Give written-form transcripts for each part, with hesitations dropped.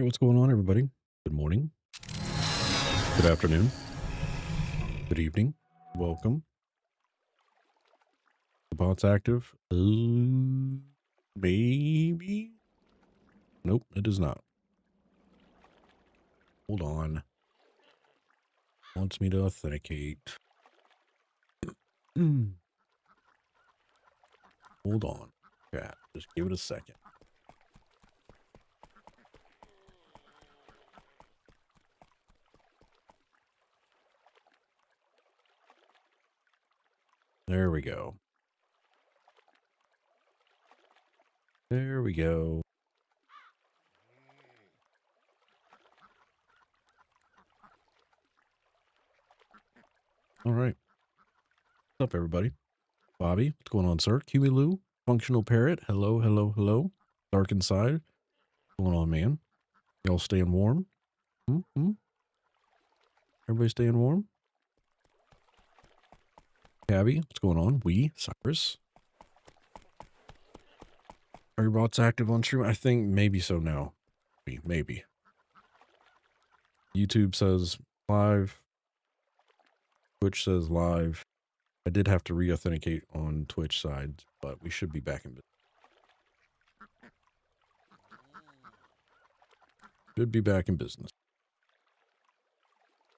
right, what's going on, everybody? Good morning, good afternoon, good evening. Welcome. The bot's active. Maybe. Nope, it is not. Hold on. Wants me to authenticate. Hold on. Yeah, just give it a second. There we go. There we go. All right. What's up, everybody? Bobby, what's going on, sir? Kiwi Lou, Functional Parrot. Hello, hello, hello. Dark Inside. What's going on, man? Y'all staying warm? Mm-hmm. Everybody staying warm? Cabby, what's going on? Cyrus. Are your bots active on stream? I think maybe so now. Maybe. YouTube says live. Twitch says live. I did have to re-authenticate on Twitch side, but we should be back in business. Should be back in business.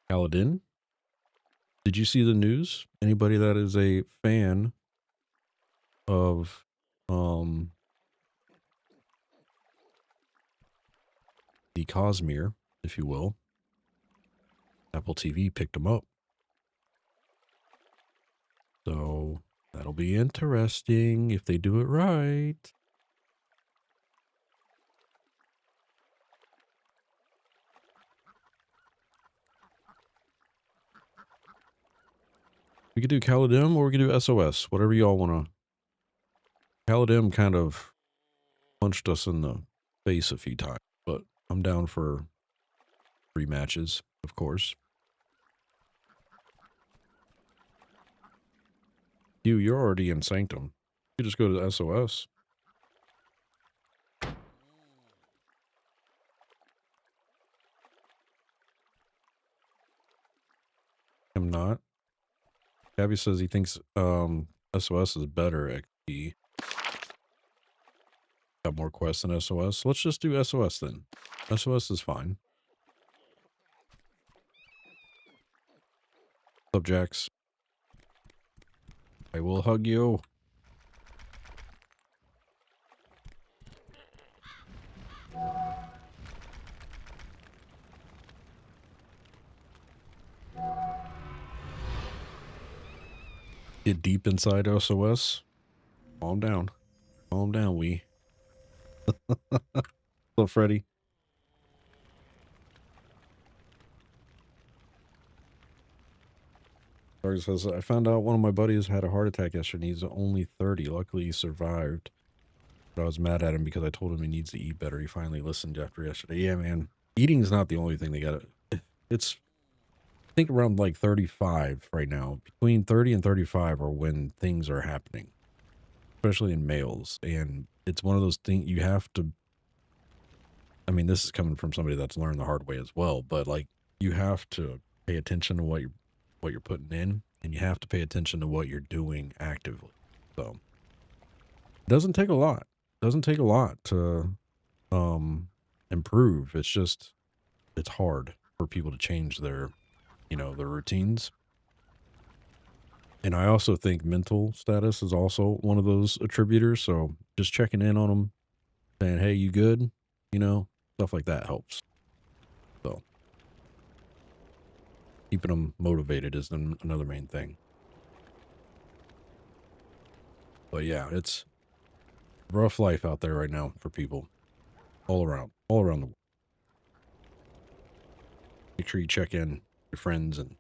Paladin, did you see the news? Anybody that is a fan of the Cosmere, if you will, Apple TV picked him up. So that'll be interesting if they do it right. We could do Caladim or we could do SOS, whatever y'all want to. Caladim kind of punched us in the face a few times, but I'm down for rematches, of course. You're already in Sanctum. You just go to SOS. I'm not. Gabby says he thinks SOS is better XP. Got more quests than SOS. Let's just do SOS then. SOS is fine. What's up, Jax? I will hug you. Get deep inside SOS. Calm down. Calm down, we. Hello, Freddy. Target says, I found out one of my buddies had a heart attack yesterday. He's only 30. Luckily, he survived. But I was mad at him because I told him he needs to eat better. He finally listened after yesterday. Yeah, man. Eating is not the only thing they got to... It's, I think, around like 35 right now. Between 30 and 35 are when things are happening. Especially in males. And it's one of those things you have to... I mean, this is coming from somebody that's learned the hard way as well. But, like, you have to pay attention to what you're putting in. And you have to pay attention to what you're doing actively. So, it doesn't take a lot. It doesn't take a lot to improve. It's just, it's hard for people to change their, their routines. And I also think mental status is also one of those attributors. So just checking in on them, saying, hey, you good? Stuff like that helps. So keeping them motivated is another main thing. But yeah, it's rough life out there right now for people all around the world. Make sure you check in your friends and,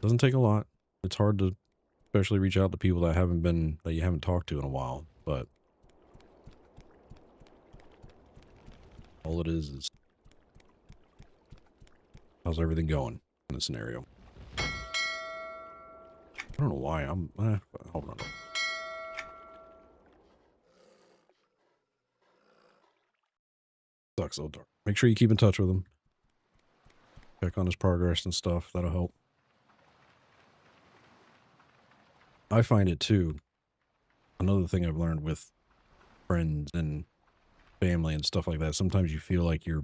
doesn't take a lot. It's hard to especially reach out to people that you haven't talked to in a while, but all it is how's everything going in this scenario? I don't know why hold on. sucks though, Dark. Make sure you keep in touch with him. Check on his progress and stuff. That'll help. I find it too. Another thing I've learned with friends and family and stuff like that, sometimes you feel like you're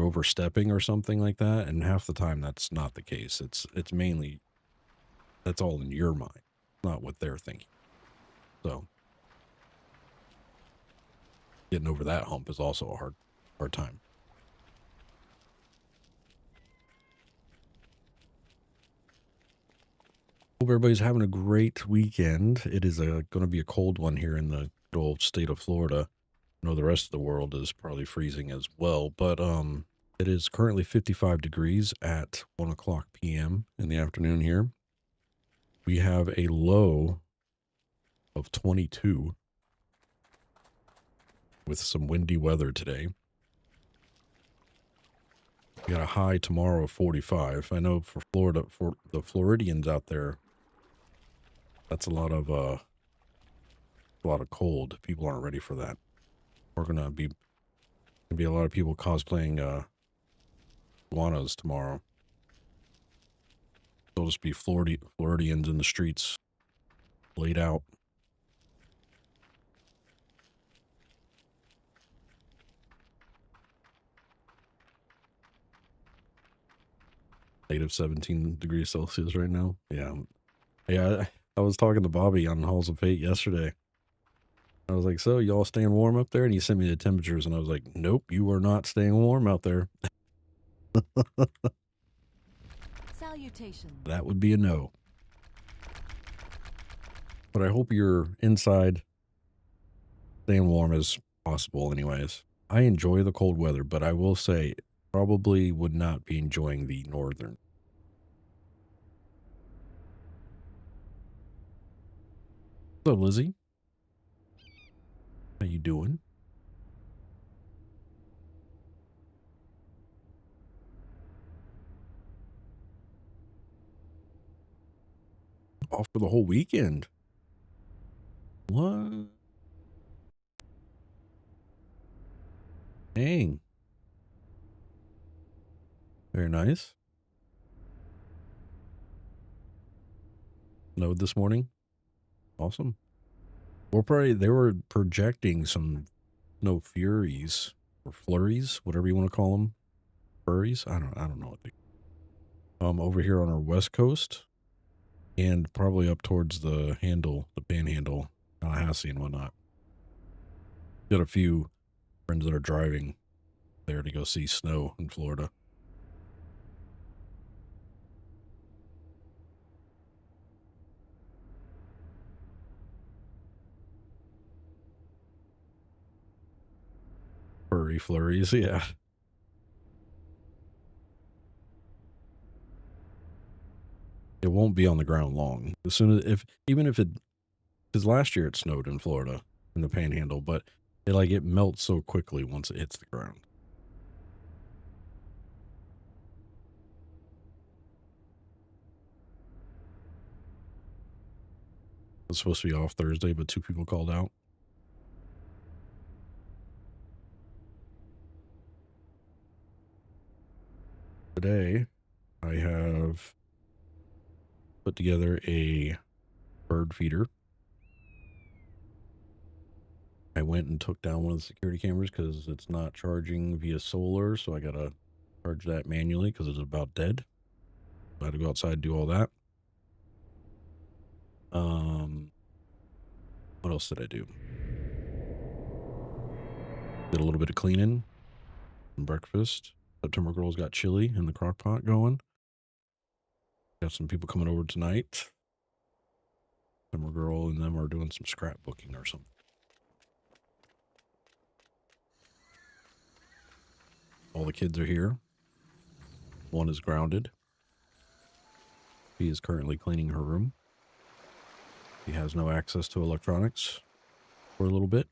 overstepping or something like that, and half the time that's not the case. It's mainly, that's all in your mind, not what they're thinking. So getting over that hump is also a hard time. Hope everybody's having a great weekend. It is going to be a cold one here in the good old state of Florida. I know the rest of the world is probably freezing as well, but it is currently 55 degrees at 1 o'clock p.m. in the afternoon here. We have a low of 22 with some windy weather today. We got a high tomorrow of 45. I know for Florida, for the Floridians out there, that's a lot of cold. People aren't ready for that. We're gonna be a lot of people cosplaying iguanas tomorrow. There'll just be Floridians in the streets, laid out. Negative 17 degrees Celsius right now. Yeah. Yeah, I was talking to Bobby on Halls of Fate yesterday. I was like, so y'all staying warm up there? And he sent me the temperatures, and I was like, nope, you are not staying warm out there. Salutations. That would be a no. But I hope you're inside staying warm as possible anyways. I enjoy the cold weather, but I will say probably would not be enjoying the northern. So Lizzie, how you doing? Off for the whole weekend. What? Dang. Very nice. Snowed this morning. Awesome. They were projecting some snow furies or flurries, whatever you want to call them. Furries? I don't know what they over here on our west coast and probably up towards the panhandle, Tallahassee and whatnot. Got a few friends that are driving there to go see snow in Florida. Furry flurries, yeah. It won't be on the ground long. As soon as because last year it snowed in Florida in the panhandle, but it melts so quickly once it hits the ground. It was supposed to be off Thursday, but 2 people called out. Today, I have put together a bird feeder. I went and took down one of the security cameras because it's not charging via solar, so I gotta charge that manually because it's about dead. I had to go outside and do all that. What else did I do? Did a little bit of cleaning and breakfast. September Girls got chili in the crock pot going. Got some people coming over tonight. September Girl and them are doing some scrapbooking or something. All the kids are here. One is grounded. She is currently cleaning her room. She has no access to electronics for a little bit.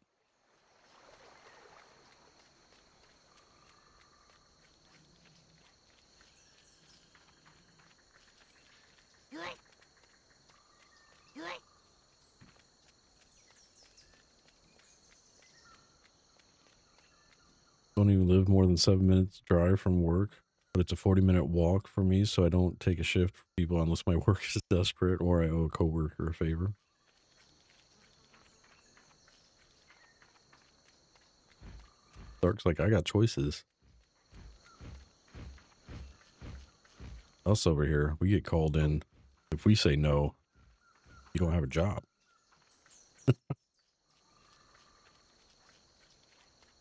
Don't even live more than 7 minutes drive from work, but it's a 40-minute walk for me, so I don't take a shift for people unless my work is desperate or I owe a coworker a favor. Dark's like, I got choices. Us over here, we get called in. If we say no, you don't have a job.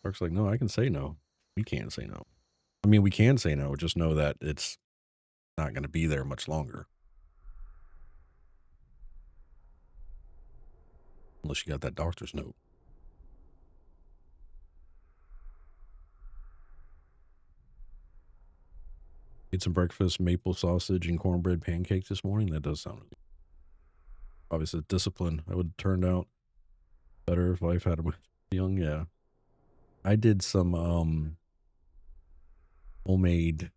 Dark's like, no, I can say no. We can't say no. I mean, we can say no, just know that it's not going to be there much longer. Unless you got that doctor's note. Ate some breakfast, maple sausage and cornbread pancakes this morning. That does sound really good. Obviously discipline. I would have turned out better if life had been young. Yeah. I did some homemade,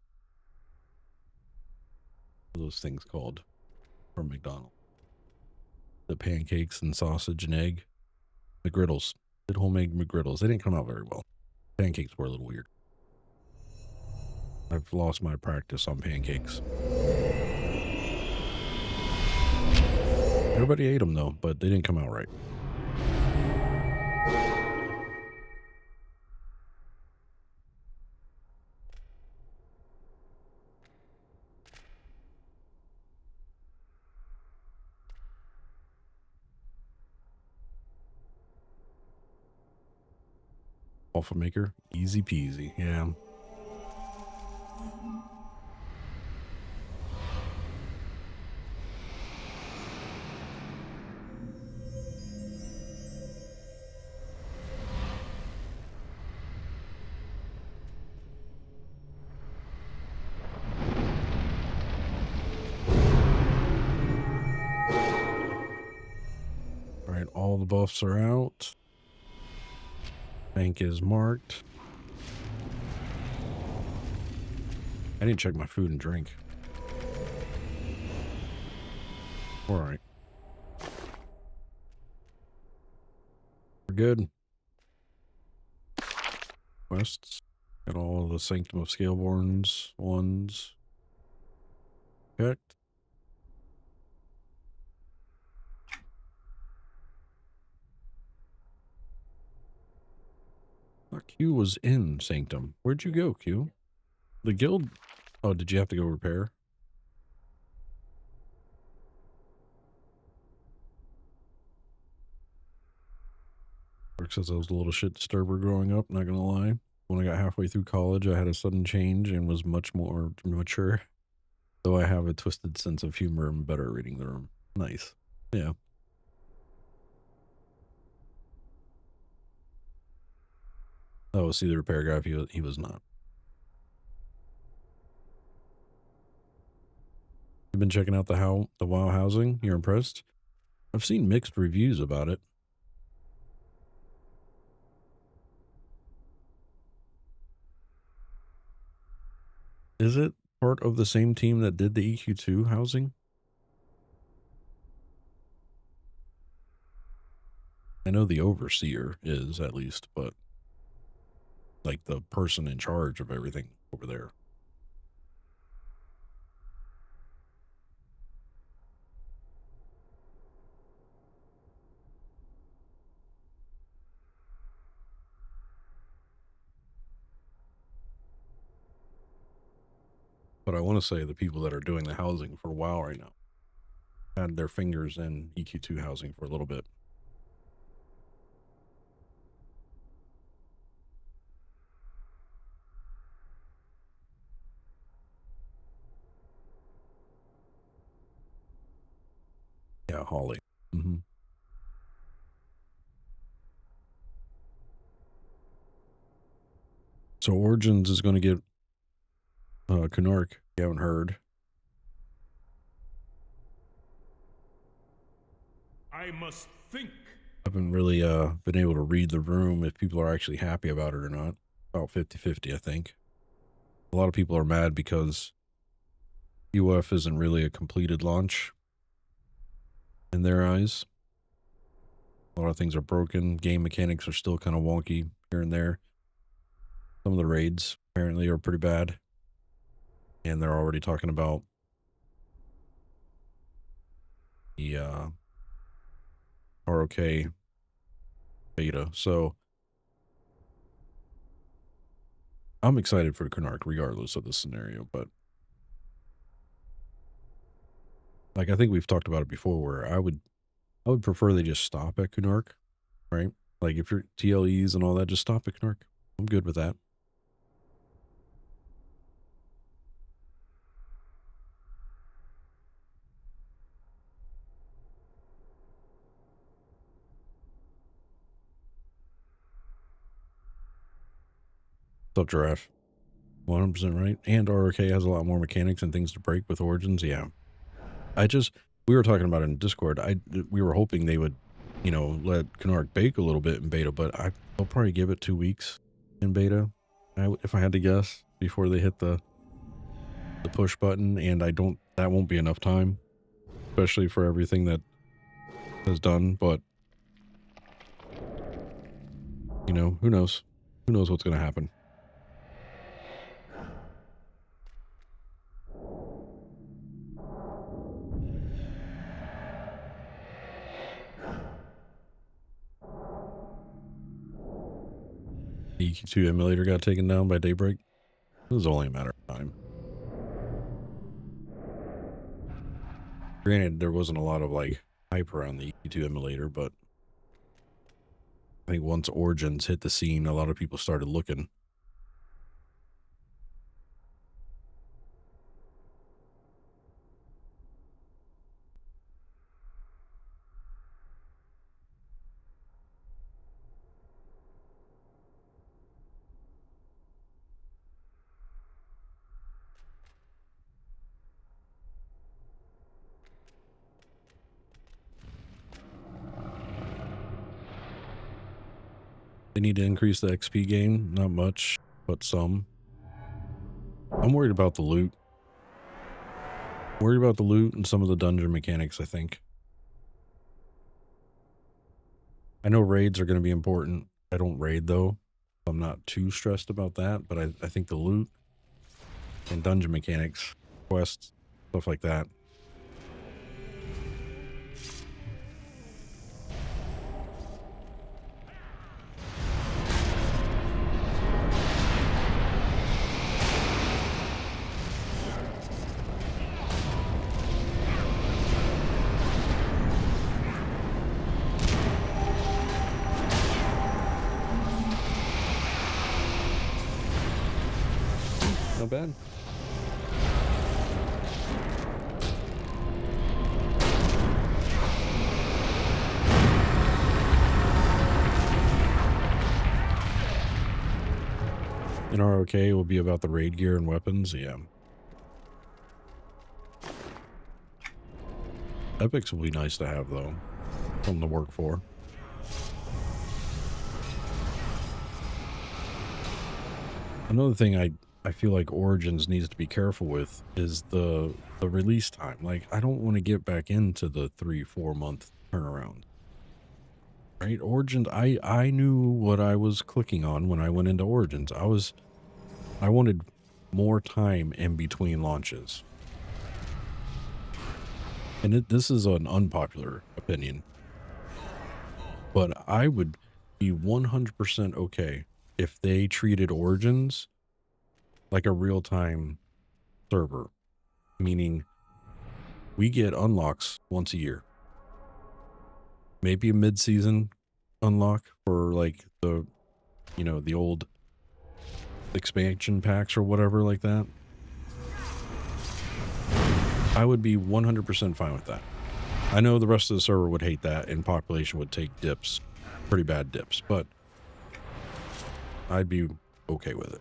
what are those things called from McDonald's. The pancakes and sausage and egg. McGriddles. Did homemade McGriddles. They didn't come out very well. Pancakes were a little weird. I've lost my practice on pancakes. Everybody ate them though, but they didn't come out right. Waffle maker, easy peasy. Yeah. All right, all the buffs are out. Bank is marked. I didn't check my food and drink. All right. We're good. Quests. Got all the Sanctum of Scaleborns ones checked. Q was in Sanctum. Where'd you go, Q? The guild? Oh, did you have to go repair? Work says I was a little shit disturber growing up, not gonna lie. When I got halfway through college, I had a sudden change and was much more mature. Though I have a twisted sense of humor and better reading the room. Nice. Yeah. Oh, see the repair guy, he was not. You've been checking out the WoW housing? You're impressed? I've seen mixed reviews about it. Is it part of the same team that did the EQ2 housing? I know the overseer is at least, but like the person in charge of everything over there. But I want to say the people that are doing the housing for WoW right now had their fingers in EQ2 housing for a little bit. Yeah, Holly. Mm-hmm. So Origins is going to get Kunark. You haven't heard. I must think. I haven't really been able to read the room if people are actually happy about it or not. About 50-50, I think. A lot of people are mad because UF isn't really a completed launch in their eyes. A lot of things are broken. Game mechanics are still kind of wonky here and there. Some of the raids apparently are pretty bad, and they're already talking about the ROK beta. So I'm excited for Canark regardless of the scenario, but like I think we've talked about it before where I would prefer they just stop at Canark, right? Like if you're TLEs and all that, just stop at Canark. I'm good with that. What's up, Giraffe? 100% right. And ROK has a lot more mechanics and things to break with Origins. Yeah. We were talking about it in Discord. We were hoping they would, let Canark bake a little bit in beta, but I'll probably give it 2 weeks in beta. If I had to guess before they hit the push button, and that won't be enough time, especially for everything that is done. But, who knows? Who knows what's going to happen? The EQ2 emulator got taken down by Daybreak. It was only a matter of time. Granted, there wasn't a lot of hype around the EQ2 emulator, but I think once Origins hit the scene, a lot of people started looking. They need to increase the XP gain. Not much, but some. I'm worried about the loot. Worried about the loot and some of the dungeon mechanics, I think. I know raids are going to be important. I don't raid, though. I'm not too stressed about that, but I think the loot and dungeon mechanics, quests, stuff like that. Not bad. In ROK will be about the raid gear and weapons. Yeah. Epics will be nice to have, though. Something to work for. Another thing I feel like Origins needs to be careful with is the release time. Like, I don't want to get back into the 3-4 month turnaround. Right? Origins, I knew what I was clicking on when I went into Origins. I wanted more time in between launches. And this is an unpopular opinion. But I would be 100% okay if they treated Origins like a real-time server, meaning we get unlocks once a year. Maybe a mid-season unlock for the old expansion packs or whatever like that. I would be 100% fine with that. I know the rest of the server would hate that and population would take dips, pretty bad dips, but I'd be okay with it.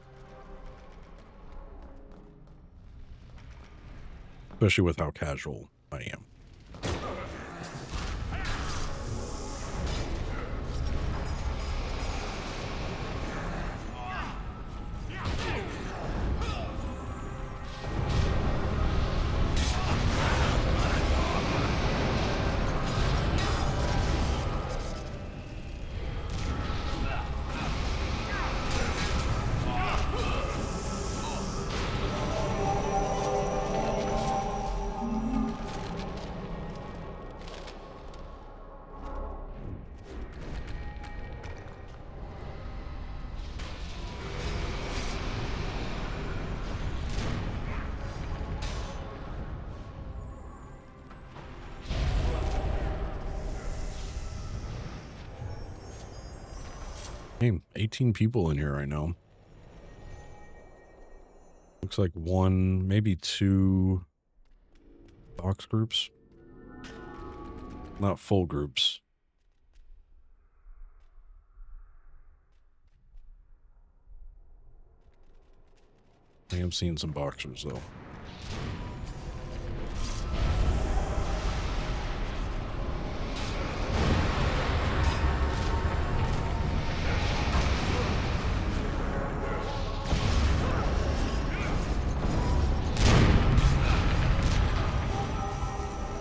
Especially with how casual I am. Hey, 18 people in here right now. Looks like one, maybe two box groups. Not full groups. I am seeing some boxers though.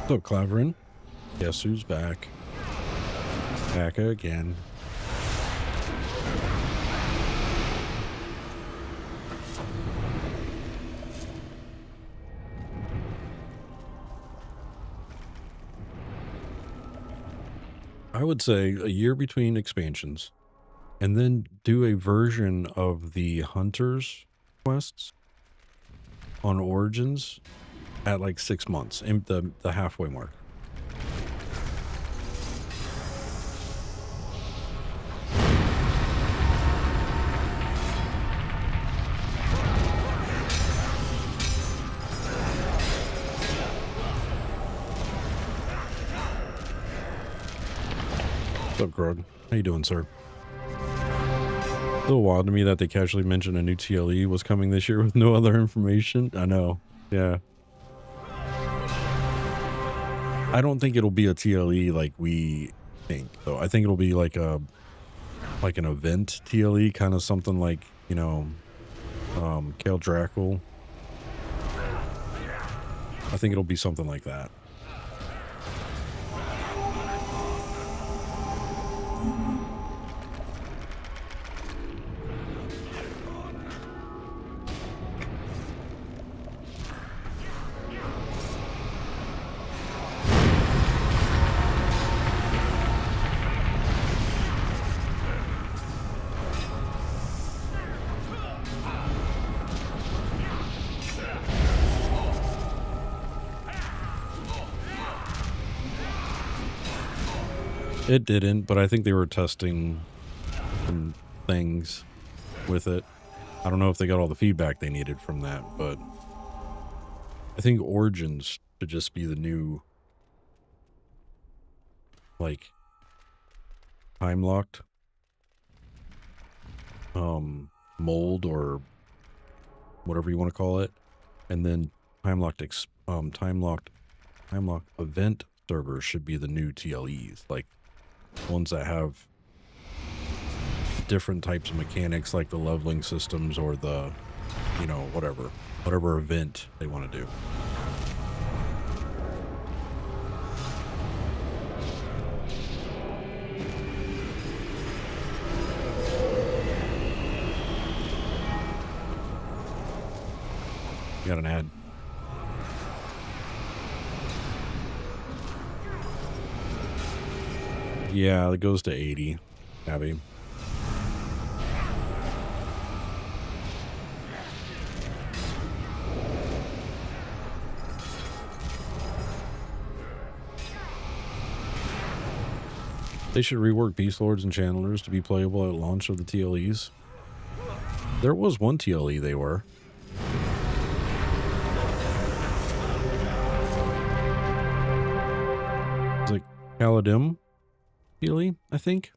What's up, Clavering? Guess who's back? Back again. I would say a year between expansions, and then do a version of the Hunters quests on Origins at like 6 months, in the halfway mark. What's up, Grug? How you doing, sir? A little wild to me that they casually mentioned a new TLE was coming this year with no other information. I know. Yeah. I don't think it'll be a TLE like we think, though. I think it'll be like an event TLE, kind of something like, you know, Kale Drackle. I think it'll be something like that. It didn't, but I think they were testing some things with it. I don't know if they got all the feedback they needed from that, but I think Origins should just be the new, like, time-locked mold or whatever you want to call it, and then time-locked event servers should be the new TLEs, like ones that have different types of mechanics, like the leveling systems or the, you know, whatever event they want to do. Got an ad. Yeah, it goes to 80, Abby. They should rework Beast Lords and Channelers to be playable at launch of the TLEs. There was one TLE they were. It's like Caladim TLE, I think.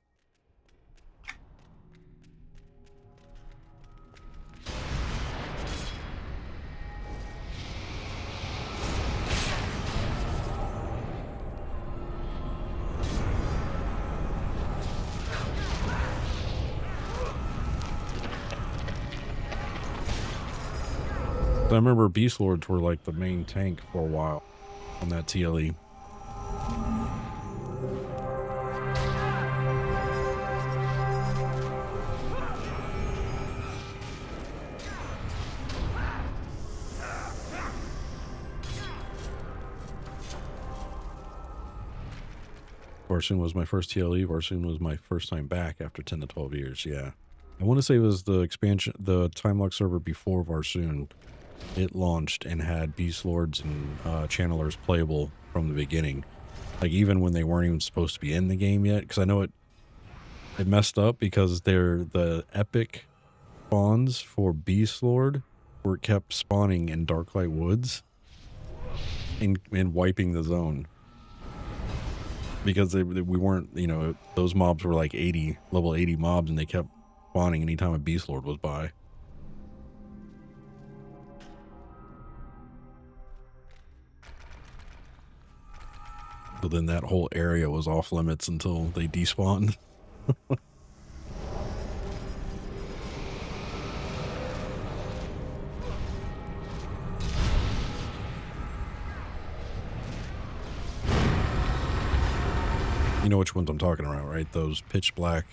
I remember Beast Lords were like the main tank for a while on that TLE. Varsoon was my first TLE. Varsoon was my first time back after 10 to 12 years. Yeah. I want to say it was the expansion, the time lock server before Varsoon. It launched and had Beast Lords and Channelers playable from the beginning. Like even when they weren't even supposed to be in the game yet. Because I know It messed up because they're the epic spawns for Beast Lord were kept spawning in Darklight Woods and wiping the zone. Because we weren't, you know, those mobs were like 80, level 80 mobs, and they kept spawning anytime a Beast Lord was by. So then that whole area was off limits until they despawned. You know which ones I'm talking about, right? Those pitch black,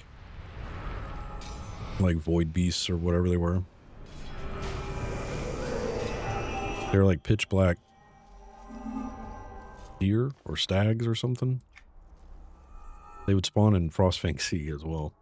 like void beasts or whatever they were. They're like pitch black deer or stags or something. They would spawn in Frostfang Sea as well.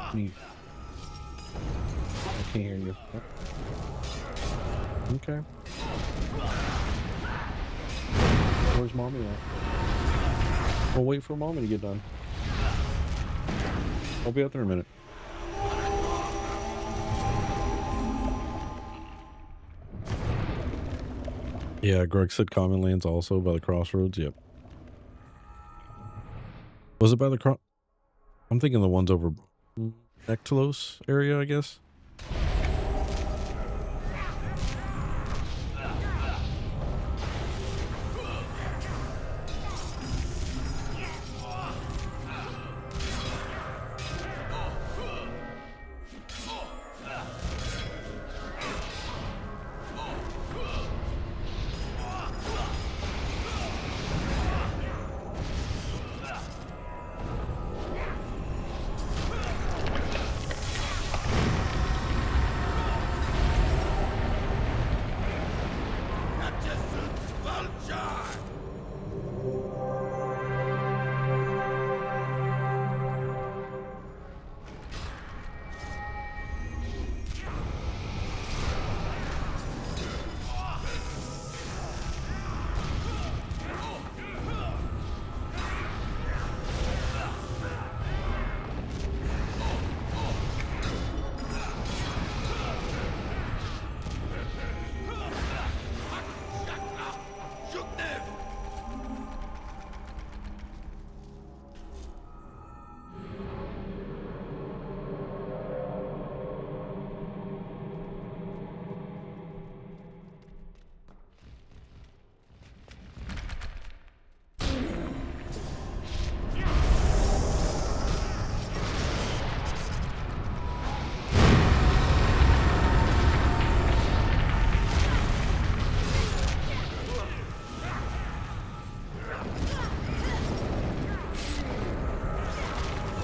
I can't hear you. Okay. Where's mommy at? We'll wait for mommy to get done. I'll be out there in a minute. Yeah, Greg said Common Lands also by the crossroads. Yep. Was it by the cross? I'm thinking the ones over Nectalos area, I guess.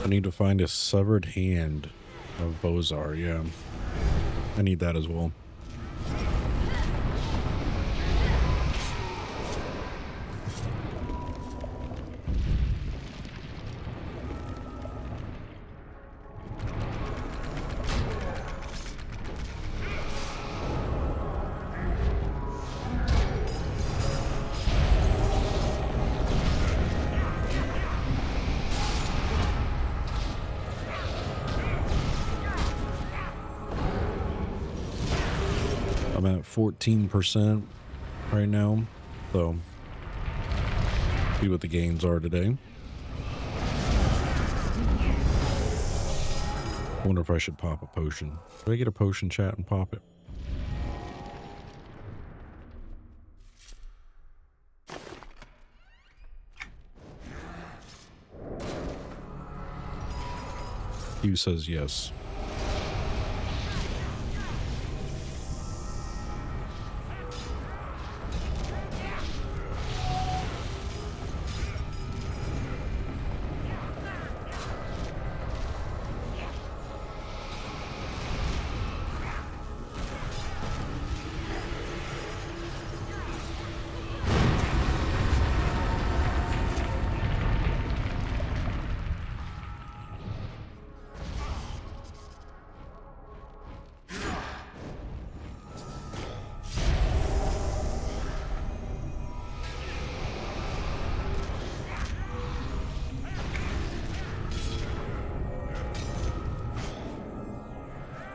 I need to find a severed hand of Bozar, yeah. I need that as well. I'm at 14% right now, so see what the gains are today. Wonder if I should pop a potion. Do I get a potion, chat, and pop it? Hugh says yes.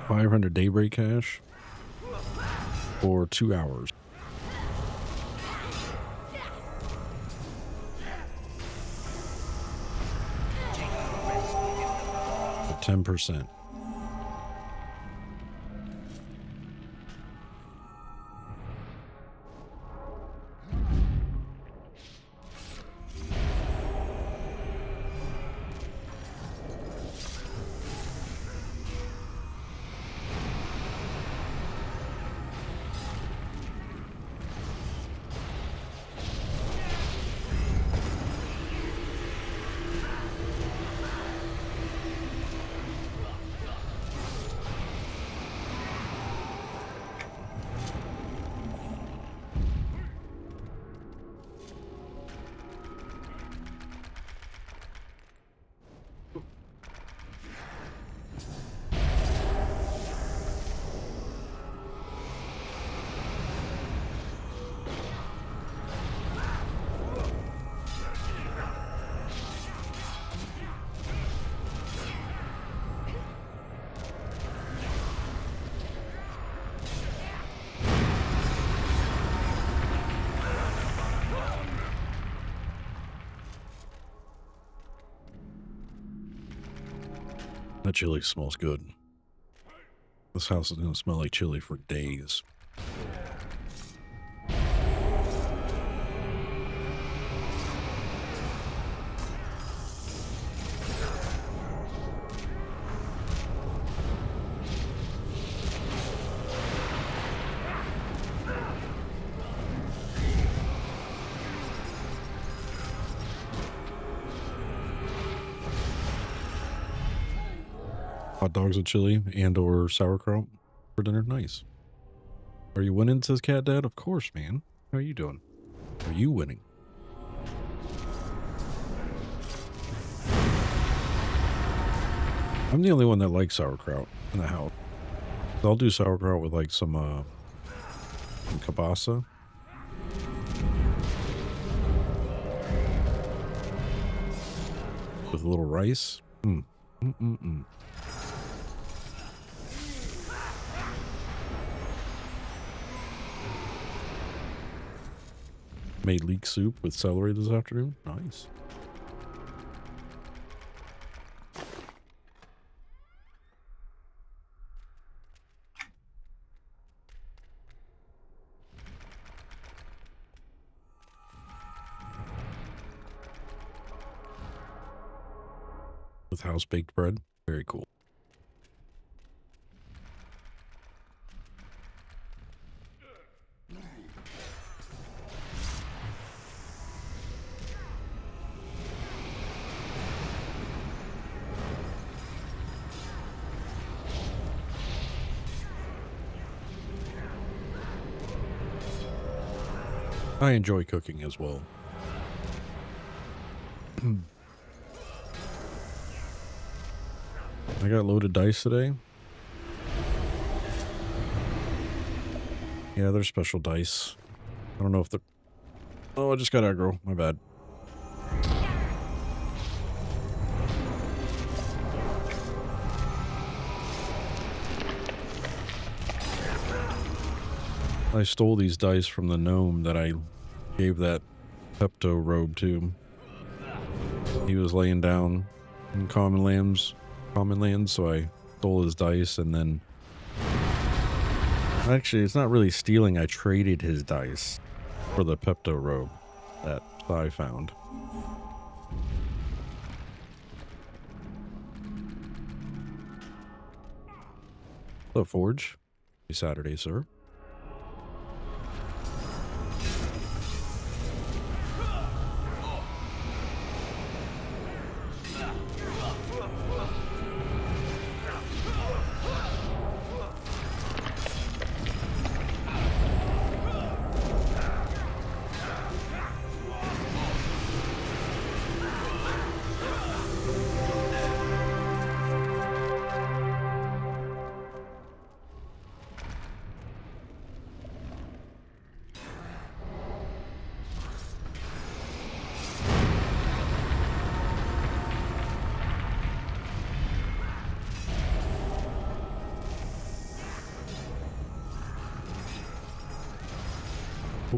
500 daybreak cash for 2 hours. At 10%. That chili smells good. This house is going to smell like chili for days. Hot dogs with chili and or sauerkraut for dinner. Nice. Are you winning, says Cat Dad? Of course, man. How are you doing? Are you winning? I'm the only one that likes sauerkraut in the house. I'll do sauerkraut with like some kielbasa. With a little rice. Made leek soup with celery this afternoon. Nice. With house baked bread. Very cool. I enjoy cooking as well. I got loaded dice today. Yeah, they're special dice. I don't know if they're... Oh, I just got aggro. My bad. I stole these dice from the gnome that I gave that Pepto robe to. He was laying down in common lands, so I stole his dice, and then... Actually, it's not really stealing. I traded his dice for the Pepto robe that I found. Hello, Forge. Happy Saturday, sir.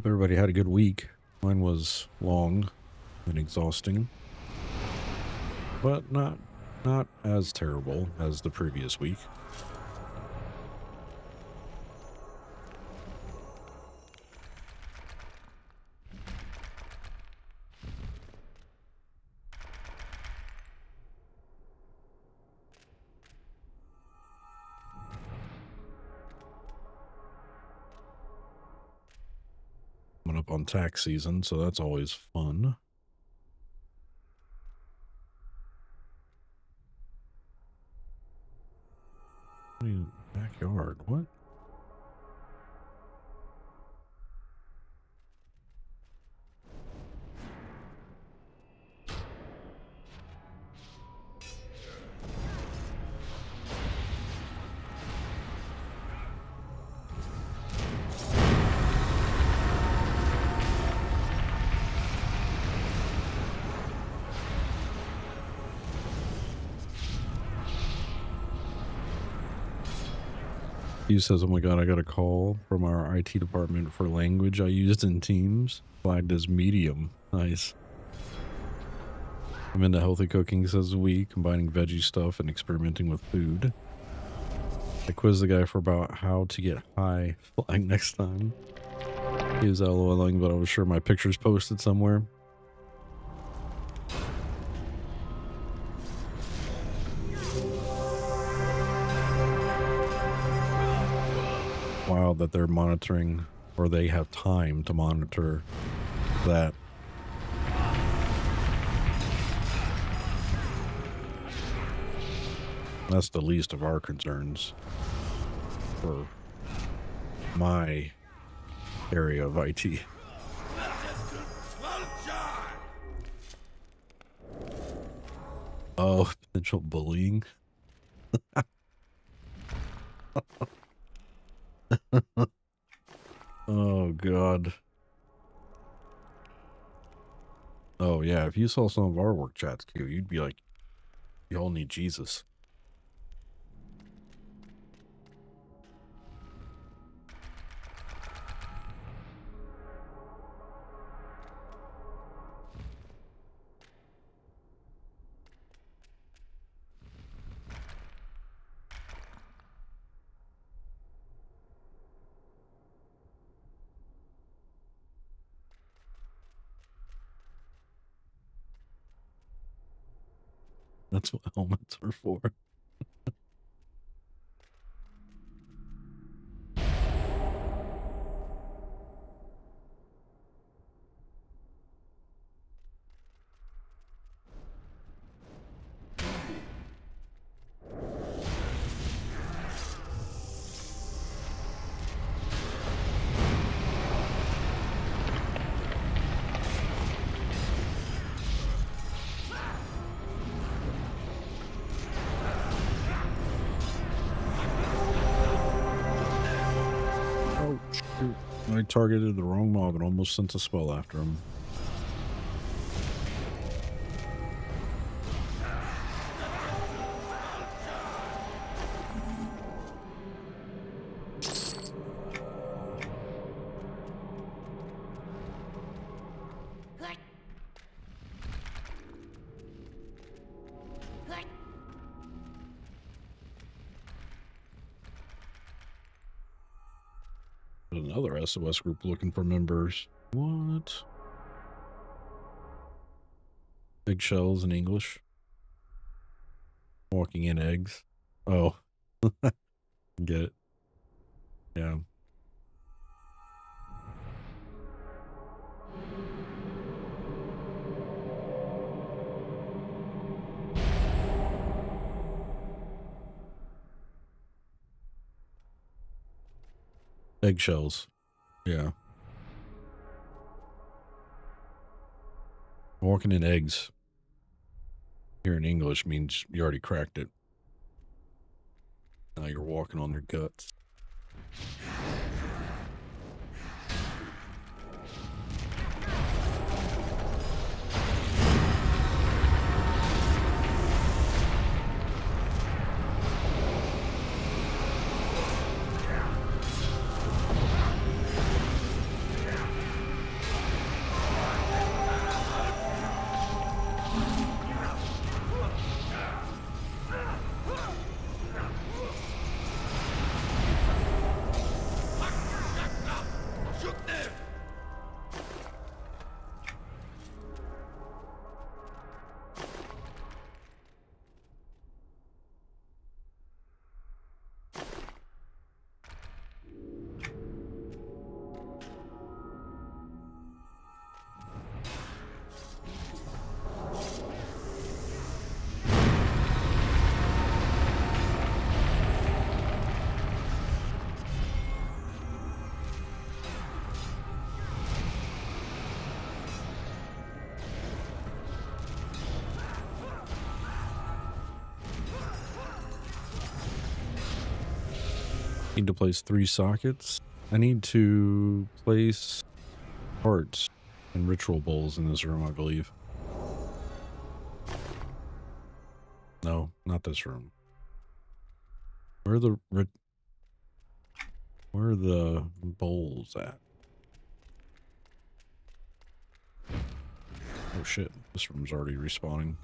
Hope everybody had a good week. Mine was long and exhausting, but not as terrible as the previous week. Coming up on tax season, so that's always fun. Backyard, what? He says, oh my god, I got a call from our IT department for language I used in Teams, flagged as medium. Nice. I'm into healthy cooking, says we, combining veggie stuff and experimenting with food. I quizzed the guy for about how to get high, flying next time. He was LOLing, but I was sure my picture's posted somewhere. Wild that they're monitoring, or they have time to monitor that. That's the least of our concerns for my area of IT. Oh, potential bullying. Oh god. Oh yeah, if you saw some of our work chats too, you'd be like, y'all need Jesus. That's what helmets are for. I targeted the wrong mob and almost sent a spell after him. Another SOS group looking for members. What? Eggshells in English. Walking in eggs. Oh. Get it. Yeah. Eggshells. Yeah. Walking in eggs here in English means you already cracked it. Now you're walking on their guts. Need to place 3 sockets. I need to place hearts and ritual bowls in this room, I believe. No, not this room. Where are the bowls at? Oh shit, this room's already respawning.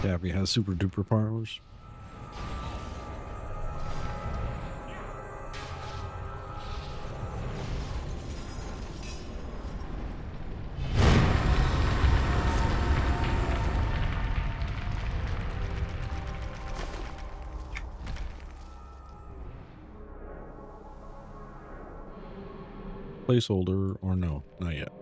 Gabby has super duper powers. Placeholder or no, not yet.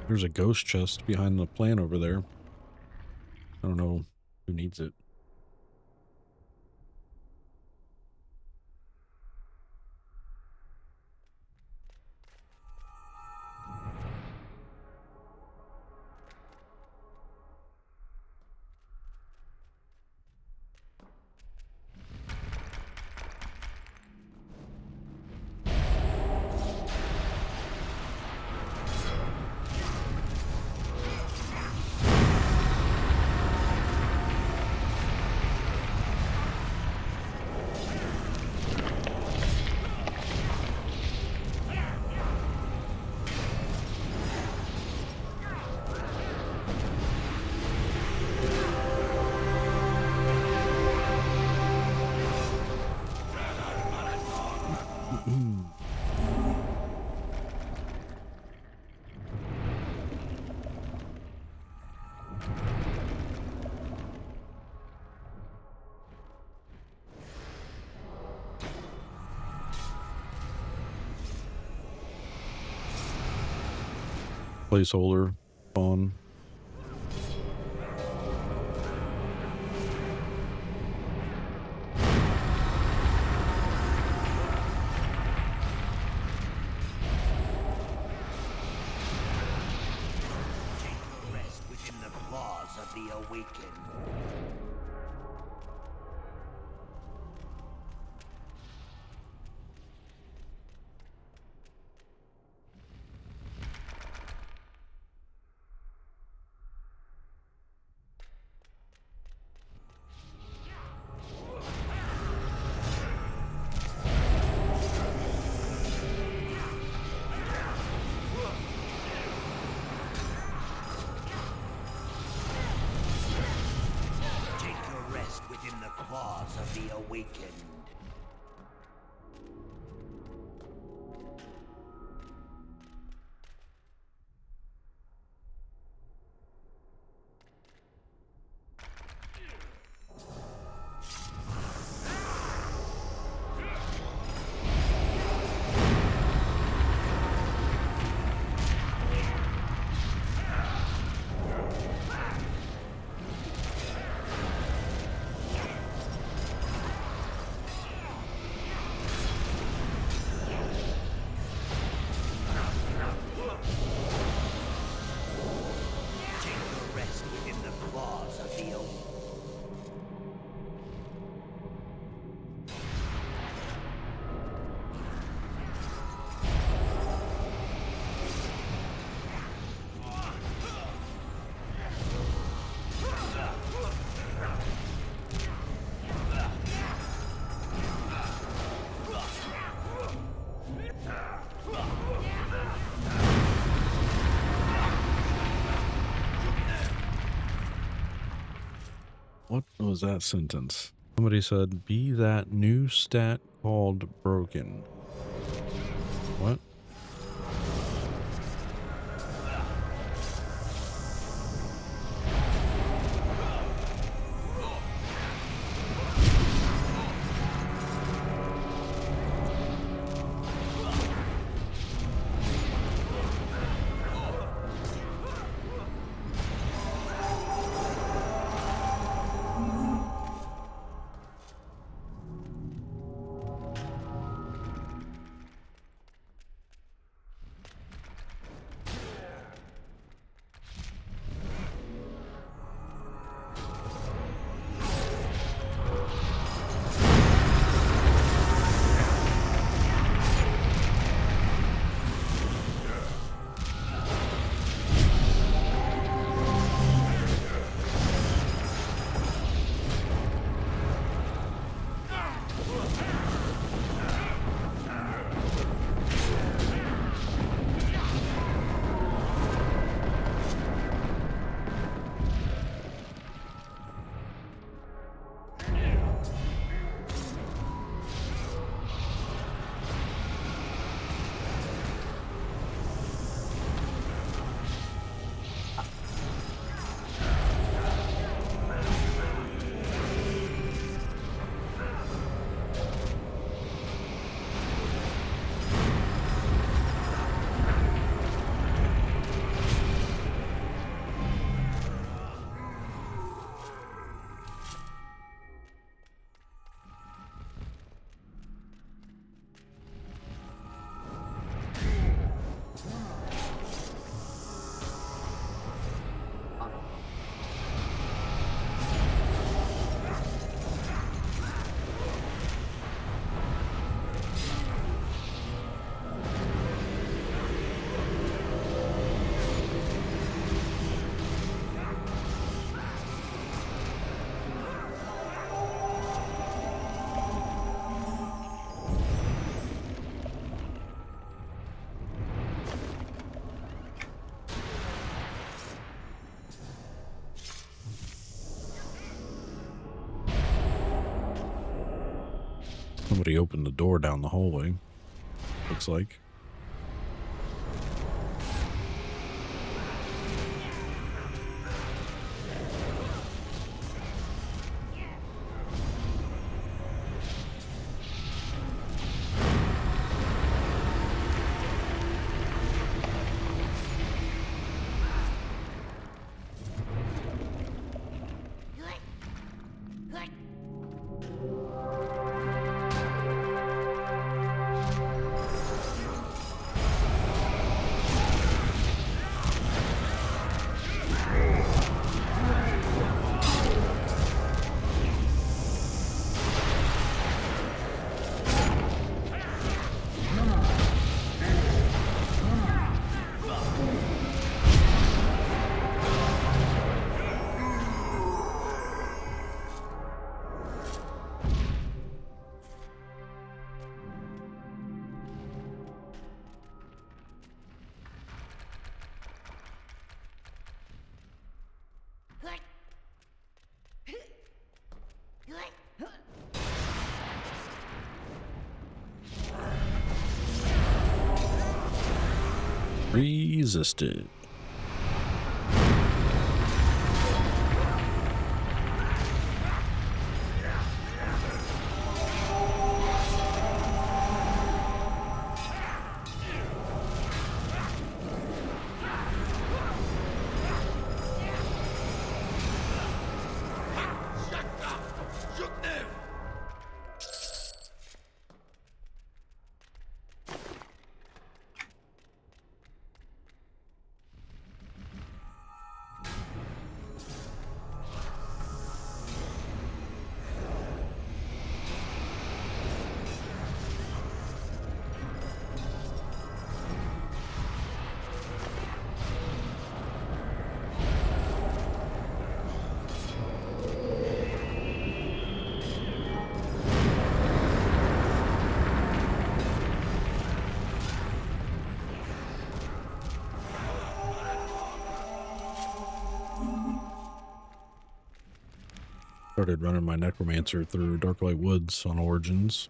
There's a ghost chest behind the plant over there. I don't know who needs it. Placeholder on. Rest within the claws of the awakened. awakened. What was that sentence? Somebody said, be that new stat called broken. What? Somebody opened the door down the hallway. Looks like. Resisted. Started running my necromancer through Darklight Woods on Origins.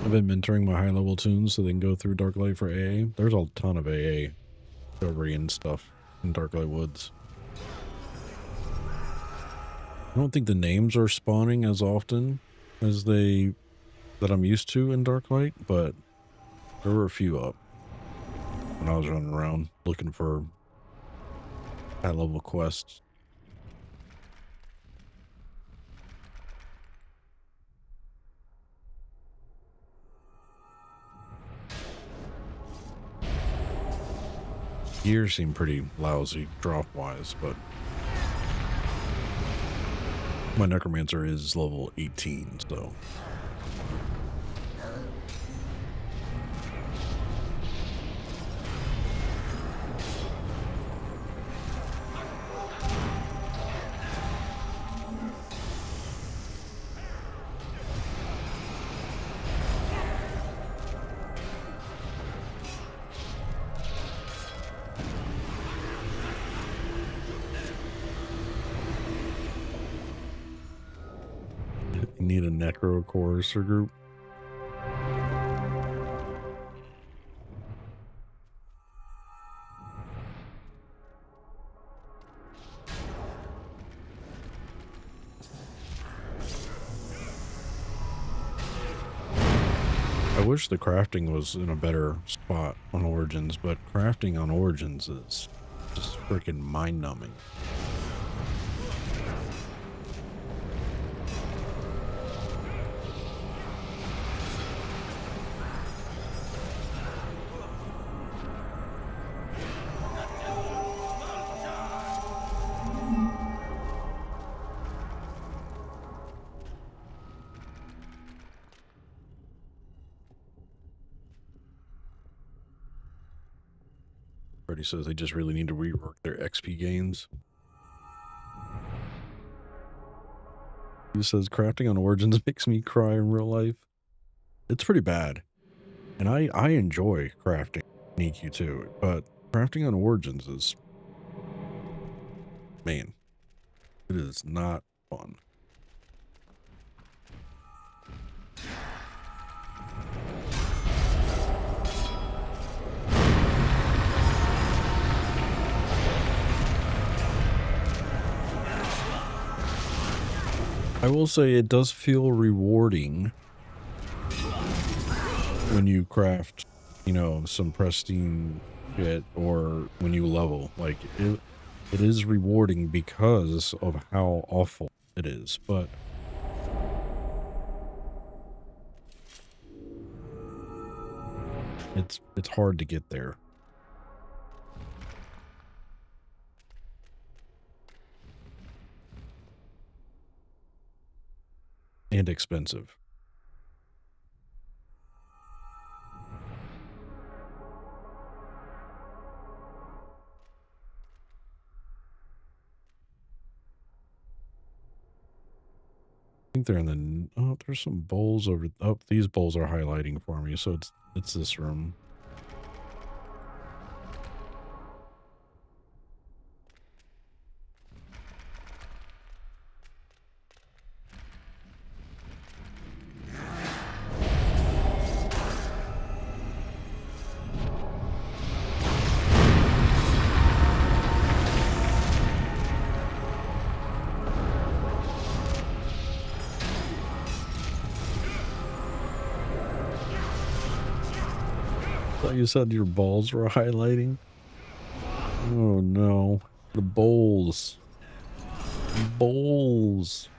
I've been mentoring my high level tunes so they can go through Darklight for AA. There's a ton of AA discovery and stuff in Darklight Woods. I don't think the names are spawning as often as that I'm used to in Darklight, but there were a few up when I was running around looking for high level quests. Gears seem pretty lousy drop wise, but my necromancer is level 18, so you need a necro chorister group. I wish the crafting was in a better spot on Origins, but crafting on Origins is just freaking mind-numbing. Freddie says they just really need to rework their XP gains. He says crafting on Origins makes me cry in real life. It's pretty bad. And I enjoy crafting in EQ2, but crafting on Origins is, man, it is not fun. I will say it does feel rewarding when you craft, you know, some pristine shit or when you level. Like it is rewarding because of how awful it is, but it's hard to get there. And expensive. I think they're in the, oh, there's some bowls over, oh, these bowls are highlighting for me, so it's this room. Thought you said your balls were highlighting. Oh no, the bowls. Bowls.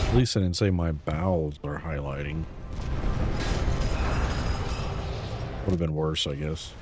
At least I didn't say my bowels are highlighting. Would have been worse, I guess.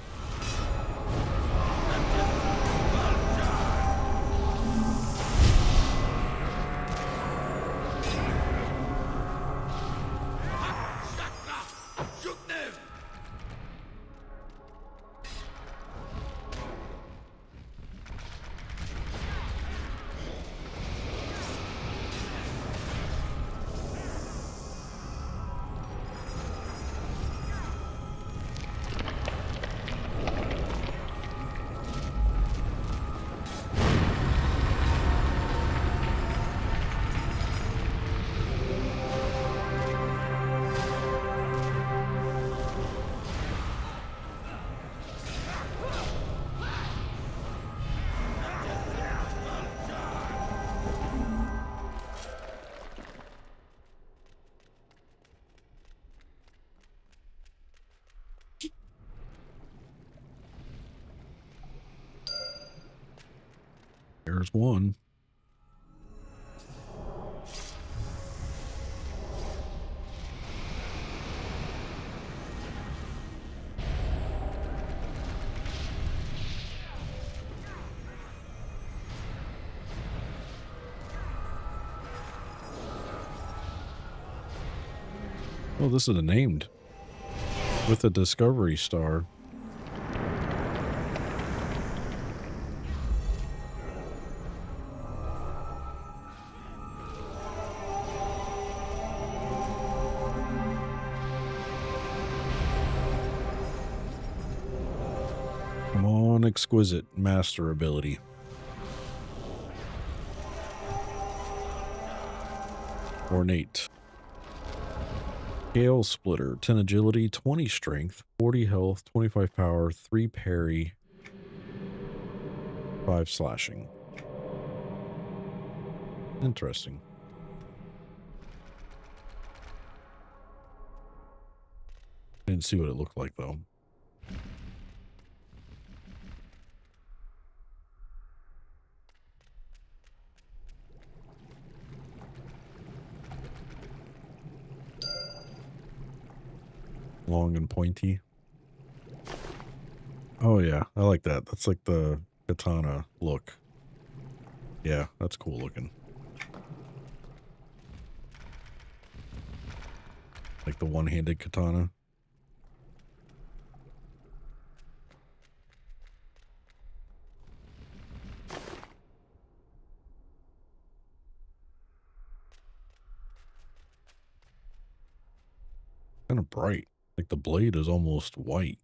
There's one. Oh, this is a named with a discovery star. Come on, exquisite master ability. Ornate. Scale Splitter, 10 agility, 20 strength, 40 health, 25 power, 3 parry, 5 slashing. Interesting. Didn't see what it looked like though. Long and pointy. Oh yeah, I like that. That's like the katana look. Yeah, that's cool looking. Like the one-handed katana. Kind of bright. Like the blade is almost white.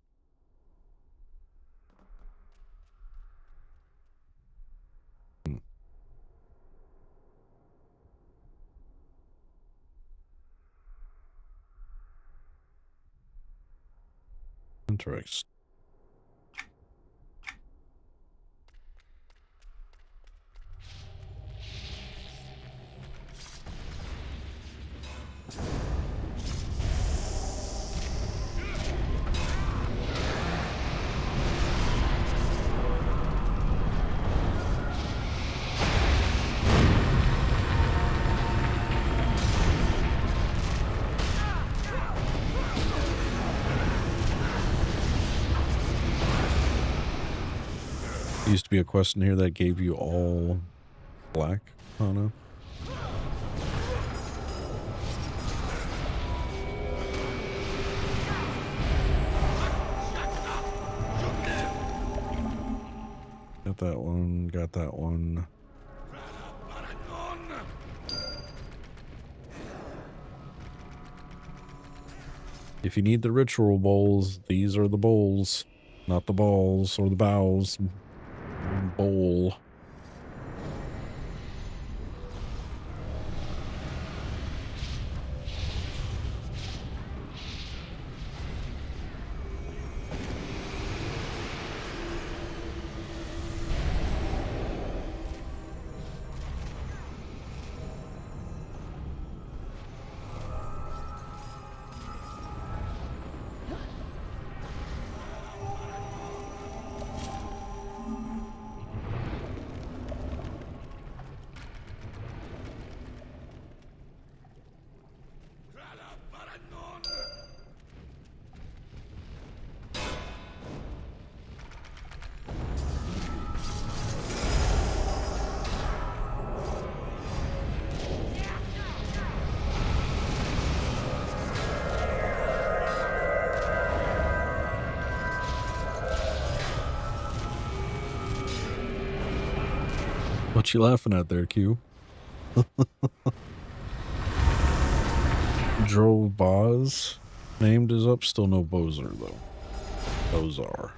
Hmm, interesting. Used to be a quest in here that gave you all black mana. Got that one, got that one. If you need the ritual bowls, these are the bowls, not the balls or the bows. Bowl. What you laughing at there, Q? Drove Boz. Named is up, still no Bozer though. Bozar.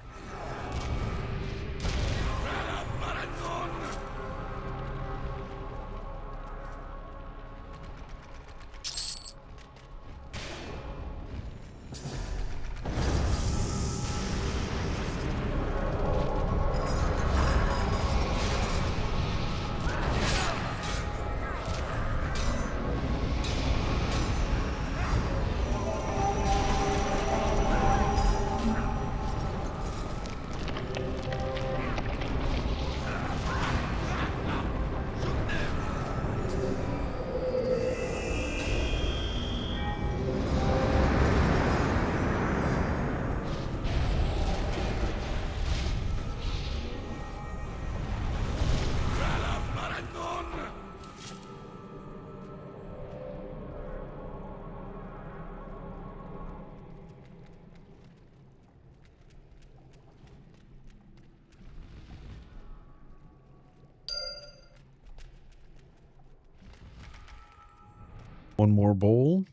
One more bowl.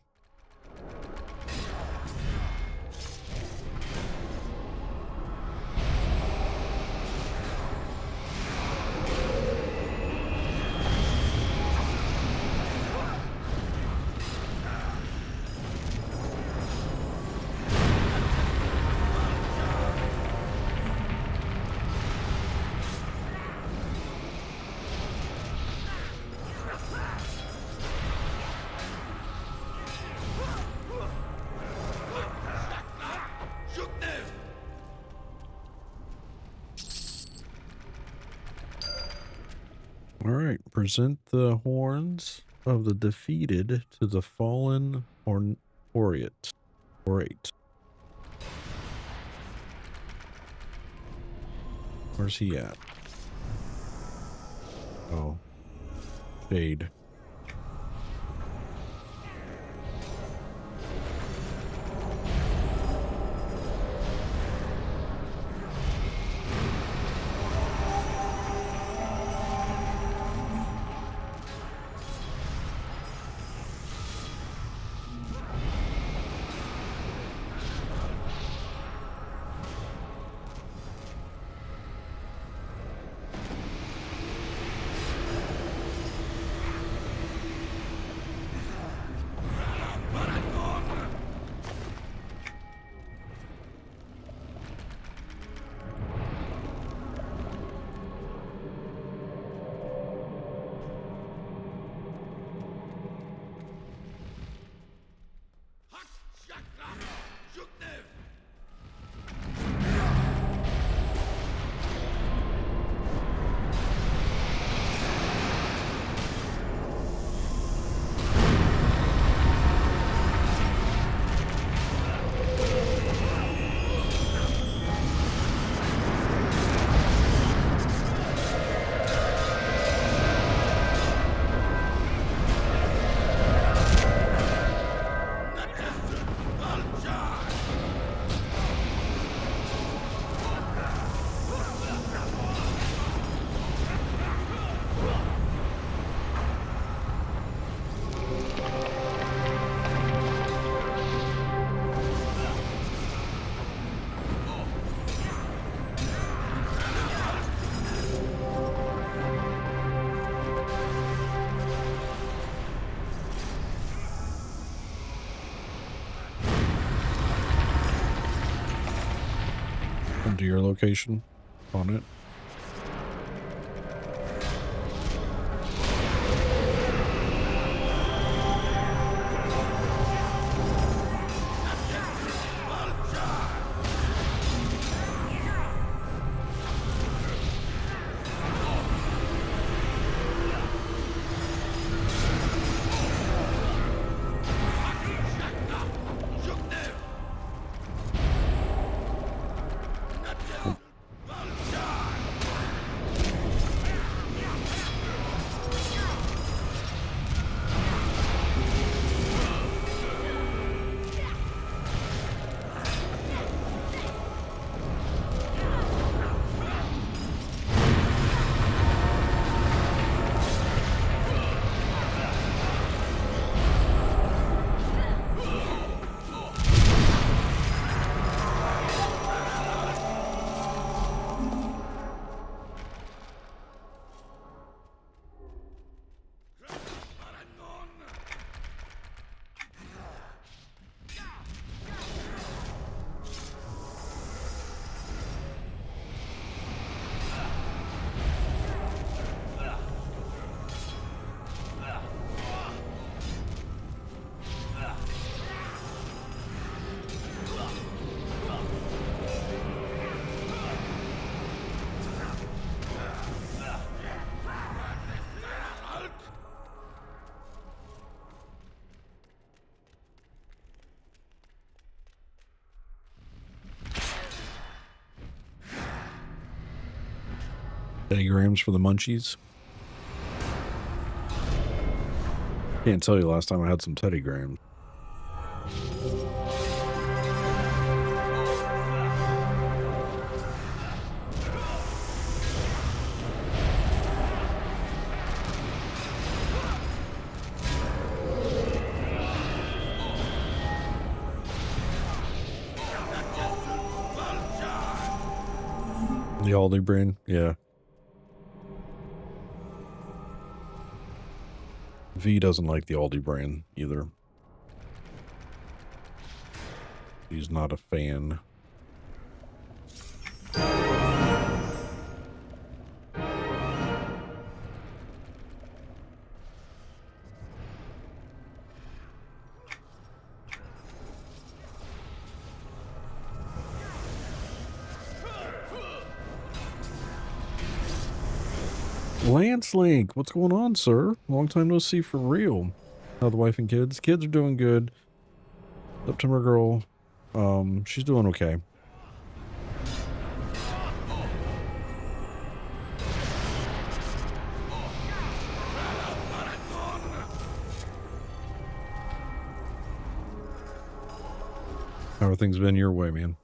All right, present the horns of the defeated to the fallen Oriate. Where's he at? Oh, Shade. Come to your location on it. Teddy grams for the munchies. Can't tell you last time I had some Teddy grams. The Aldi brand, yeah. V doesn't like the Aldi brand either. He's not a fan. Lance Link, what's going on, sir? Long time no see for real. How the wife and kids? Kids are doing good. September girl, she's doing okay. How are things been your way, man?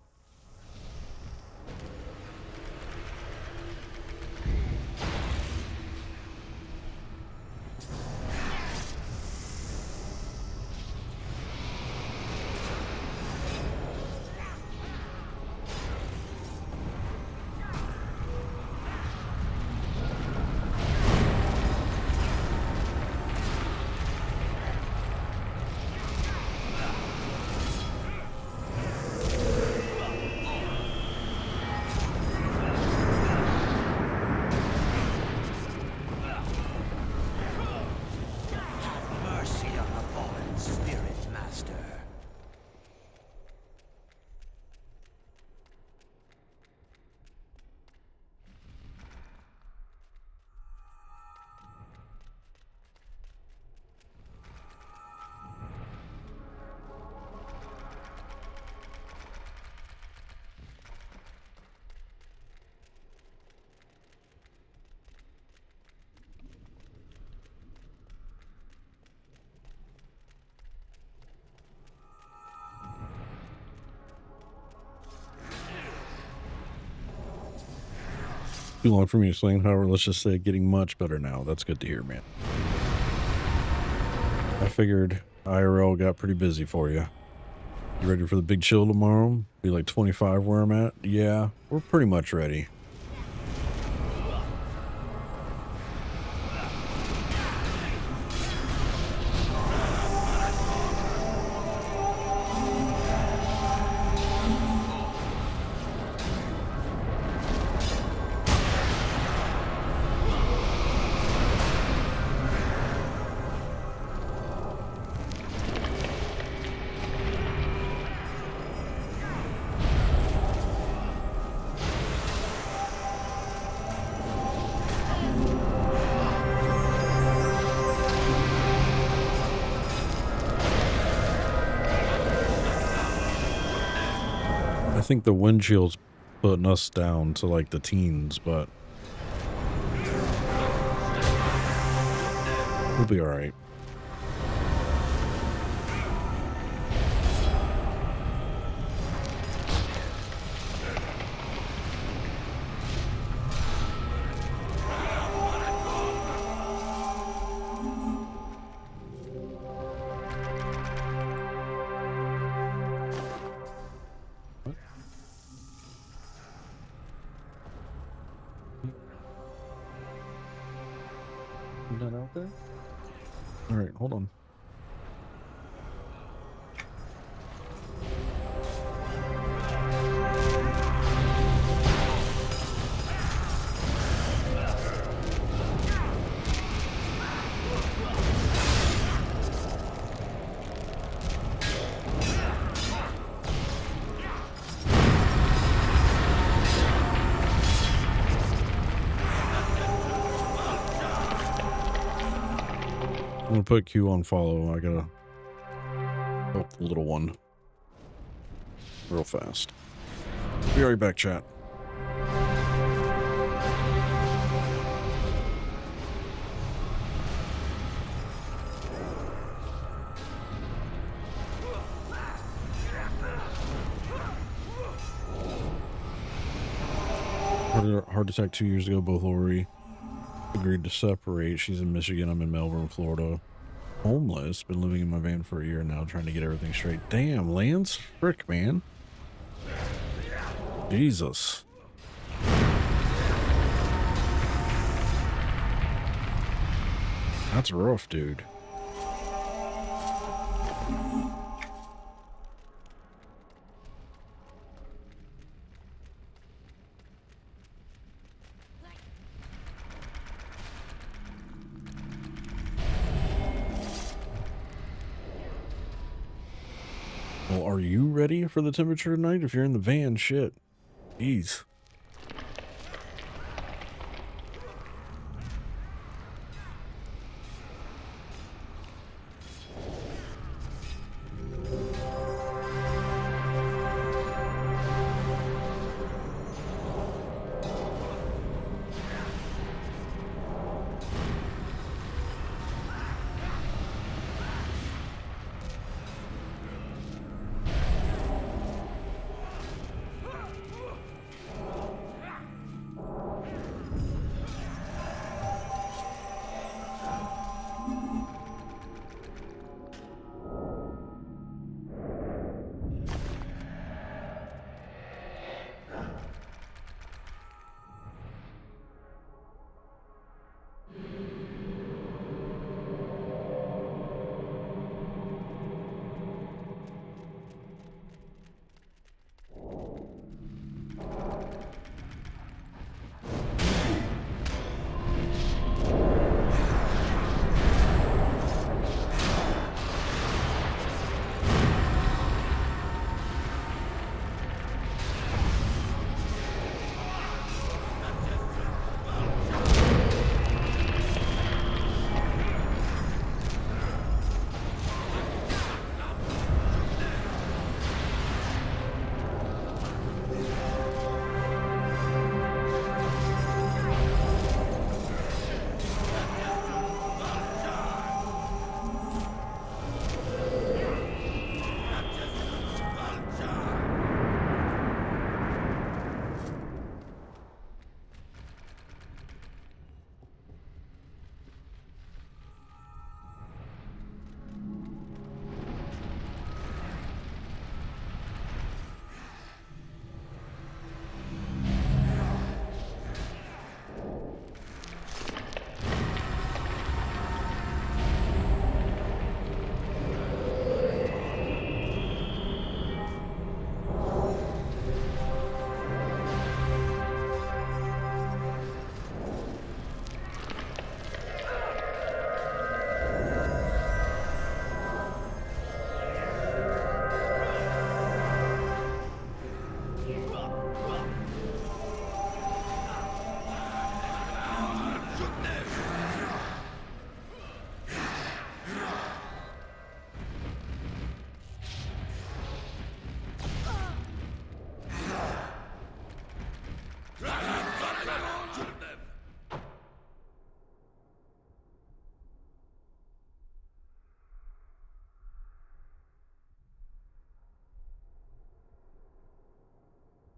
Too long for me to explain, however, let's just say getting much better now. That's good to hear, man. I figured IRL got pretty busy for you. You ready for the big chill tomorrow? Be like 25 where I'm at? Yeah, we're pretty much ready. I think the windshield's putting us down to like the teens, but we'll be all right. Not out there? All right, hold on. I'm gonna put Q on follow. I gotta help the little one real fast. Be right back, chat. Heart attack 2 years ago. Both Lori agreed to separate. She's in Michigan. I'm in Melbourne, Florida. Homeless. Been living in my van for a year now, trying to get everything straight. Damn, Lance. Frick, man. Jesus. That's rough, dude. Well, are you ready for the temperature tonight? If you're in the van, shit. Jeez.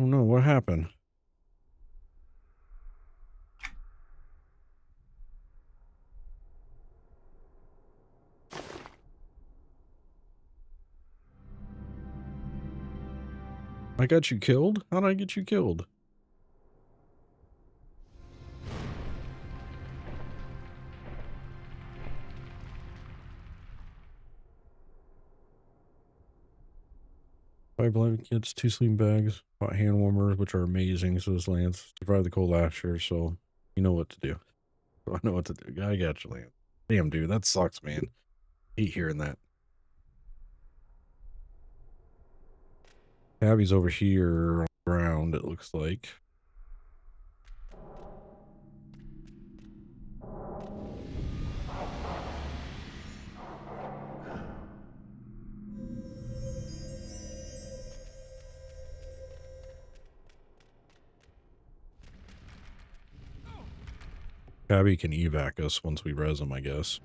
Oh no, what happened? I got you killed? How did I get you killed? Five blankets, 2 sleeping bags, bought hand warmers, which are amazing, so this Lance. Survived the cold last year, so you know what to do. I know what to do. I got you, Lance. Damn, dude, that sucks, man. Hate hearing that. Tabby's over here on the ground, it looks like. Tabby can evac us once we res him, I guess.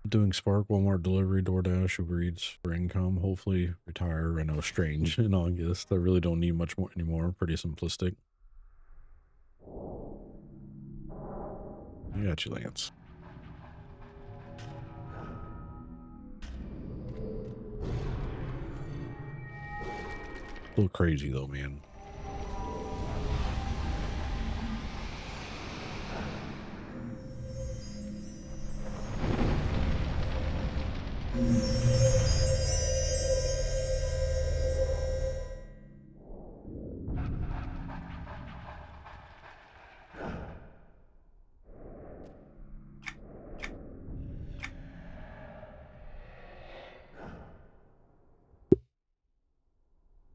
Doing Spark, Walmart delivery, DoorDash, Uber Eats for income. Hopefully retire. I know, strange in August. I really don't need much more anymore. Pretty simplistic. I got you, Lance. A little crazy though, man.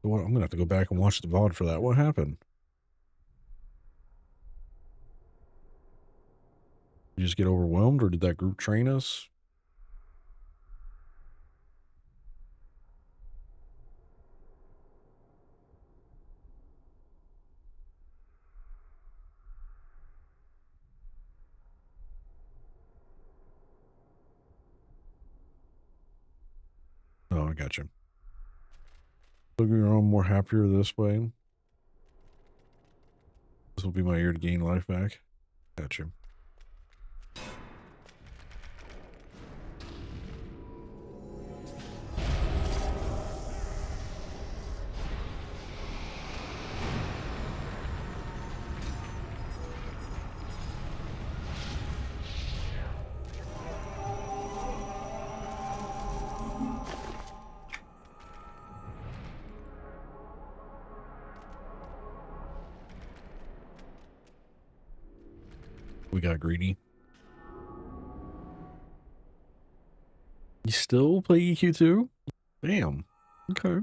Well, I'm gonna have to go back and watch the VOD for that. What happened? You just get overwhelmed, or did that group train us? Oh, I got you. Looking around more happier this way. This will be my year to gain life back. Got you. We got greedy. You still play EQ2? Damn. Okay.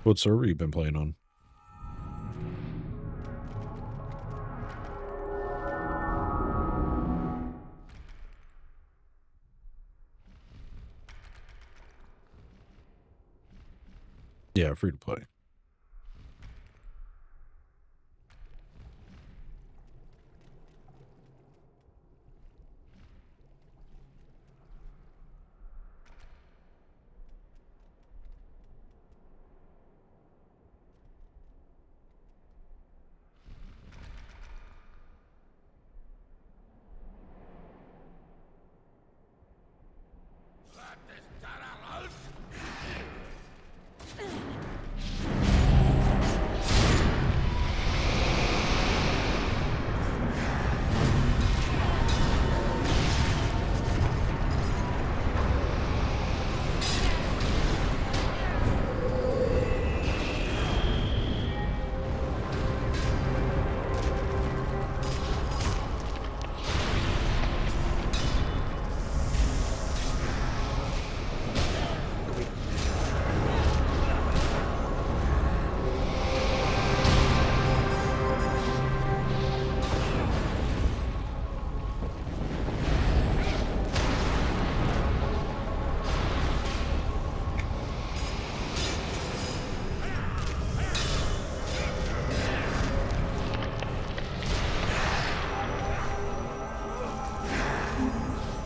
What server you been playing on? Yeah, free to play.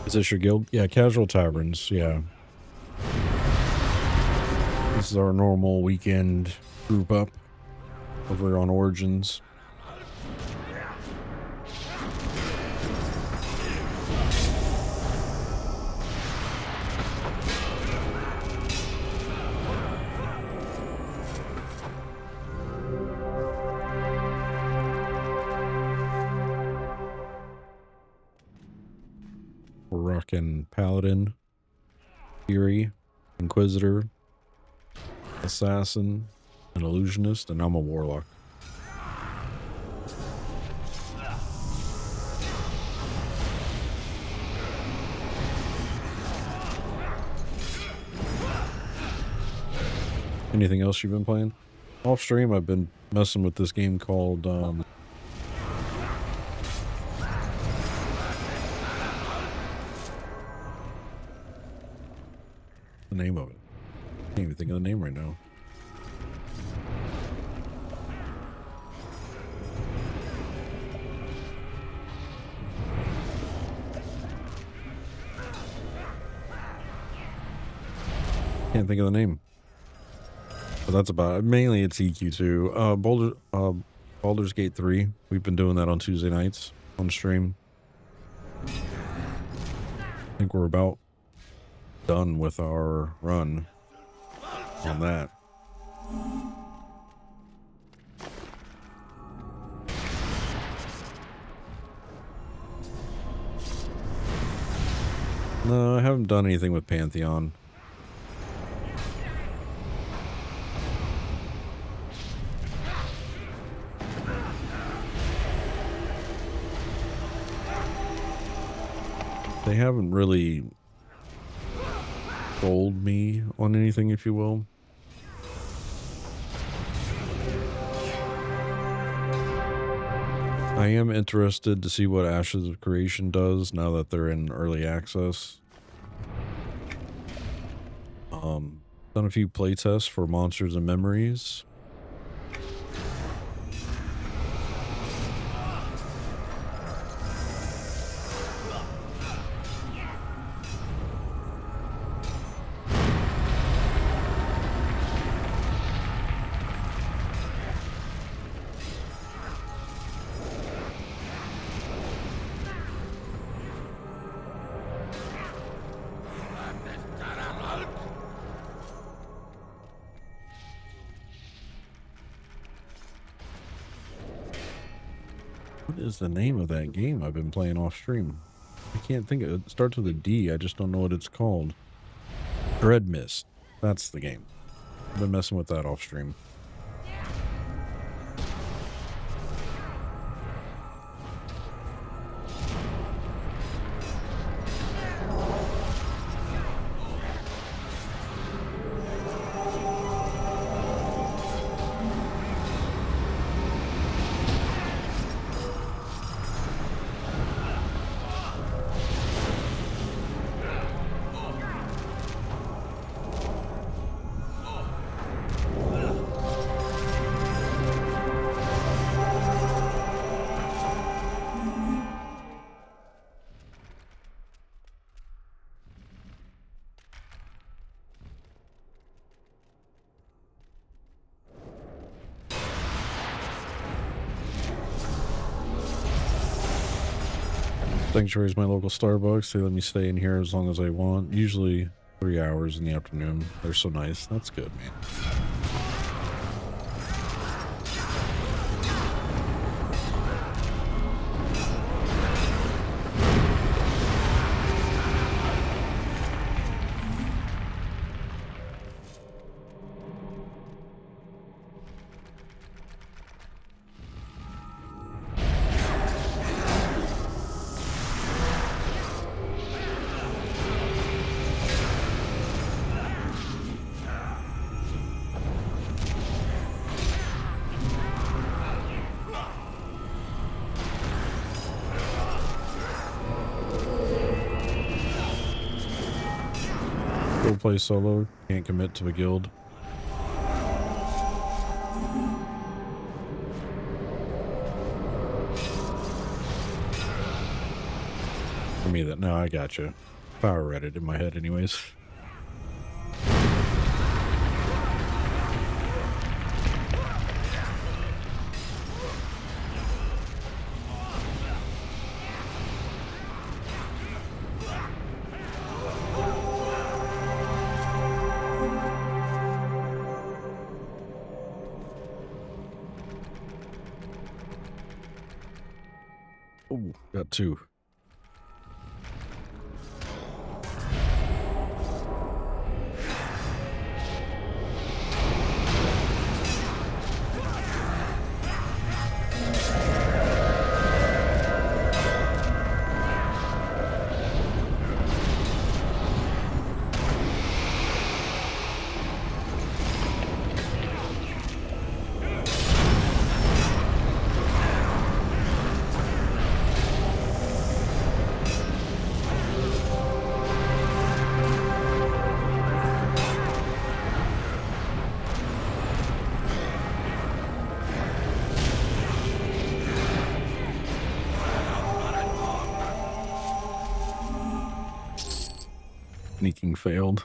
Is this your guild? Yeah, Casual Taverns, yeah. This is our normal weekend group up over on Origins. We're rocking Paladin, Fury, Inquisitor, Assassin, an Illusionist, and I'm a Warlock. Anything else you've been playing? Off stream, I've been messing with this game called, the name of it. Can't even think of the name right now. Can't think of the name. But that's about it. Mainly it's EQ2. Baldur's Gate 3. We've been doing that on Tuesday nights on stream. I think we're about done with our run on that. No, I haven't done anything with Pantheon. They haven't really sold me on anything, if you will. I am interested to see what Ashes of Creation does now that they're in early access. Done a few playtests for Monsters and Memories. What is the name of that game I've been playing off stream? I can't think of it. It starts with a D. I just don't know what it's called. Dread Mist. That's the game. I've been messing with that off stream. Sanctuary is my local Starbucks. They let me stay in here as long as I want. Usually 3 hours in the afternoon. They're so nice. That's good, man. Go play solo. Can't commit to a guild. me that. No, I gotcha. Power read it in my head anyways. Oh, got two. Sneaking failed.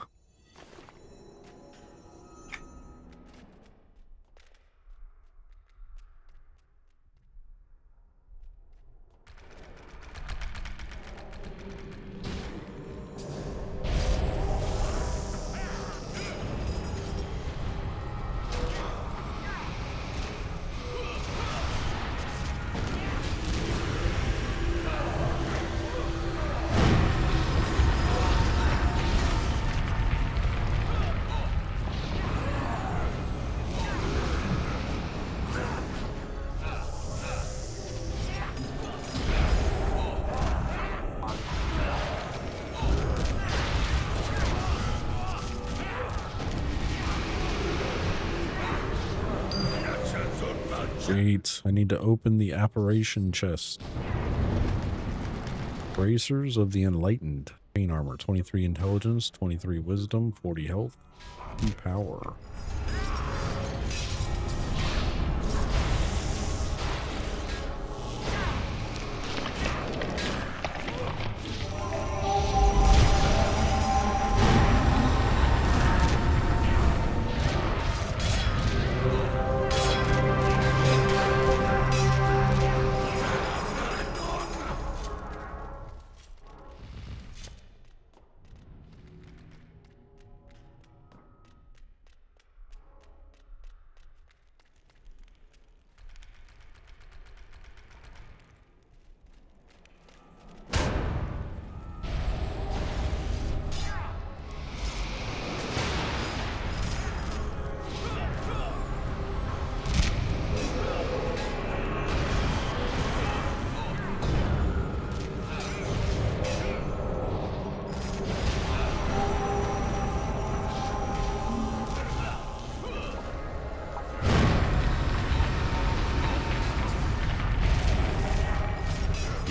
Great. I need to open the apparition chest. Bracers of the Enlightened. Chain armor. 23 intelligence, 23 wisdom, 40 health, 2 power.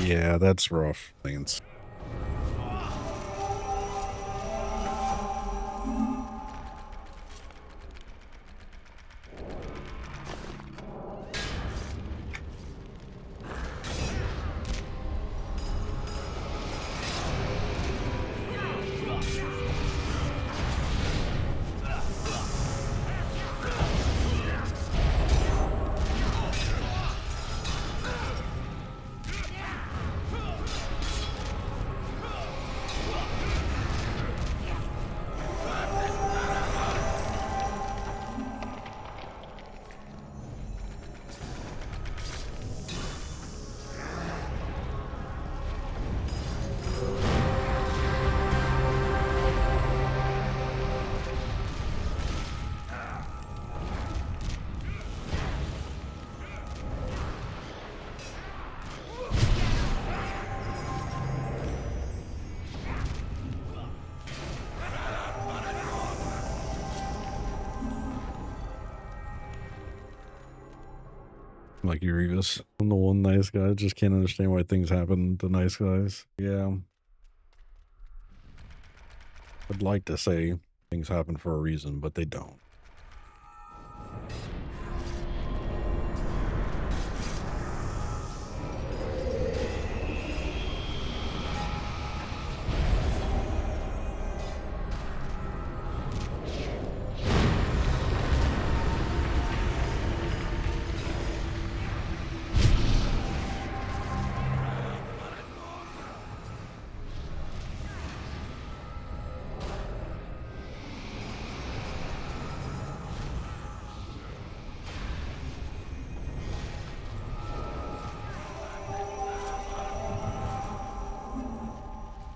Yeah, that's rough, Lance. Like Urivis. I'm the one nice guy. Just can't understand why things happen to nice guys. Yeah. I'd like to say things happen for a reason, but they don't.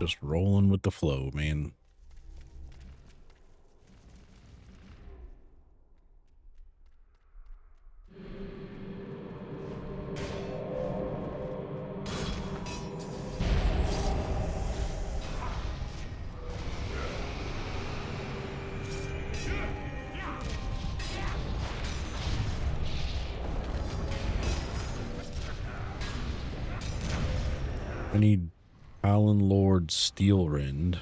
Just rolling with the flow, man. I need Talon Lord Steelrend.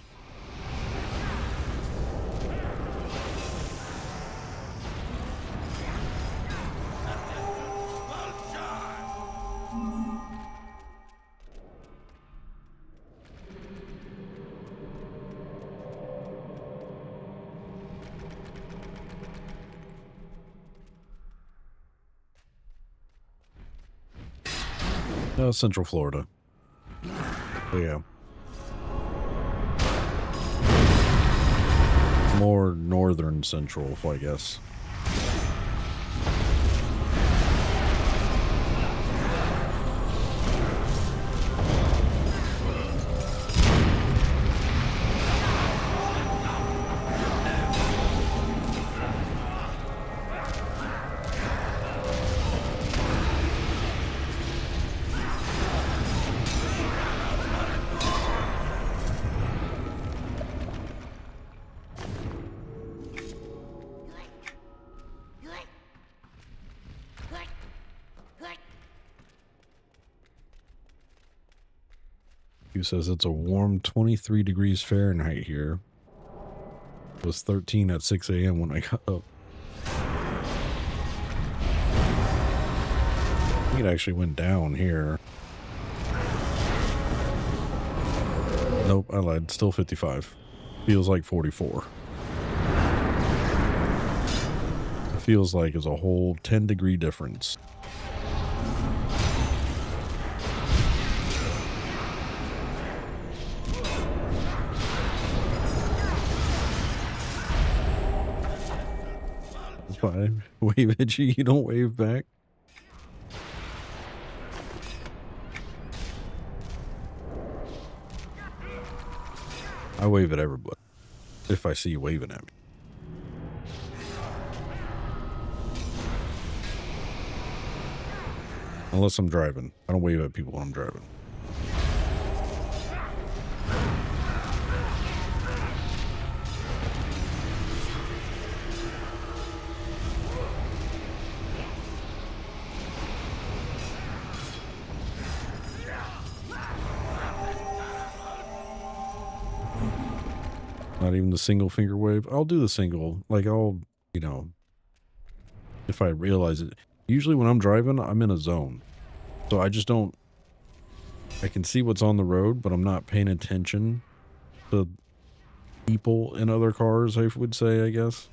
Central Florida. So yeah. More northern central, I guess. He says it's a warm 23 degrees Fahrenheit here. It was 13 at 6 a.m. when I got up. I think it actually went down here. Nope, I lied. Still 55. Feels like 44. It feels like it's a whole 10-degree difference. Fine. Wave at you, you don't wave back. I wave at everybody if I see you waving at me. Unless I'm driving. I don't wave at people when I'm driving. Not even the single finger wave. I'll do the single. Like, I'll, you know, if I realize it. Usually when I'm driving, I'm in a zone. So I just don't, I can see what's on the road, but I'm not paying attention to people in other cars, I would say, I guess.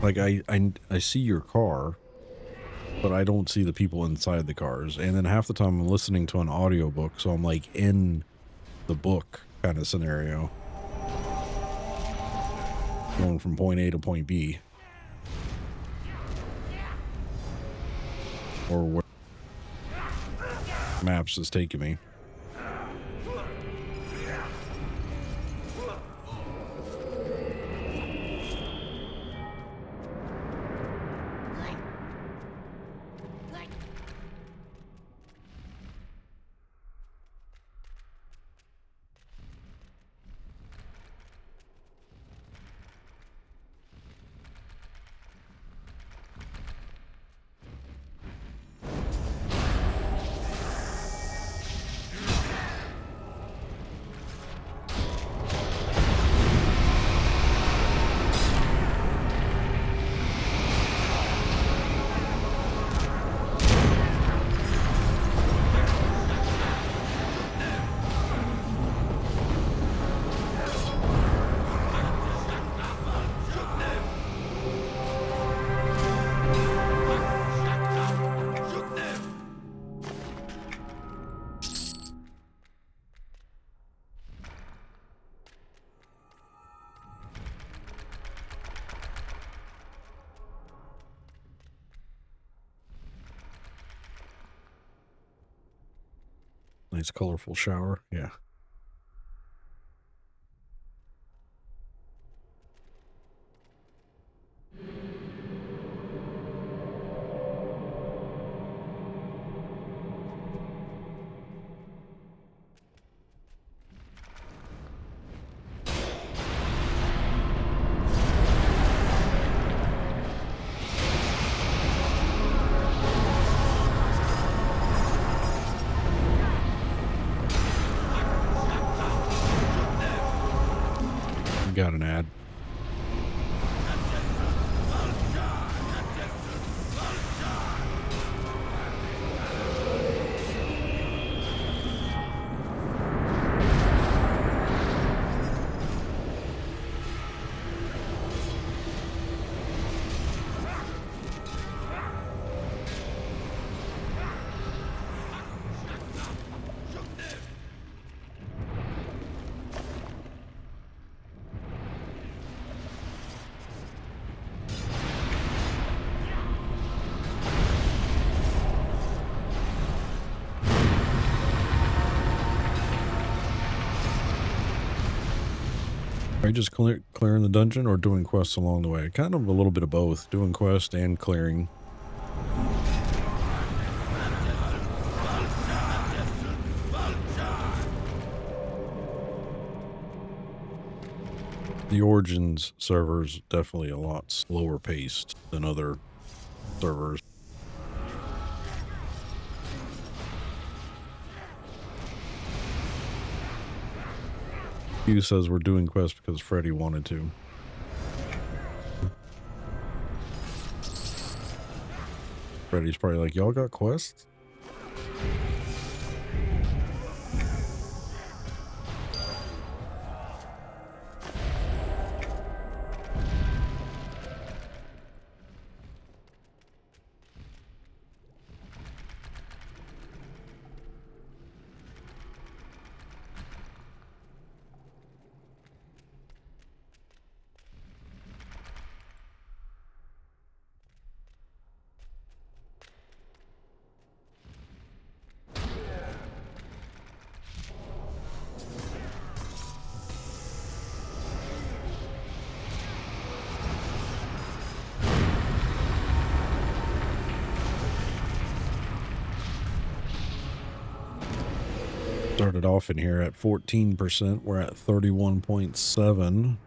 Like, I see your car, but I don't see the people inside the cars. And then half the time I'm listening to an audiobook, so I'm like in the book kind of scenario. Going from point A to point B. Or where maps is taking me. Nice colorful shower. Yeah. Got an ad. Are you just clearing the dungeon or doing quests along the way? Kind of a little bit of both. Doing quests and clearing. The Origins server is definitely a lot slower paced than other servers. Hugh says we're doing quests because Freddy wanted to. Freddy's probably like, y'all got quests? Started off in here at 14%. We're at 31.7.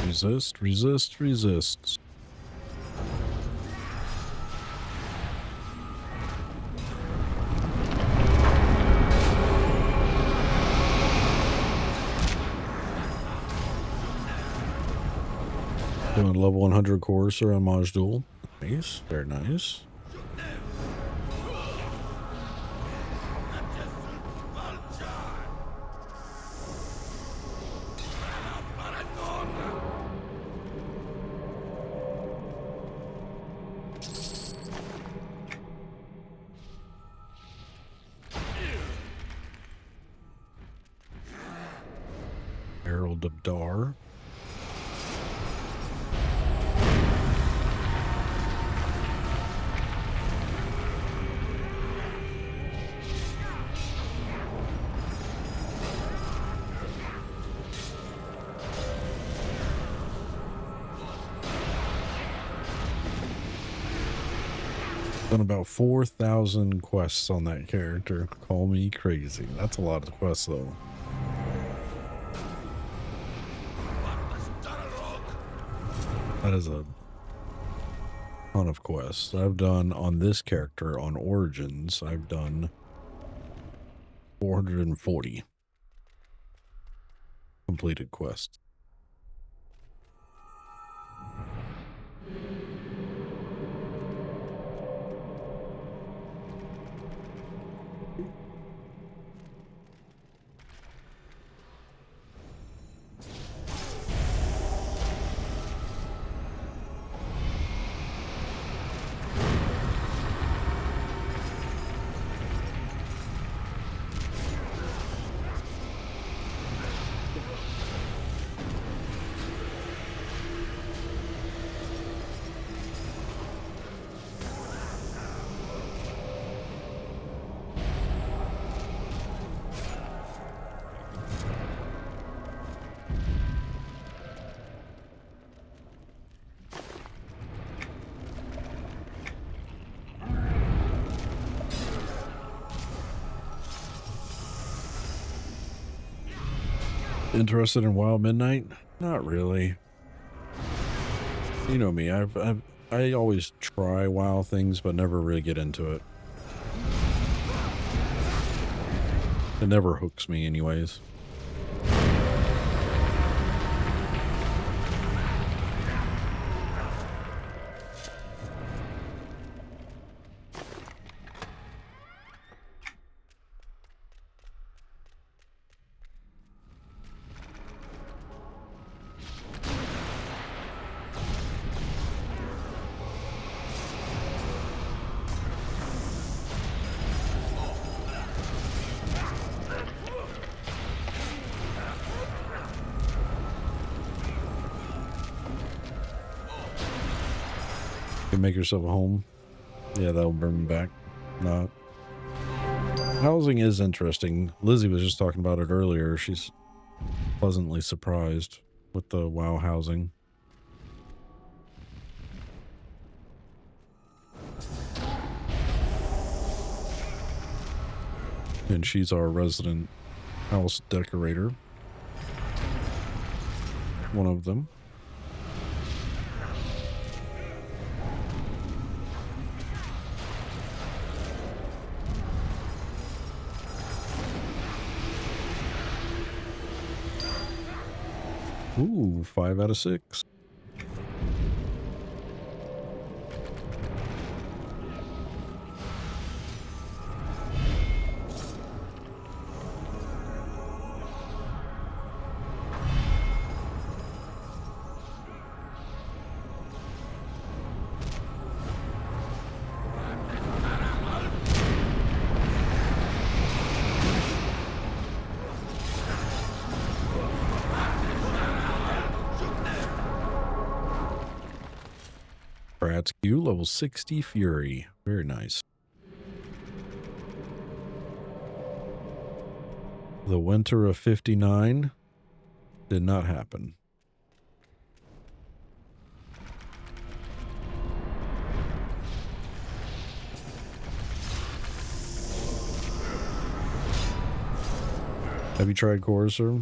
Resist, resist, resist. Doing level 100 course around Majdoul. Nice, very nice. Herald of Dar. Done about 4,000 quests on that character. Call me crazy. That's a lot of quests, though. That is a ton of quests. I've done on this character, on Origins, I've done 440 completed quests. Interested in Wild Midnight? Not really. You know me. I always try WoW things, but never really get into it. It never hooks me, anyways. You make yourself a home. Yeah, that'll bring me back. Not. Housing is interesting. Lizzie was just talking about it earlier. She's pleasantly surprised with the WoW housing. And she's our resident house decorator. One of them. Ooh, 5 out of 6. Q level 60 Fury. Very nice. The winter of 59 did not happen. Have you tried Courser?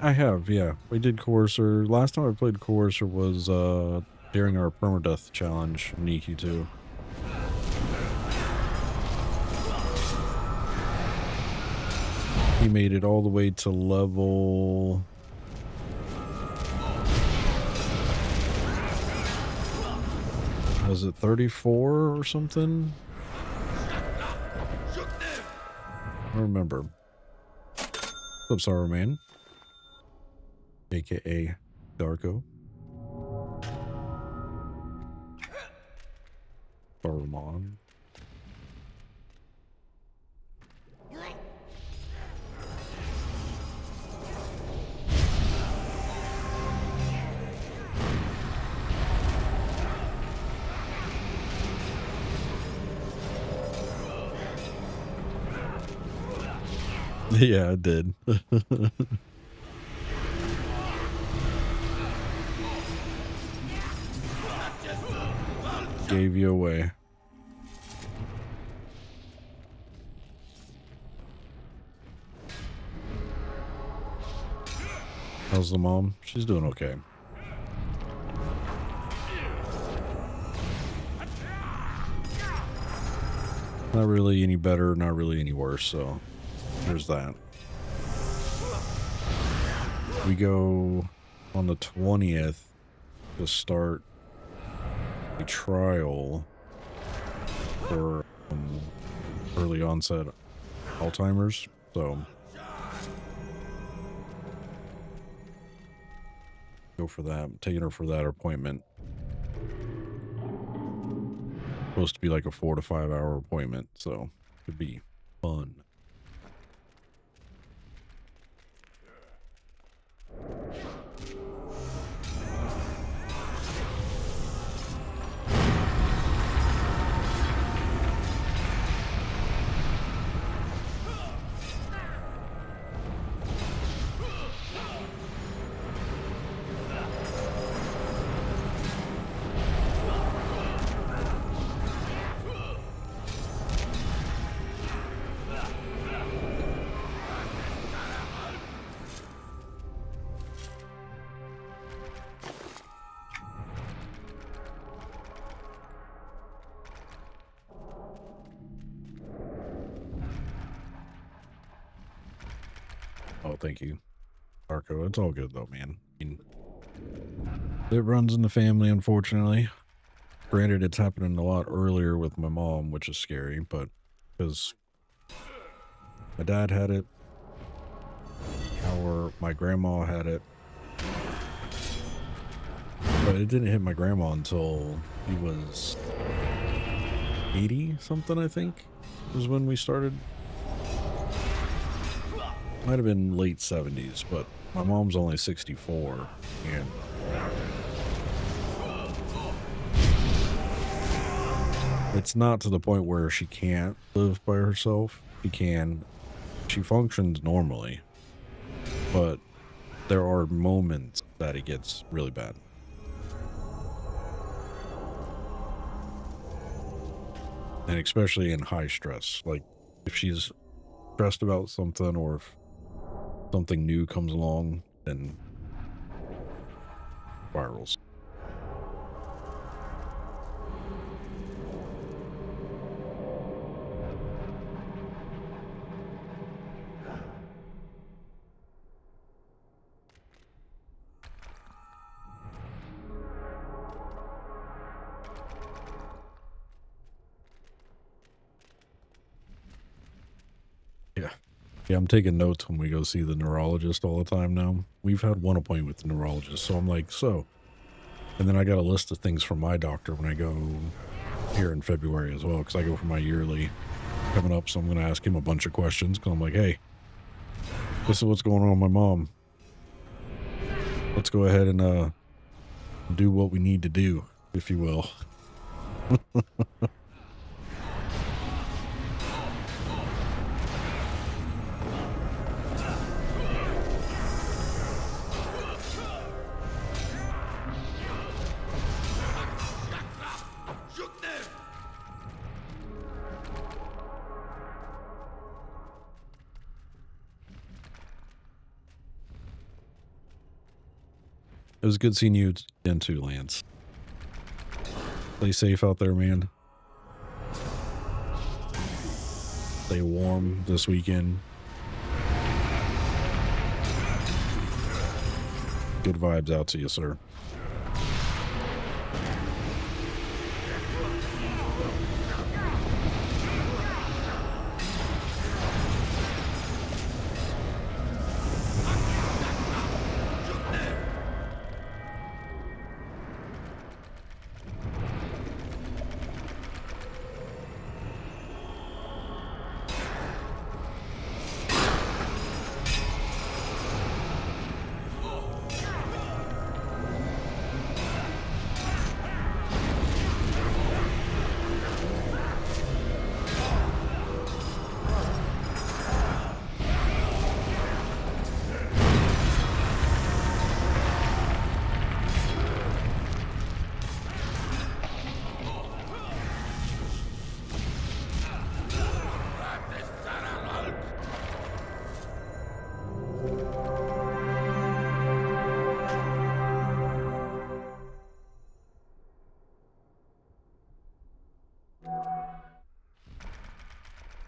I have, yeah. We did Courser. Last time I played Courser was during our permadeath challenge in EQ2. He made it all the way to level... Was it 34 or something? I don't remember. What's up, Sorrow Man? AKA Darko. Saruman. Yeah, I did. Gave you away. How's the mom? She's doing okay. Not really any better, not really any worse, so there's that. We go on the 20th to start a trial for early onset Alzheimer's, so go for that. I'm taking her for that appointment. Supposed to be like a 4 to 5 hour appointment, so could be fun. Oh, thank you, Arco. It's all good though, man. I mean, it runs in the family, unfortunately. Granted, it's happening a lot earlier with my mom, which is scary, but because my dad had it, my grandma had it, but it didn't hit my grandma until he was 80 something, I think, was when we started. Might have been late 70s, but my mom's only 64, and it's not to the point where she can't live by herself. She can. She functions normally, but there are moments that it gets really bad. And especially in high stress, like if she's stressed about something or if something new comes along, then spirals. Yeah. Yeah, I'm taking notes when we go see the neurologist all the time now. We've had one appointment with the neurologist, so I'm like, so. And then I got a list of things from my doctor when I go here in February as well, because I go for my yearly coming up, so I'm going to ask him a bunch of questions, because I'm like, hey, this is what's going on with my mom. Let's go ahead and do what we need to do, if you will. It was good seeing you again too, Lance. Stay safe out there, man. Stay warm this weekend. Good vibes out to you, sir.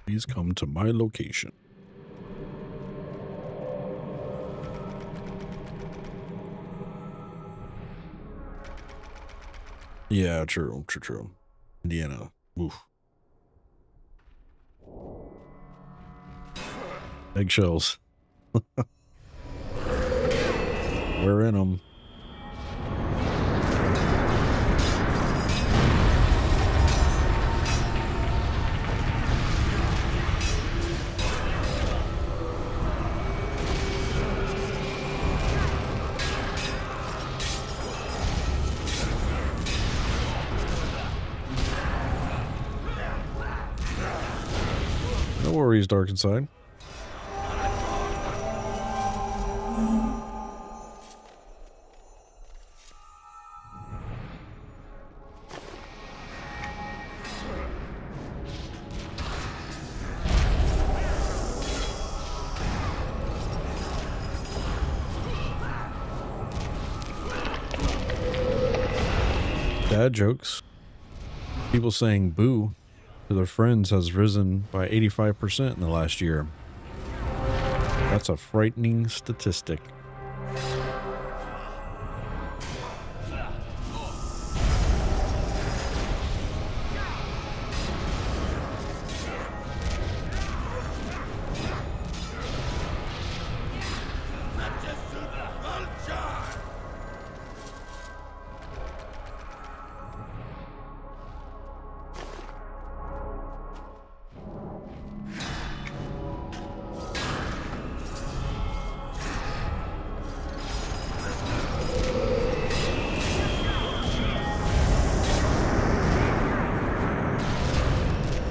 Please come to my location. Yeah, true. Indiana. Oof. Eggshells. We're in them. No worries, Dark Inside. Dad jokes. People saying boo to their friends has risen by 85% in the last year. That's a frightening statistic.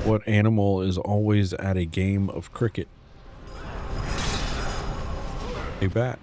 What animal is always at a game of cricket? A bat.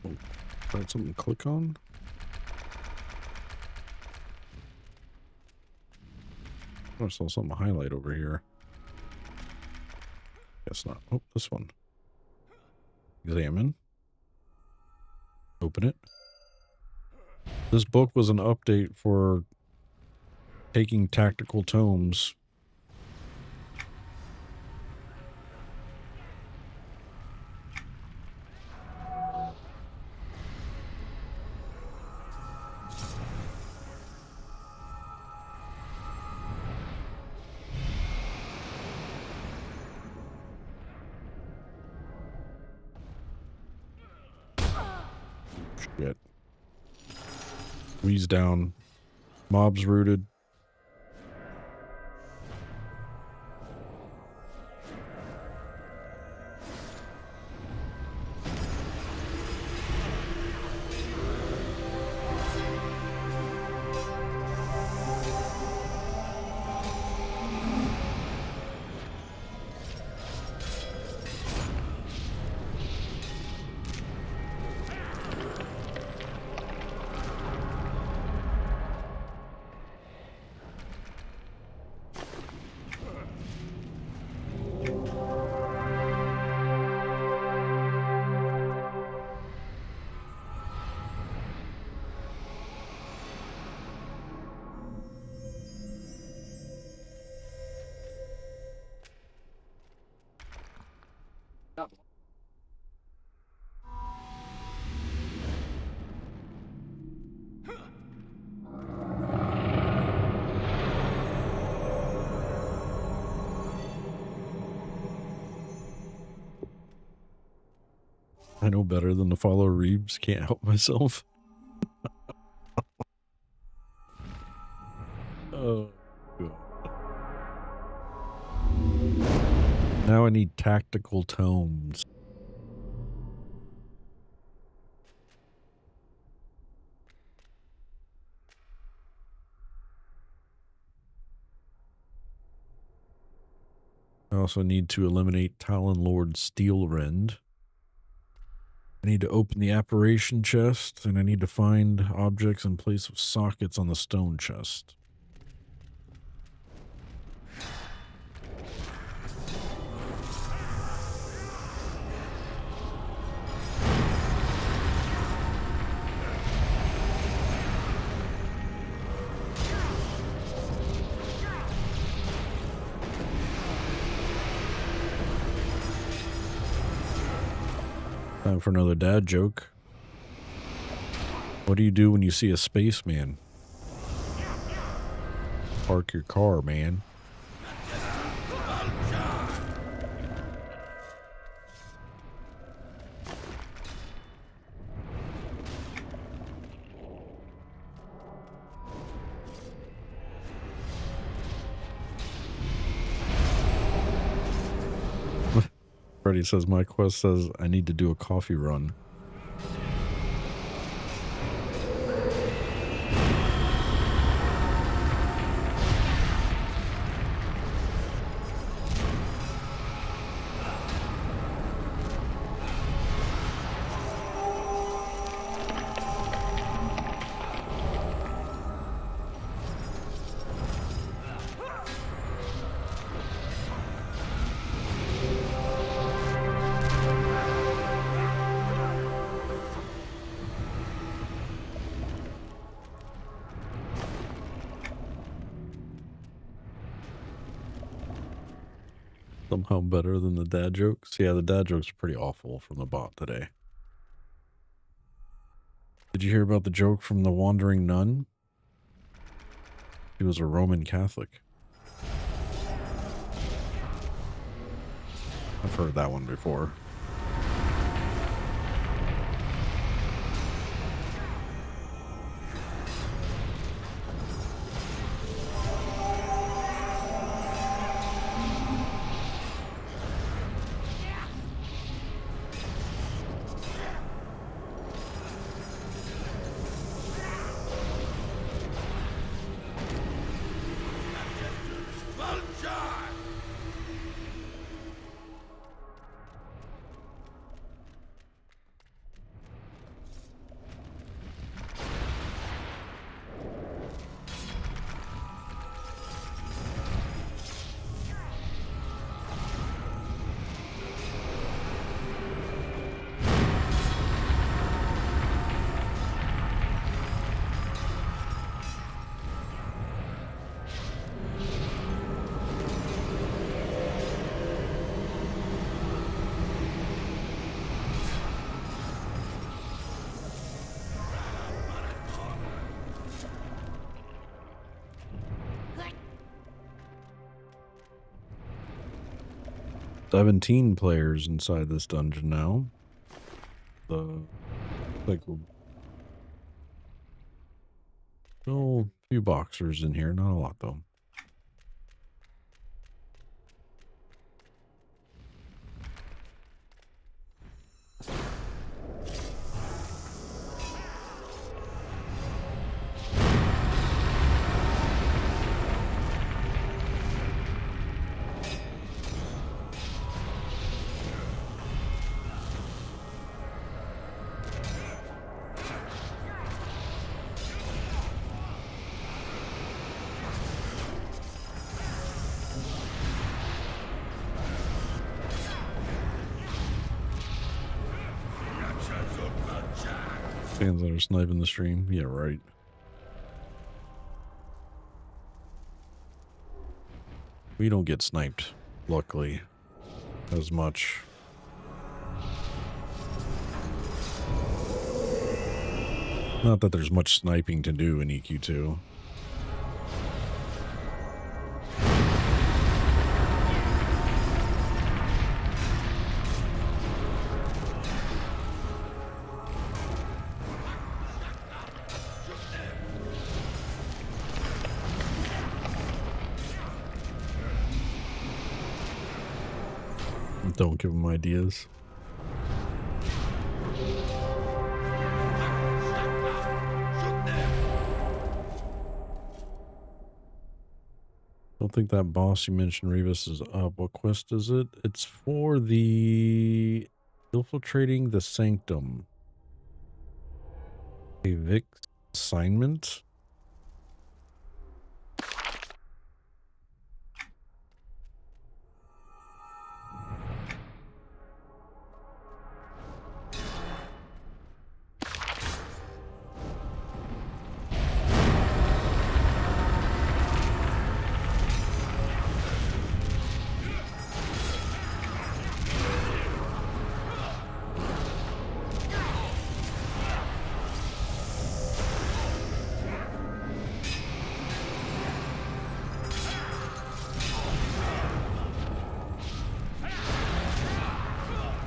Oh, find something to click on. I saw something to highlight over here. Guess not. Oh, this one. Examine. Open it. This book was an update for taking tactical tomes. Shit. Squeeze down. Mobs rooted. I know better than to follow Reeves. Can't help myself. Oh, God. Now I need tactical tomes. I also need to eliminate Talon Lord Steelrend. I need to open the apparition chest, and I need to find objects in place of sockets on the stone chest. Time for another dad joke. What do you do when you see a spaceman? Park your car, man. Freddy says, my quest says I need to do a coffee run. Somehow better than the dad jokes. Yeah, the dad jokes are pretty awful from the bot today. Did you hear about the joke from the wandering nun? He was a Roman Catholic. I've heard that one before. "17 players inside this dungeon now. A few boxers in here, not a lot though. Fans that are sniping the stream. Yeah, right. We don't get sniped, luckily, as much. Not that there's much sniping to do in EQ2. Don't give him ideas. Don't think that boss you mentioned, Revis, is up. What quest is it? It's for the infiltrating the sanctum. A Vic assignment.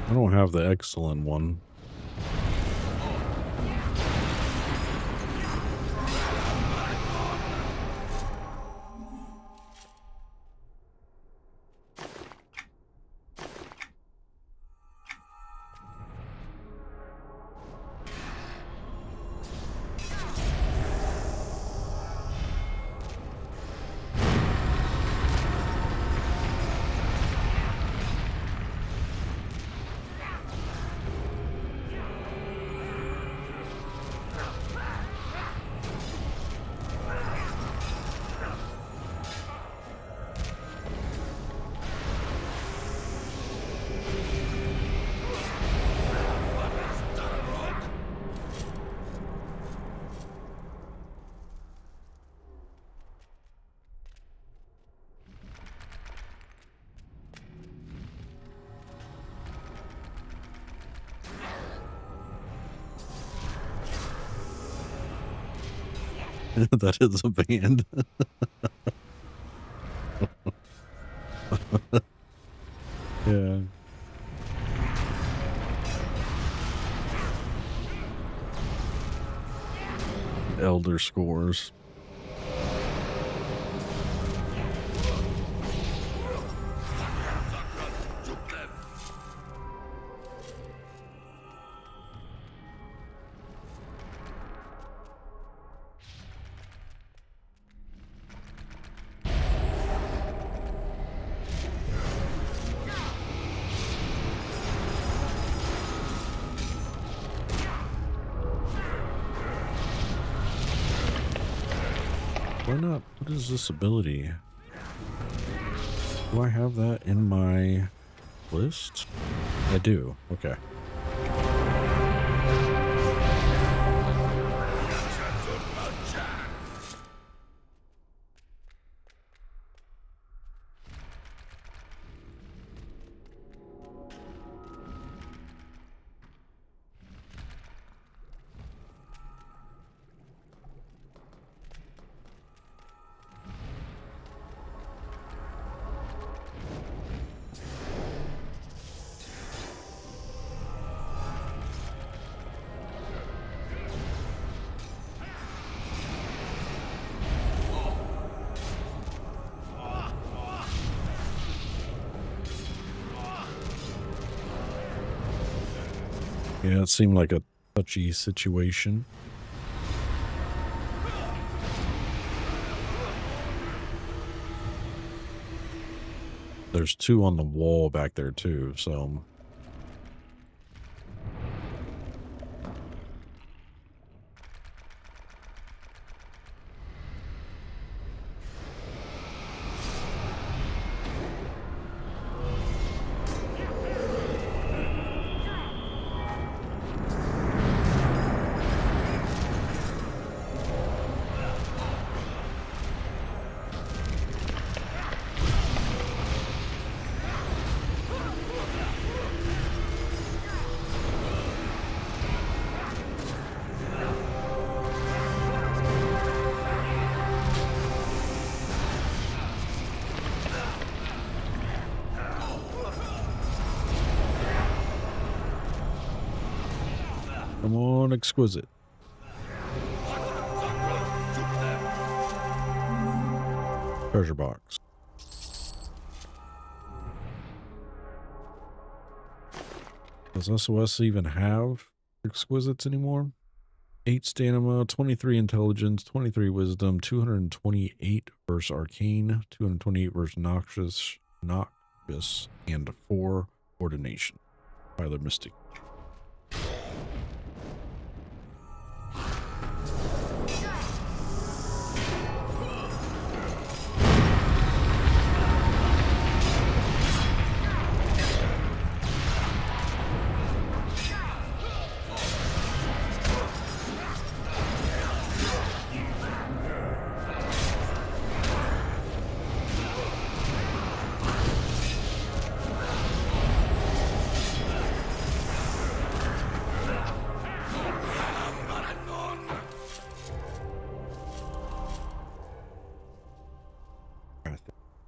I don't have the excellent one. That is a band. Yeah. Elder scores. Why not? What is this ability? Do I have that in my list? I do. Okay. Yeah, it seemed like a touchy situation. There's two on the wall back there too, so... Come on, exquisite. Treasure box. Does SOS even have exquisites anymore? 8 stamina, 23 intelligence, 23 wisdom, 228 versus arcane, 228 versus noxious, and 4 ordination. Tyler Mystic.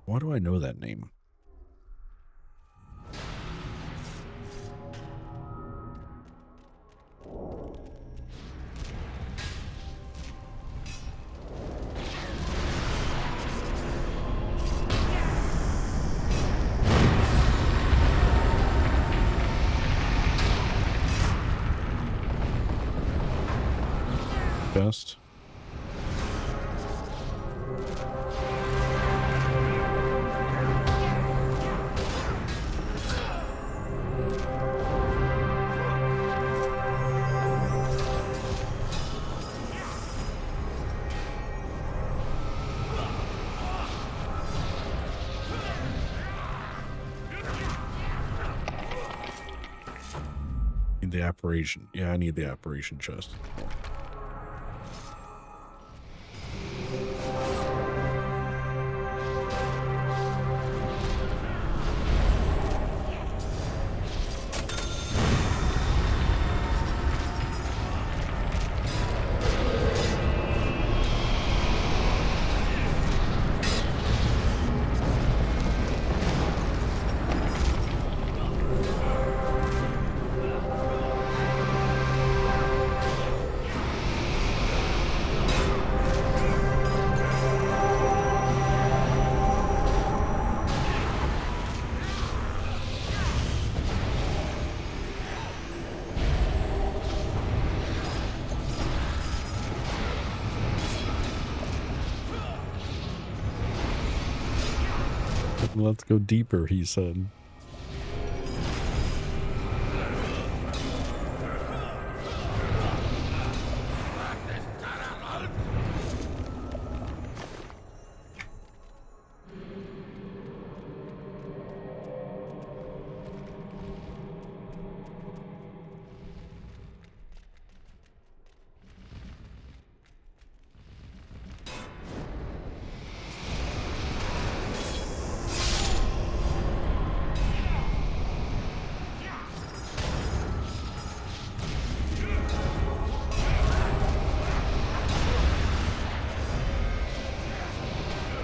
Why do I know that name? Best. The apparition. Yeah, I need the apparition chest. Let's go deeper, he said.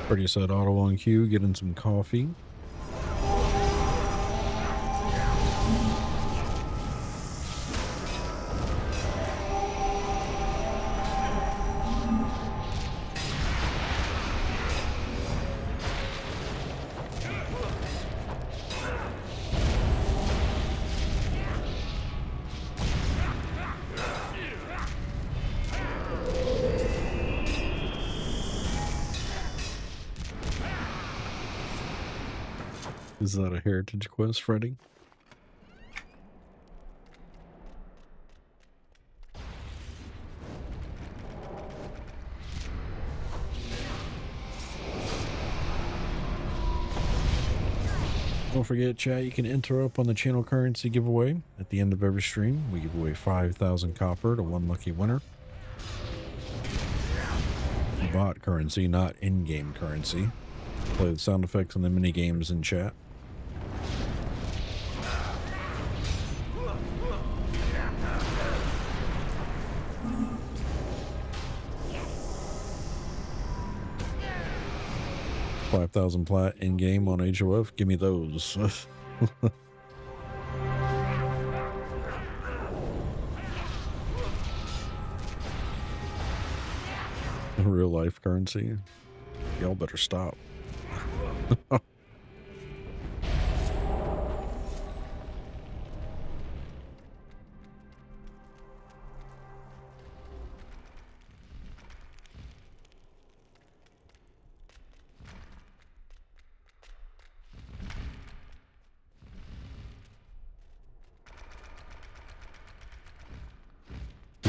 Already said auto on cue, getting some coffee. Is that a heritage quest, Freddy? Don't forget, chat, you can enter up on the channel currency giveaway. At the end of every stream, we give away 5,000 copper to one lucky winner. Bot currency, not in-game currency. Play the sound effects and the mini games in chat. $5,000 plat in game on HOF. Give me those. Real life currency. Y'all better stop.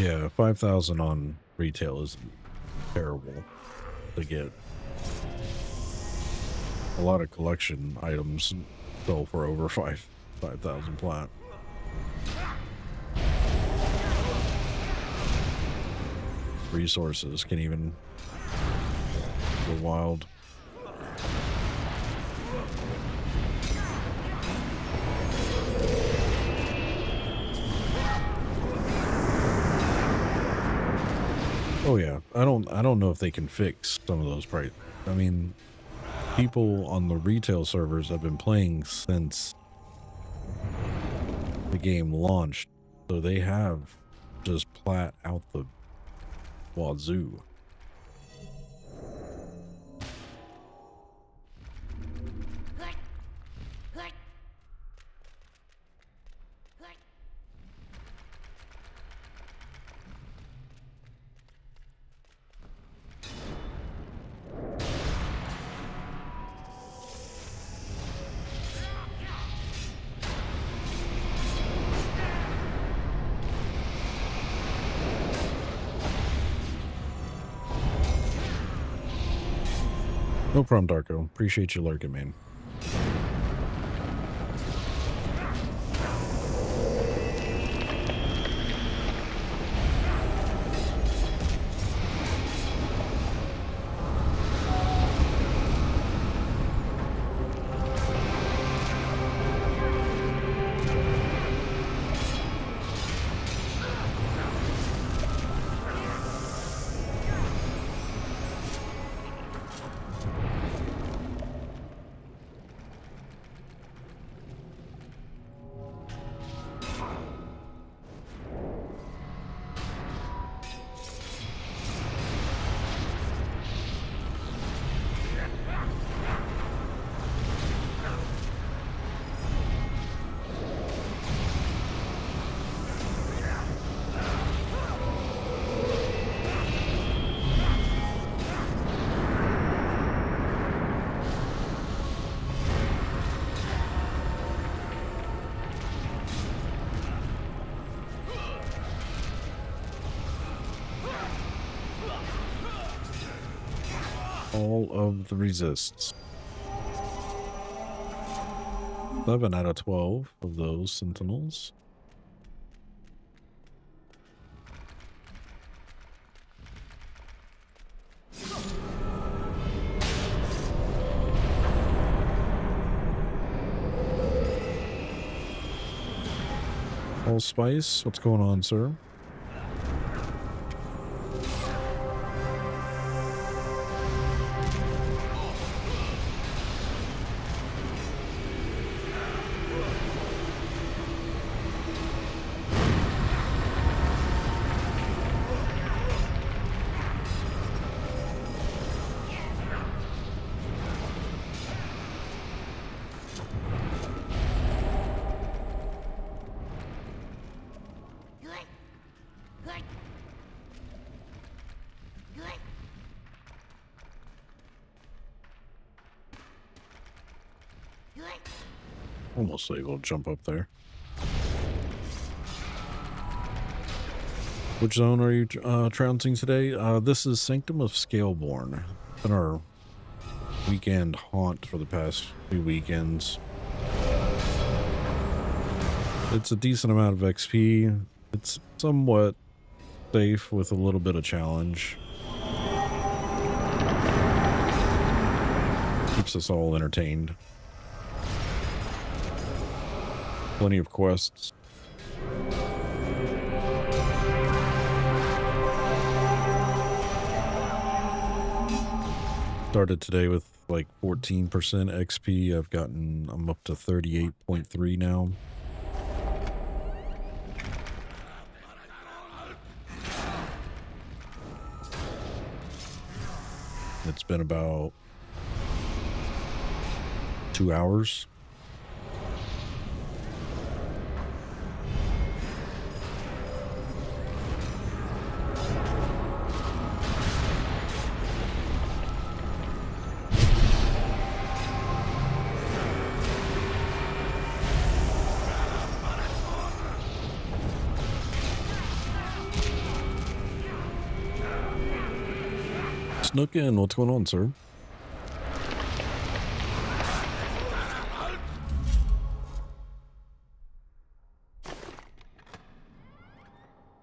Yeah, 5,000 on retail is terrible to get. A lot of collection items sell for over 5,000 plat. Resources can even go wild. Oh yeah, I don't know if they can fix some of those prices. I mean, people on the retail servers have been playing since the game launched, so they have just plat out the wazoo. No problem, Darko. Appreciate you lurking, man. All of the resists. 11 out of 12 of those sentinels. Allspice, what's going on, sir? Almost able to jump up there. Which zone are you trouncing today? This is Sanctum of Scaleborn. It's been our weekend haunt for the past few weekends. It's a decent amount of XP. It's somewhat safe with a little bit of challenge. Keeps us all entertained. Plenty of quests. Started today with like 14% XP. I'm up to 38.3 now. It's been about 2 hours. Snookin', what's going on, sir?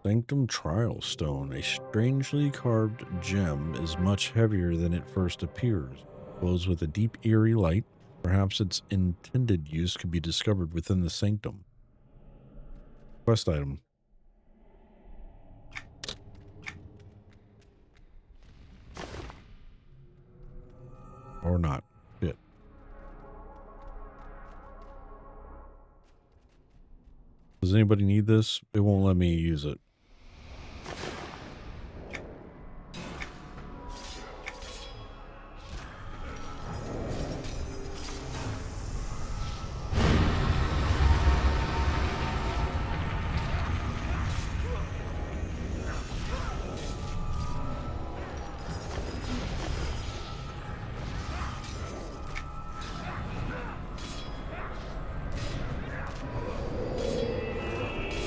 Sanctum Trial Stone, a strangely carved gem, is much heavier than it first appears. Glows with a deep, eerie light. Perhaps its intended use could be discovered within the sanctum. Quest item. Or not. Shit. Does anybody need this? It won't let me use it.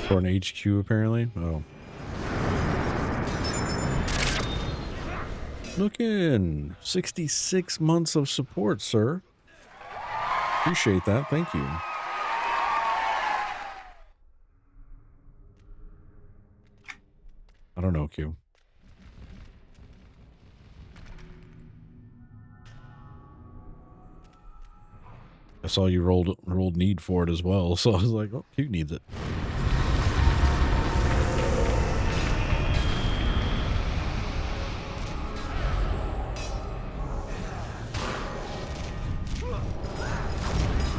For an HQ, apparently. Oh. Look in. 66 months of support, sir. Appreciate that. Thank you. I don't know, Q. I saw you rolled need for it as well, so I was like, oh, Q needs it.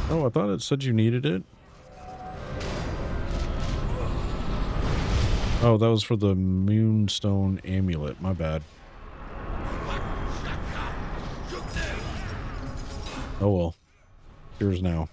Oh, I thought it said you needed it. Oh, that was for the Moonstone Amulet. My bad. Oh well. Yours now.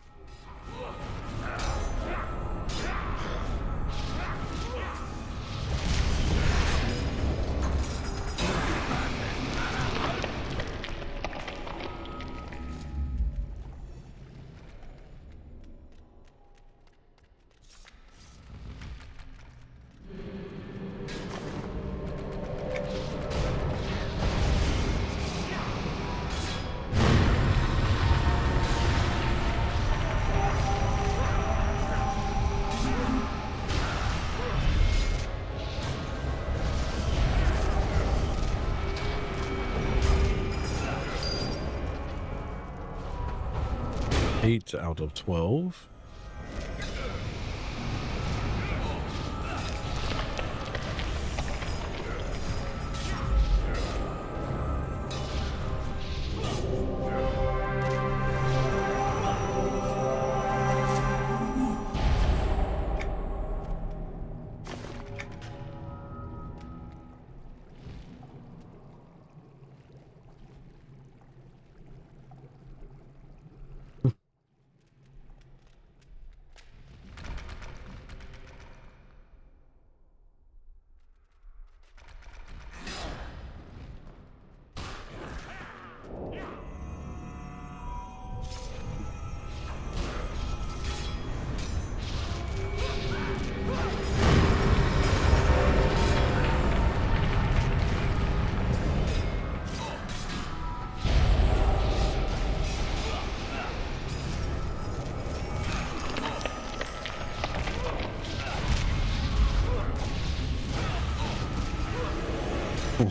Eight out of 12.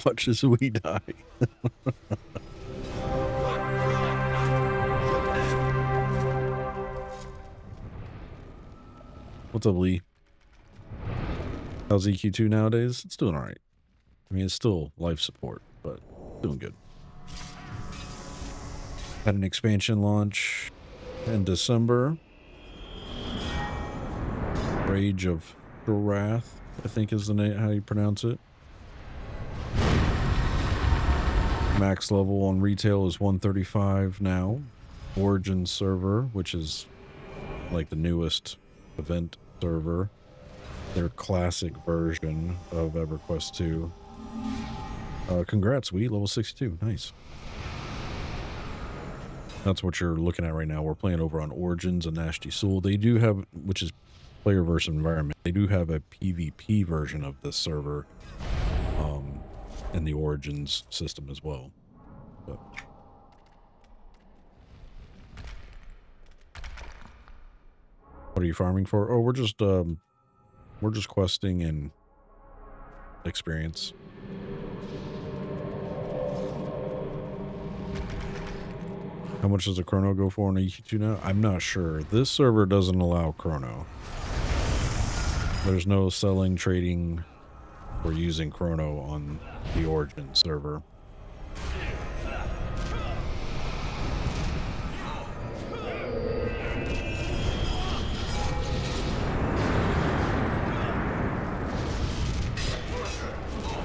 Watch as we die. What's up, Lee? How's EQ2 nowadays? It's doing alright. I mean, it's still life support, but doing good. Had an expansion launch in December. Rage of Wrath, I think is the name, how you pronounce it. Max level on retail is 135 now. Origin server, which is like the newest event server. Their classic version of EverQuest 2. Congrats, we level 62. Nice. That's what you're looking at right now. We're playing over on Origins and Anashti Sul. They do have, which is player versus environment. They do have a PvP version of this server. and the Origins system as well. But what are you farming for? Oh, we're just questing and experience. How much does a chrono go for on EQ2 now? I'm not sure. This server doesn't allow chrono. There's no selling, trading, or using chrono on the Origin server.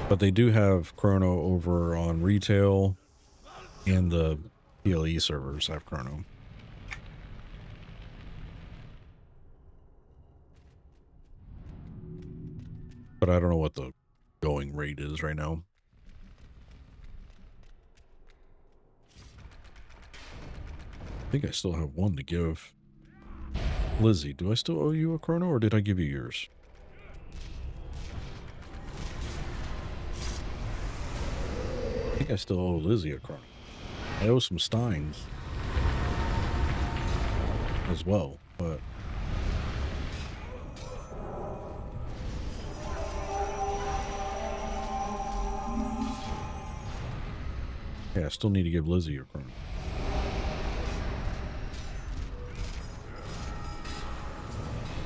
But they do have chrono over on retail, and the PLE servers have chrono. But I don't know what the going rate is right now. I think I still have one to give. Lizzie, do I still owe you a chrono, or did I give you yours? I think I still owe Lizzie a chrono. I owe some Steins as well, but yeah, I still need to give Lizzie a chrono.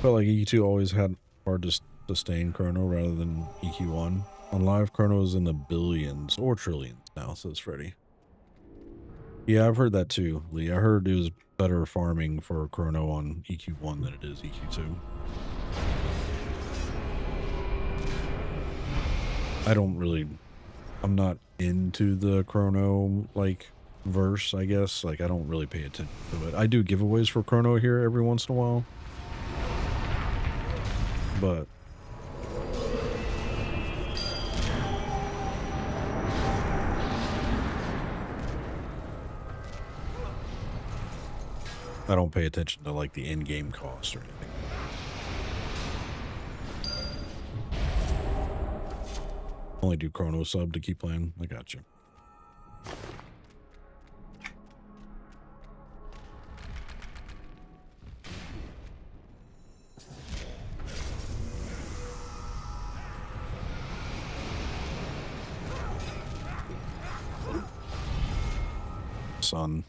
Felt like EQ2 always had hard to sustain chrono rather than EQ1. On live, chrono is in the billions or trillions now, says Freddy. Yeah, I've heard that too, Lee. I heard it was better farming for chrono on EQ1 than it is EQ2. I'm not into the chrono, like, verse, I guess. Like, I don't really pay attention to it. I do giveaways for chrono here every once in a while. But I don't pay attention to, like, the in-game cost or anything. Only do chrono sub to keep playing. I got you. Son,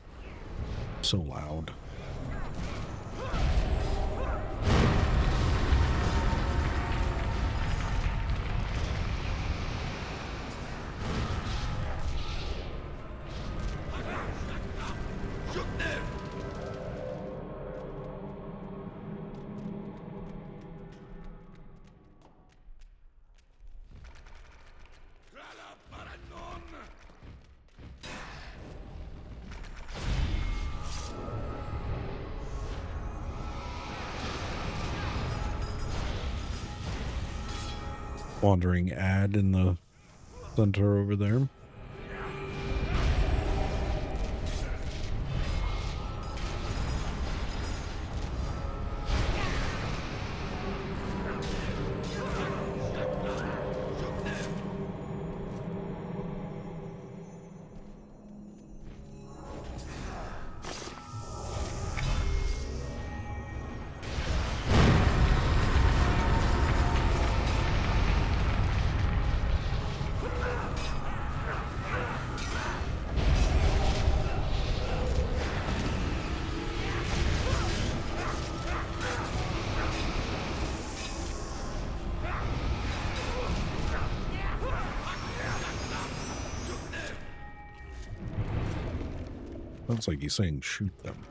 so loud. Wandering ad in the center over there. Sounds like he's saying shoot them.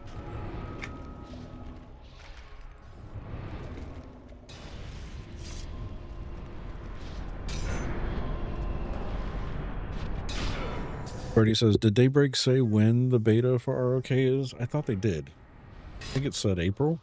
Birdie says, did Daybreak say when the beta for ROK is? I thought they did. I think it said April.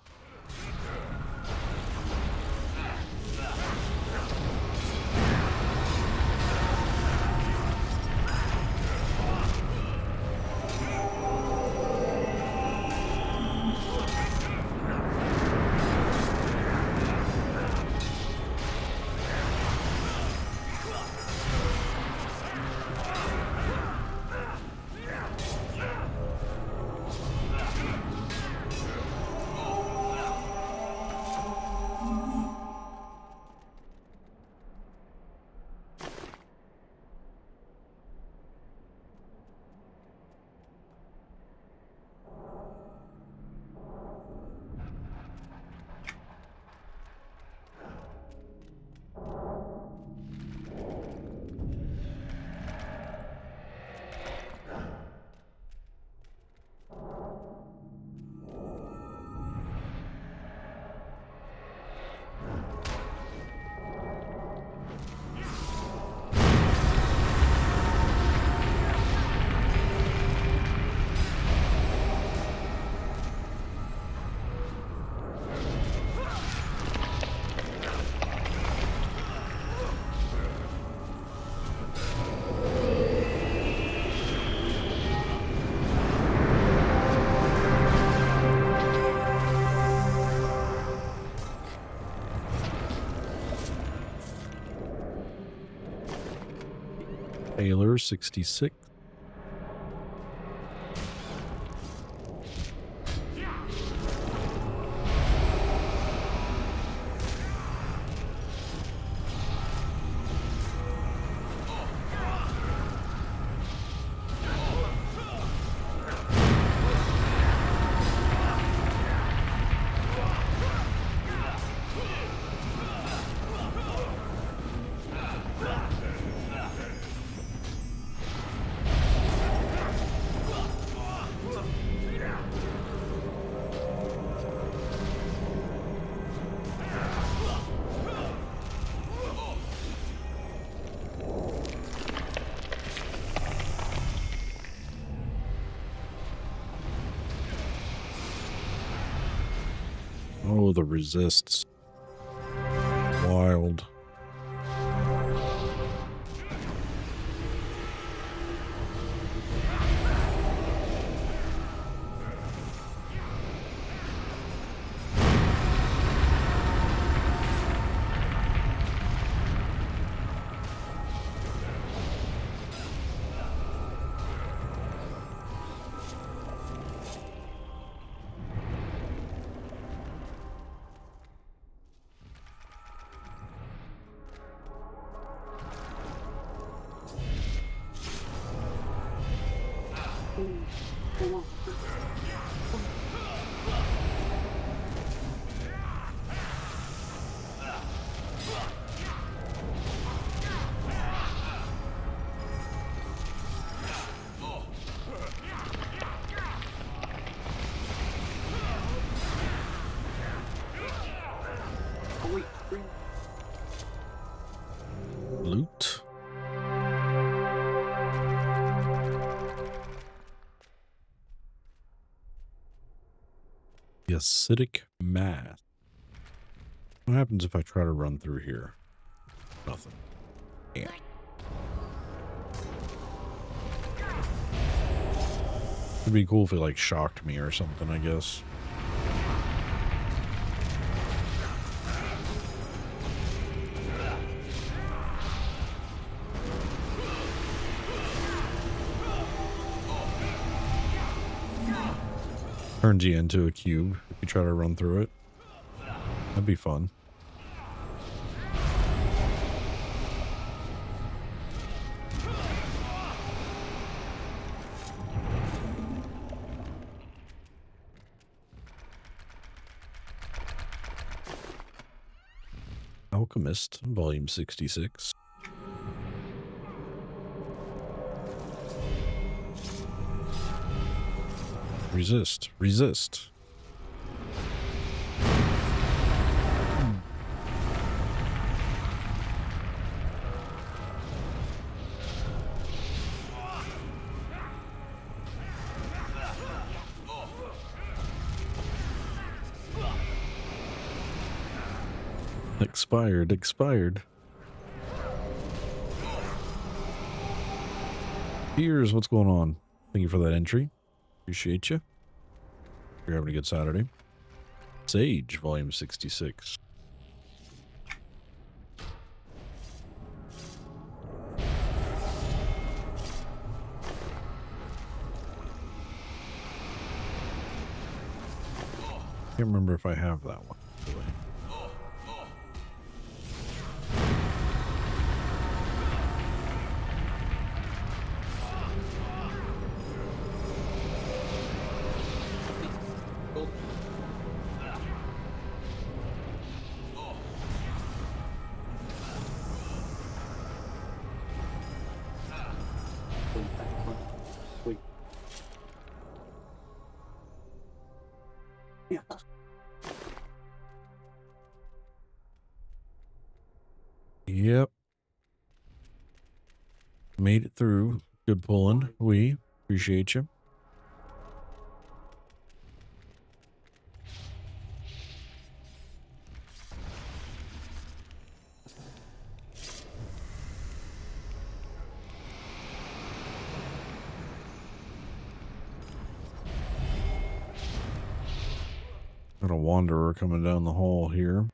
Taylor 66. Oh, the resists. Wild. Loot. The acidic mass. What happens if I try to run through here? Nothing. Damn. It'd be cool if it like shocked me or something, I guess. Turns you into a cube if you try to run through it. That'd be fun. Alchemist, volume 66. Resist, resist. Expired. Here's what's going on. Thank you for that entry. Appreciate you. You're having a good Saturday. Sage, volume 66. Can't remember if I have that one. Yep. Made it through. Good pulling. We appreciate you. Got a wanderer coming down the hall here.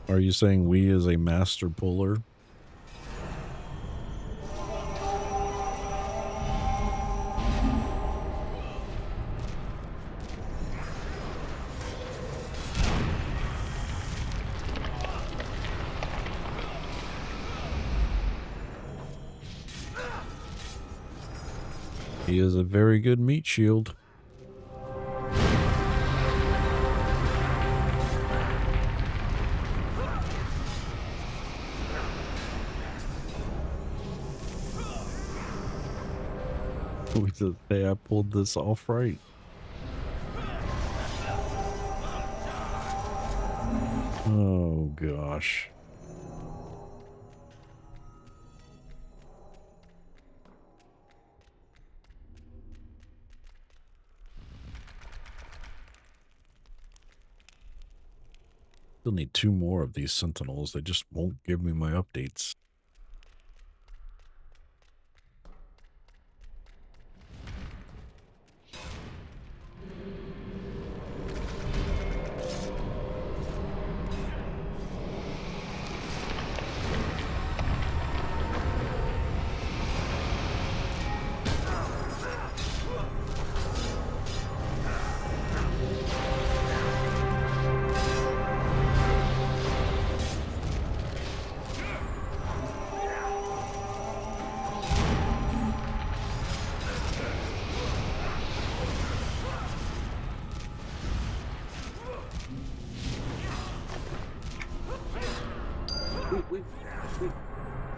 Are you saying we is a master puller? He is a very good meat shield. We just say I pulled this off right. Oh gosh. Still need 2 more of these sentinels. They just won't give me my updates.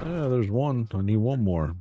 Yeah, there's one. I need one more.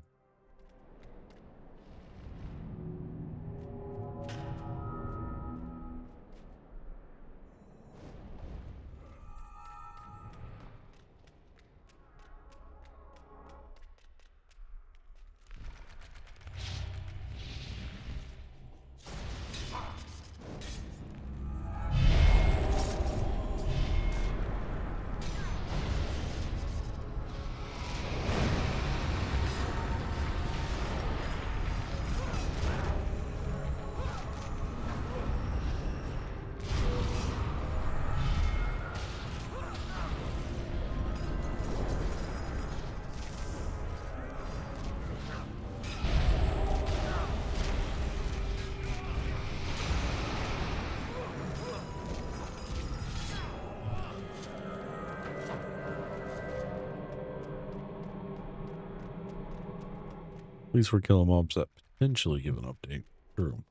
At least we're killing mobs that potentially give an update. True.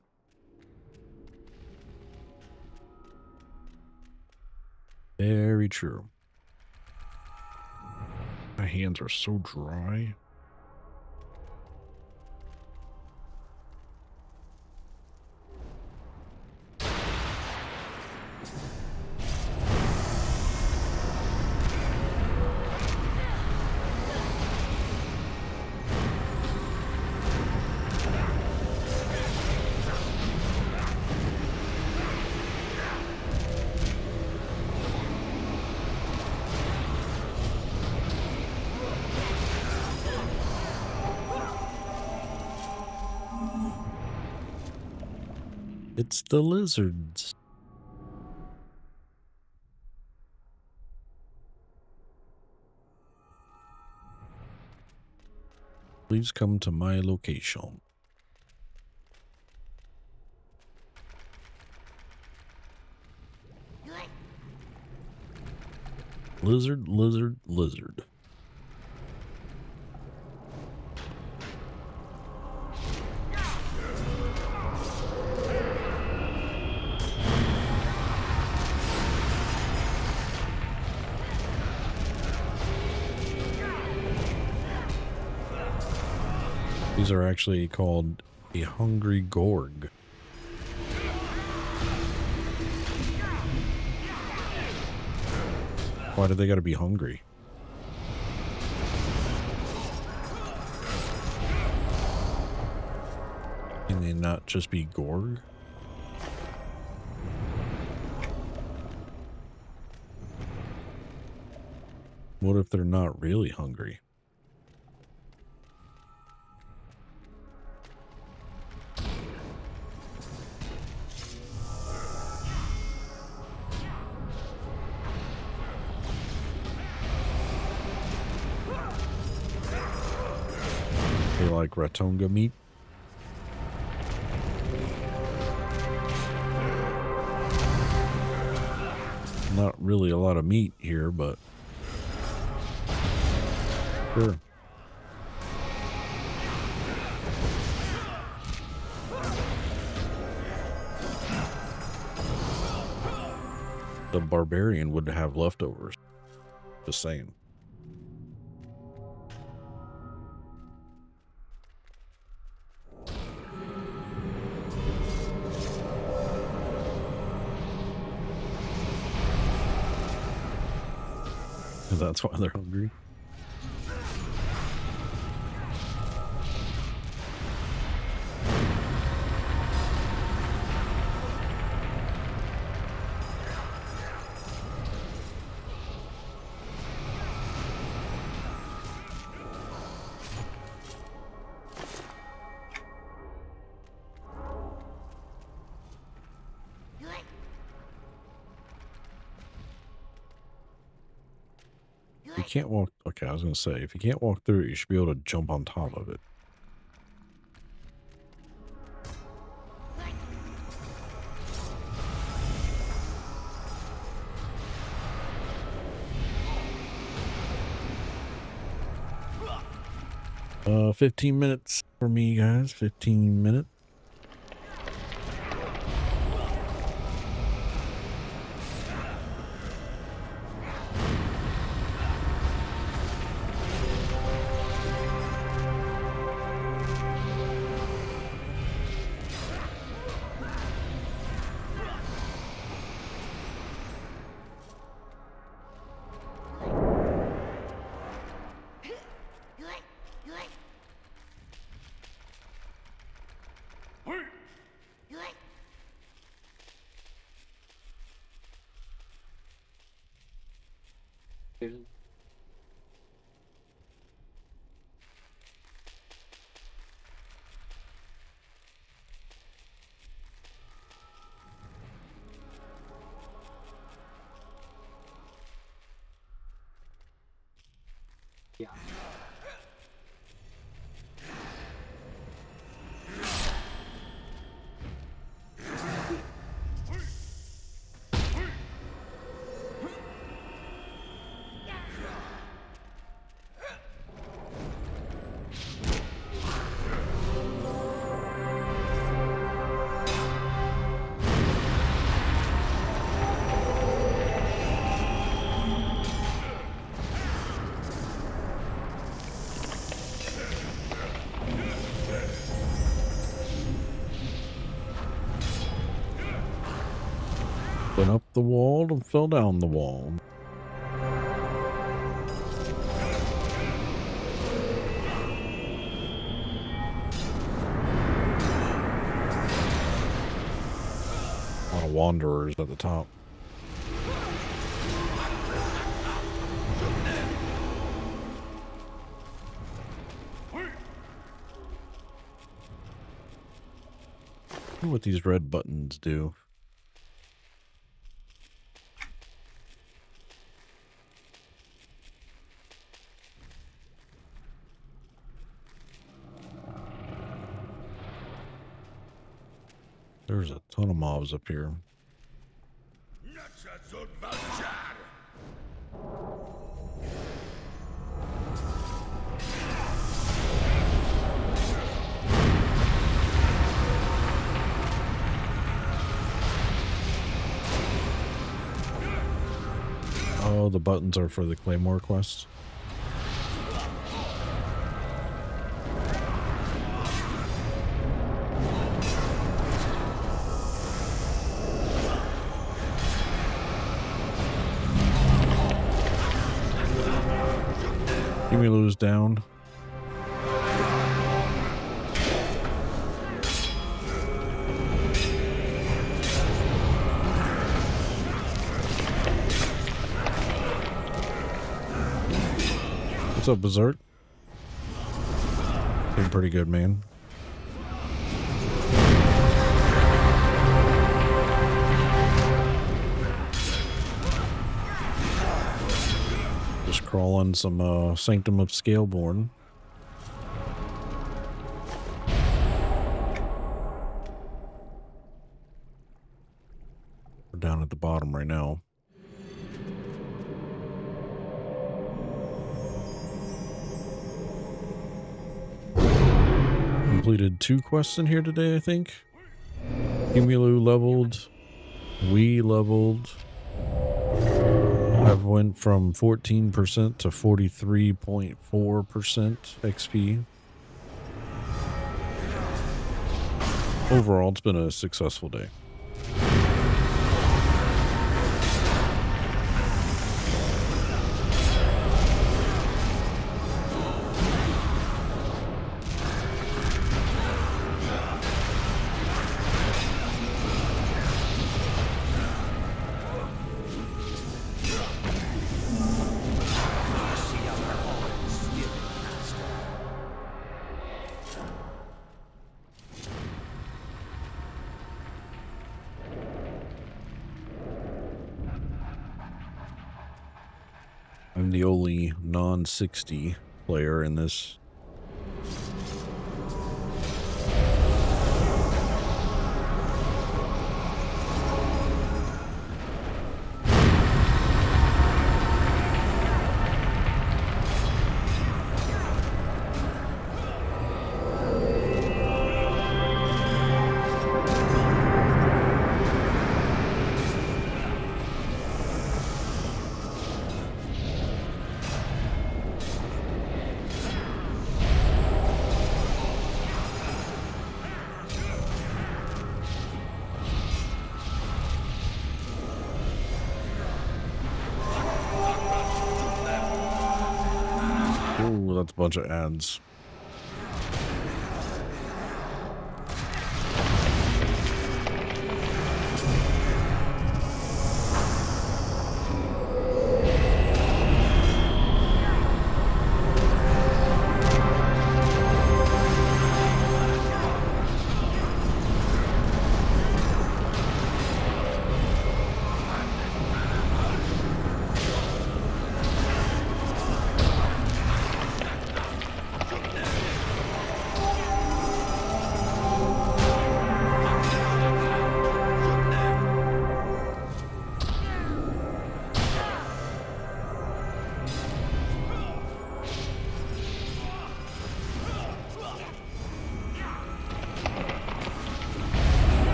Very true. My hands are so dry. It's the lizards. Please come to my location. Lizard, lizard, lizard. These are actually called a hungry gorg. Why do they gotta be hungry? Can they not just be gorg? What if they're not really hungry? like Ratonga meat. Not really a lot of meat here, but sure. The barbarian would have leftovers. Just saying. That's why they're hungry. You can't walk. Okay, I was gonna say, if you can't walk through it, you should be able to jump on top of it. 15 minutes for me, guys. 15 minutes. Yeah. Went up the wall and fell down the wall. A lot of wanderers at the top. I wonder what these red buttons do. There's a ton of mobs up here. Oh, the buttons are for the Claymore quest. Give me lose down. What's up, Berserk? Doing pretty good, man. Just crawling some Sanctum of Scaleborn. We're down at the bottom right now. Completed 2 quests in here today, I think. Cumulu leveled. We leveled. I've went from 14% to 43.4% XP. Overall, it's been a successful day. I'm the only non-60 player in this. Ooh, that's a bunch of ads.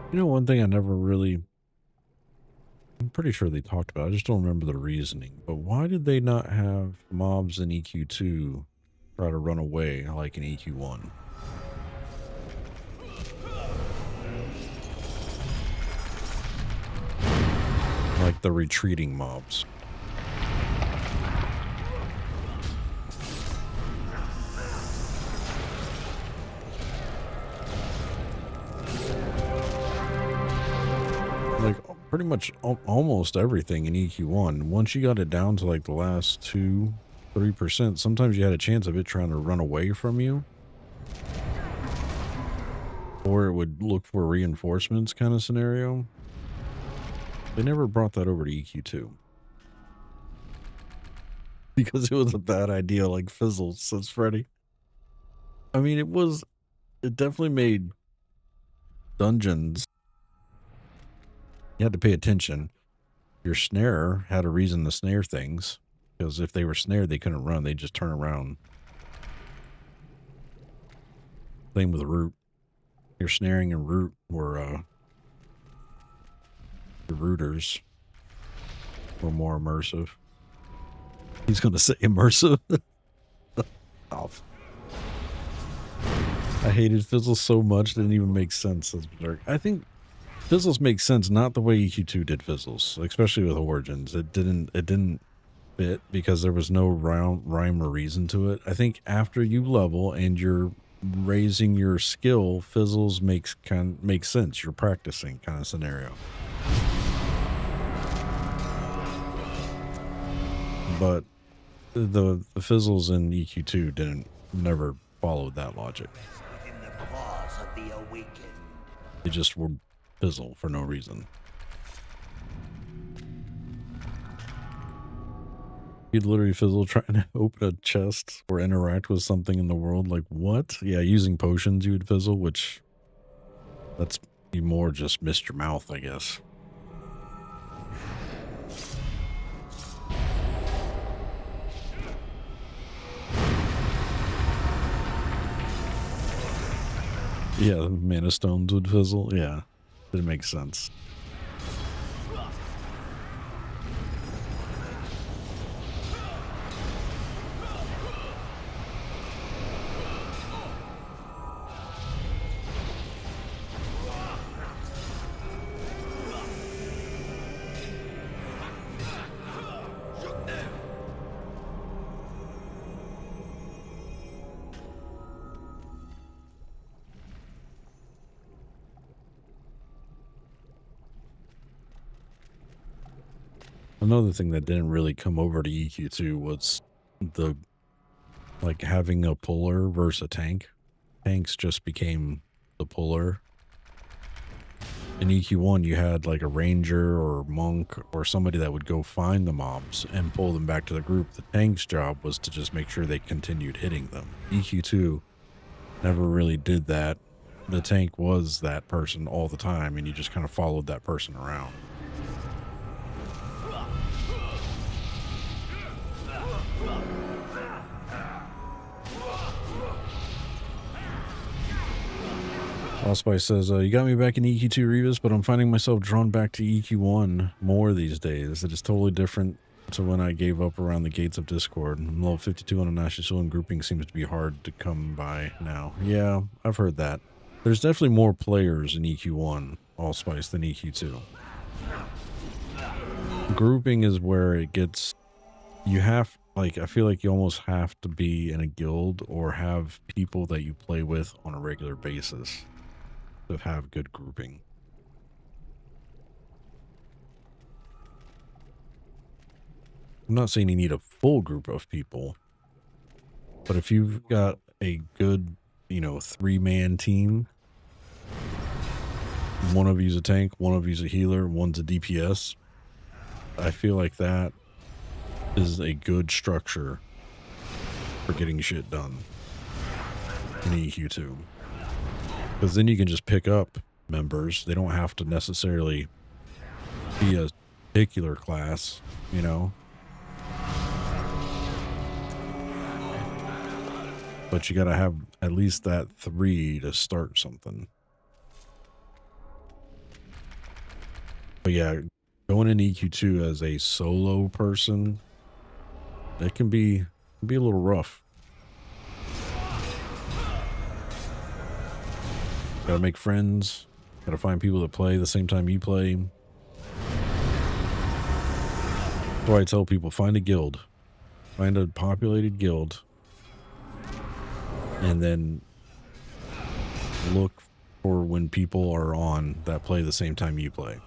You know, one thing I never really, I'm pretty sure they talked about, I just don't remember the reasoning, but why did they not have mobs in EQ2 try to run away like in EQ1? Like the retreating mobs. Like pretty much almost everything in EQ1. Once you got it down to like the last 2-3%, sometimes you had a chance of it trying to run away from you. Or it would look for reinforcements kind of scenario. They never brought that over to EQ2. Because it was a bad idea, like fizzles, says Freddy. I mean, it definitely made dungeons. You had to pay attention. Your snare had a reason to snare things, because if they were snared, they couldn't run. They'd just turn around. Same with root. Your snaring and root were, the rooters were more immersive. He's going to say immersive. Off. I hated fizzles so much, it didn't even make sense. That's berserk. I think fizzles make sense, not the way EQ2 did fizzles, especially with Origins. It didn't fit because there was no rhyme or reason to it. I think after you level and you're raising your skill, fizzles makes sense. You're practicing kind of scenario. But the fizzles in EQ2 never followed that logic. Within the claws of the awakened. They just were fizzle for no reason. You'd literally fizzle trying to open a chest or interact with something in the world. Like, what? Yeah, using potions you would fizzle, which that's you more just missed your mouth, I guess. Yeah, the mana stones would fizzle. Yeah, it makes sense. Another thing that didn't really come over to EQ2 was the like having a puller versus a tank. Tanks just became the puller. In EQ1, you had like a ranger or monk or somebody that would go find the mobs and pull them back to the group. The tank's job was to just make sure they continued hitting them. EQ2 never really did that. The tank was that person all the time, and you just kind of followed that person around. Allspice says, you got me back in EQ2 Revis, but I'm finding myself drawn back to EQ1 more these days. It is totally different to when I gave up around the gates of Discord. Level 52 on Anashti Sul and grouping seems to be hard to come by now. Yeah, I've heard that. There's definitely more players in EQ1 Allspice than EQ2. Grouping is where it gets... You have... Like, I feel like you almost have to be in a guild or have people that you play with on a regular basis to have good grouping. I'm not saying you need a full group of people, but if you've got a good, you know, 3-man team, one of you's a tank, one of you's a healer, one's a DPS, I feel like that is a good structure for getting shit done in EQ2. Because then you can just pick up members. They don't have to necessarily be a particular class, you know. But you gotta have at least that 3 to start something. But yeah, going in EQ2 as a solo person, it can be a little rough. Gotta make friends. Gotta find people that play the same time you play. That's why I tell people, find a guild. Find a populated guild. And then look for when people are on that play the same time you play.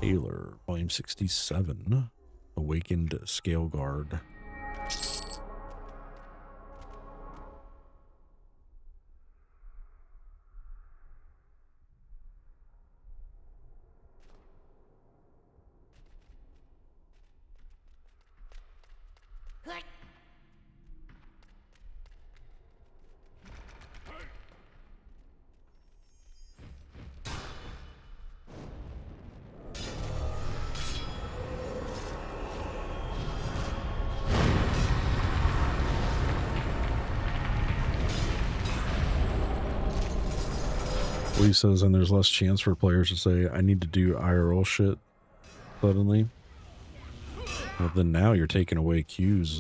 Taylor, volume 67. Awakened Scale Guard. Lee says, and there's less chance for players to say, I need to do IRL shit suddenly. Well, then now you're taking away Q's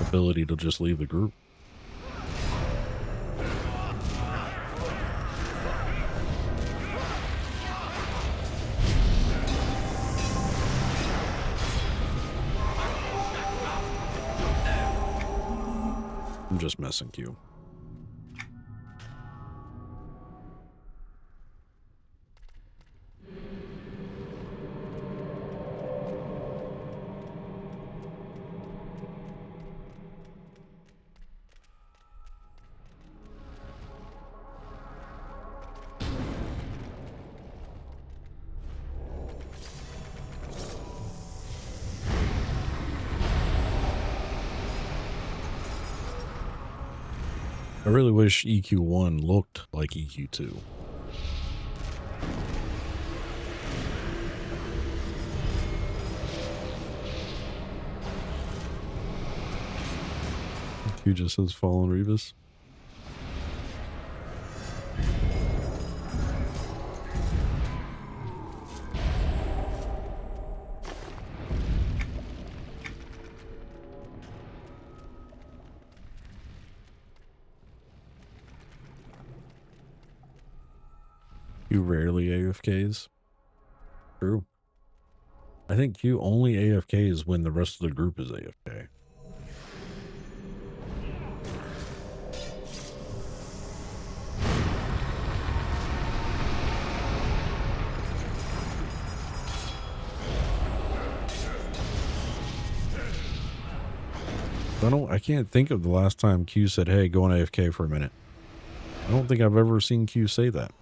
ability to just leave the group. I'm just messing Q. I really wish EQ1 looked like EQ2. EQ just says Fallen Revis. Q rarely AFKs. True. I think Q only AFKs when the rest of the group is AFK. I can't think of the last time Q said, hey, go on AFK for a minute. I don't think I've ever seen Q say that.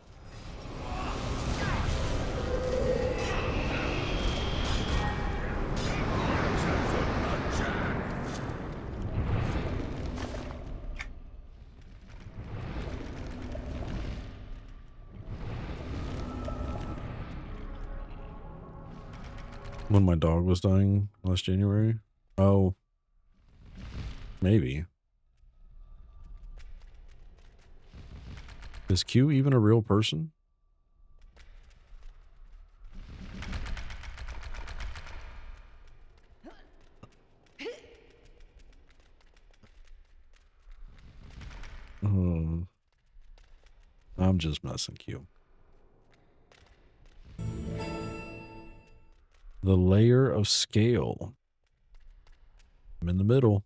When my dog was dying last January? Oh, maybe. Is Q even a real person? I'm just messing, Q. The layer of scale. I'm in the middle.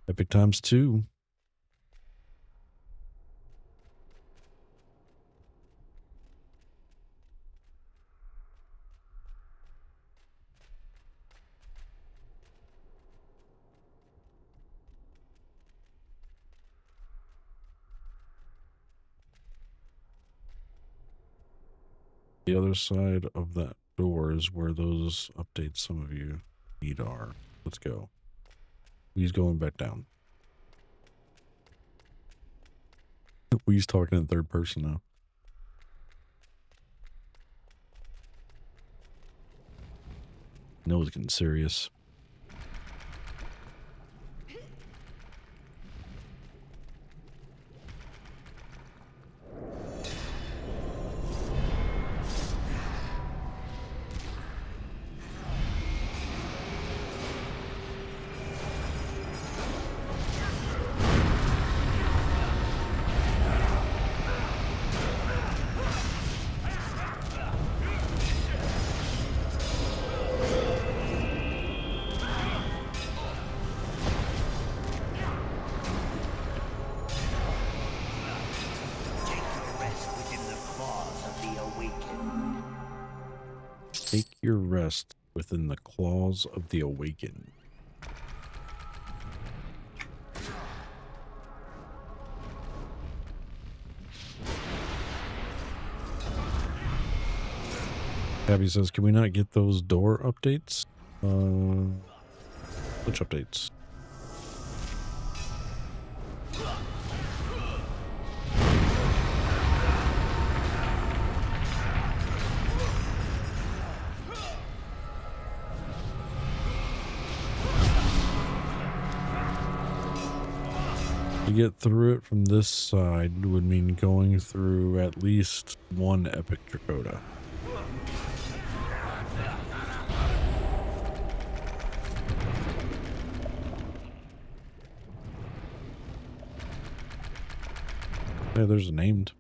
Epic times 2. The other side of that door is where those updates some of you need are. Let's go. He's going back down. He's talking in third person now. No, it's getting serious. Take your rest within the claws of the awakened. Abby says, can we not get those door updates? Which updates? To get through it from this side would mean going through at least one epic Dracoda. Yeah, there's a named.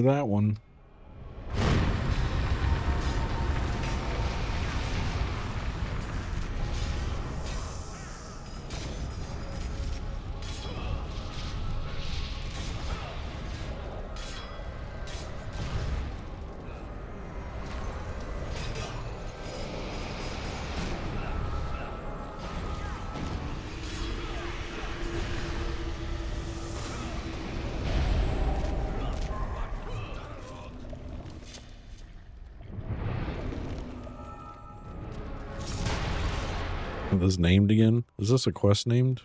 that one. Is this named again? Is this a quest named?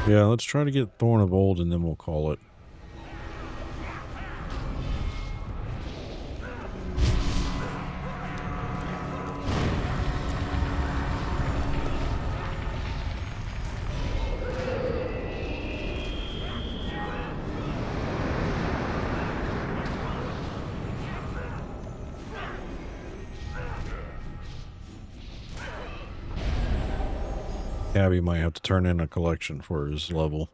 Yeah, let's try to get Thorn of Old and then we'll call it. Abby might have to turn in a collection for his level.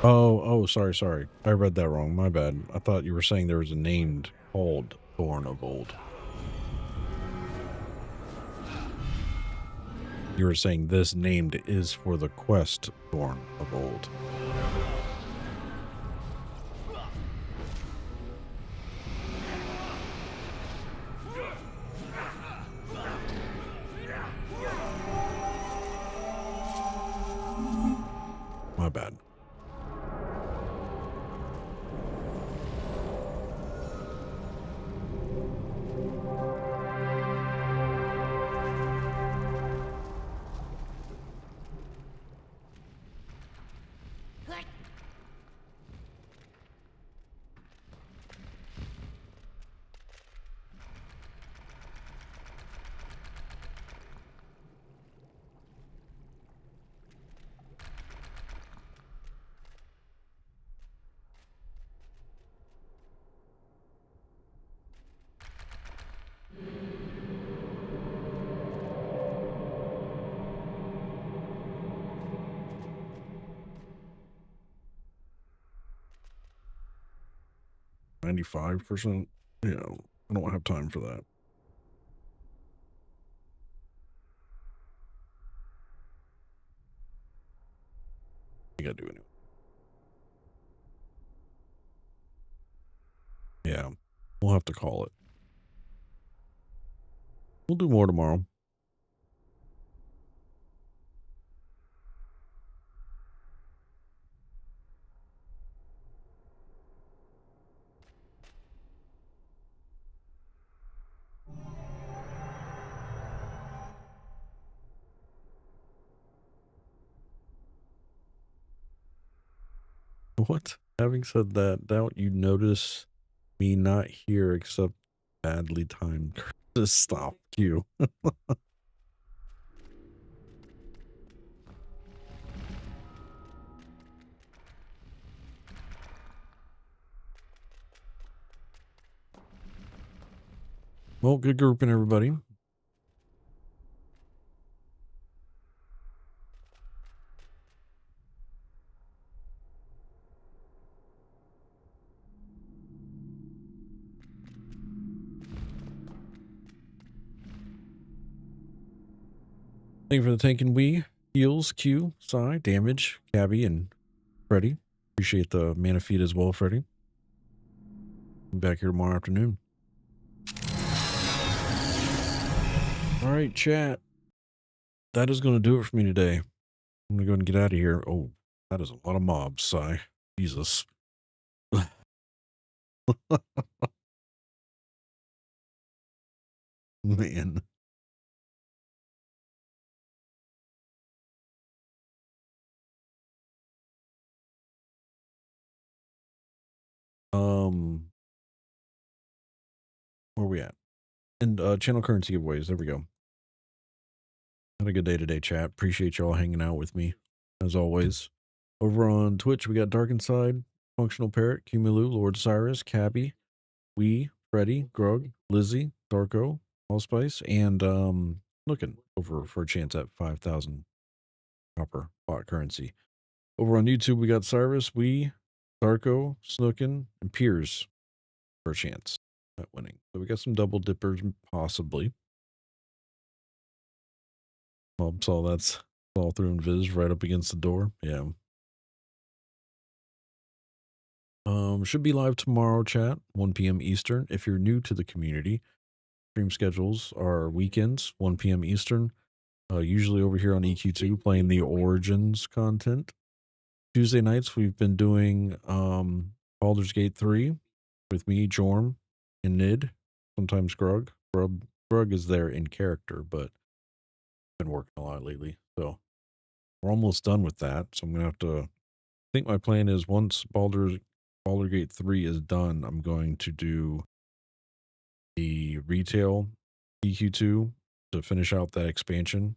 Oh, sorry. I read that wrong. My bad. I thought you were saying there was a named called Thorn of Old. You were saying this named is for the quest Thorn of Old. My bad. $95%. Yeah, I don't have time for that. You gotta do it anyway. Yeah, we'll have to call it. We'll do more tomorrow. What? Having said that, doubt you notice me not here except badly timed. Just stop you. Well, good grouping, everybody. Thank you for the tanking we, heals, Q, Psy, damage, Cabby, and Freddy. Appreciate the mana feed as well, Freddy. I'm back here tomorrow afternoon. All right, chat. That is going to do it for me today. I'm going to go and get out of here. Oh, that is a lot of mobs, Psy. Jesus. Man. Um, where we at? And channel currency giveaways. There we go. Had a good day today, chat. Appreciate y'all hanging out with me, as always. Over on Twitch, we got Dark Inside, Functional Parrot, Cumulu, Lord Cyrus, Cabby, Wee, Freddy, Grug, Lizzie, Darko, Allspice, and looking over for a chance at 5,000 copper bot currency. Over on YouTube, we got Cyrus, Wee, Darko, Snookin, and Piers for a chance at winning. So we got some double dippers, possibly. Well, so that's all through and Viz right up against the door. Yeah. Should be live tomorrow, chat, 1 p.m. Eastern. If you're new to the community, stream schedules are weekends, 1 p.m. Eastern. Usually over here on EQ2, playing the Origins content. Tuesday nights, we've been doing Baldur's Gate 3 with me, Jorm, and Nid. Sometimes Grug. Grug is there in character, but been working a lot lately. So we're almost done with that. So I'm gonna have to. I think my plan is once Baldur's Gate 3 is done, I'm going to do the retail EQ2 to finish out that expansion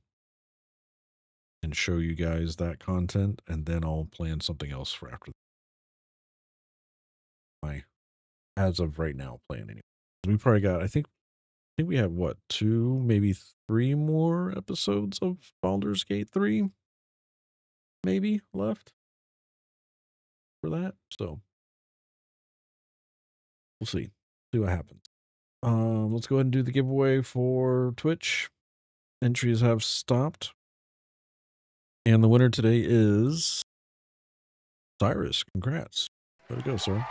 and show you guys that content, and then I'll plan something else for after my as of right now plan anyway. We probably got I think we have what, 2, maybe 3 more episodes of Baldur's Gate 3 maybe left for that. So we'll see. See what happens. Let's go ahead and do the giveaway for Twitch. Entries have stopped. And the winner today is Cyrus. Congrats. Way to go, sir.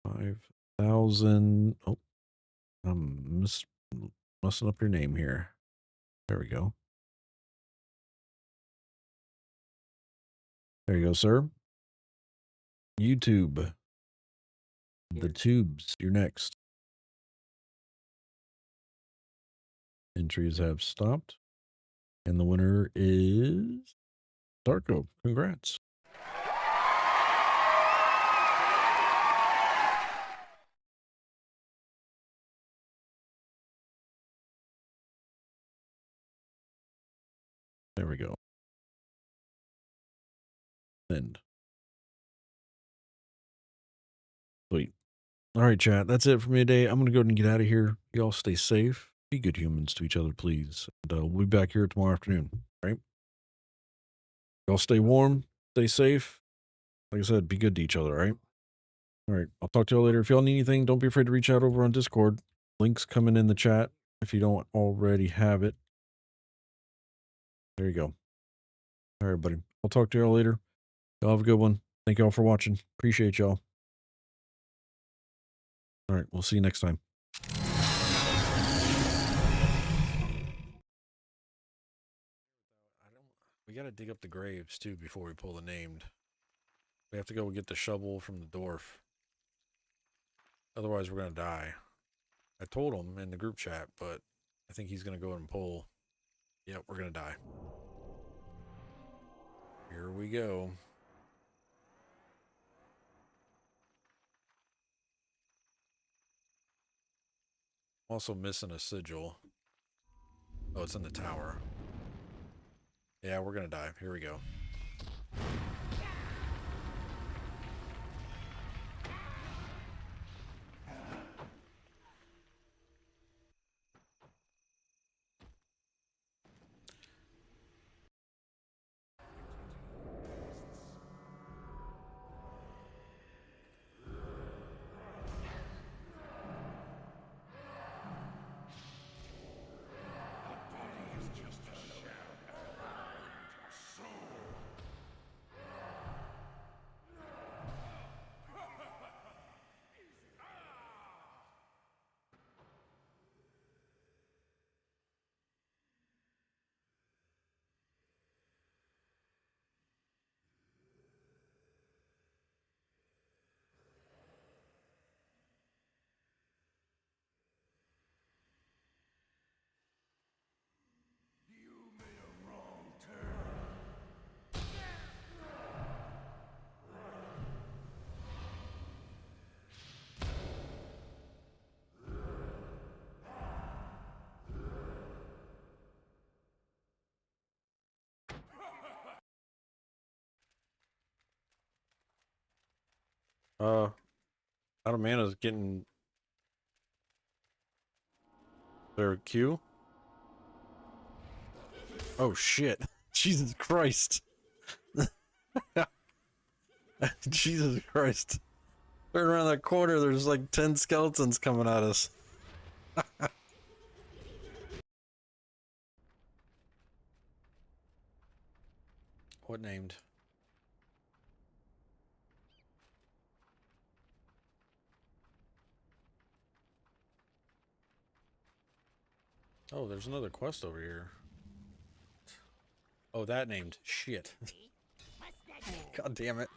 $5,000. Oh, I'm messing up your name here. There we go. There you go, sir. YouTube. The tubes. You're next. Entries have stopped. And the winner is Darko. Congrats. There we go. Send. Sweet. All right, chat. That's it for me today. I'm going to go ahead and get out of here. Y'all stay safe. Be good humans to each other, please. And we'll be back here tomorrow afternoon. Right? Y'all stay warm. Stay safe. Like I said, be good to each other. Right? All right. I'll talk to y'all later. If y'all need anything, don't be afraid to reach out over on Discord. Links coming in the chat if you don't already have it. There you go. All right, buddy. I'll talk to y'all later. Y'all have a good one. Thank y'all for watching. Appreciate y'all. All right. We'll see you next time. We got to dig up the graves too before we pull the named. We have to go get the shovel from the dwarf. Otherwise, we're going to die. I told him in the group chat, but I think he's going to go and pull. Yep, we're going to die. Here we go. Also missing a sigil. Oh, it's in the tower. Yeah, we're going to die. Here we go. Out of mana's getting their Q. Oh shit. Jesus Christ. Jesus Christ. Turn around that corner, there's like 10 skeletons coming at us. What named? Oh, there's another quest over here. Oh, that named. Shit. God damn it.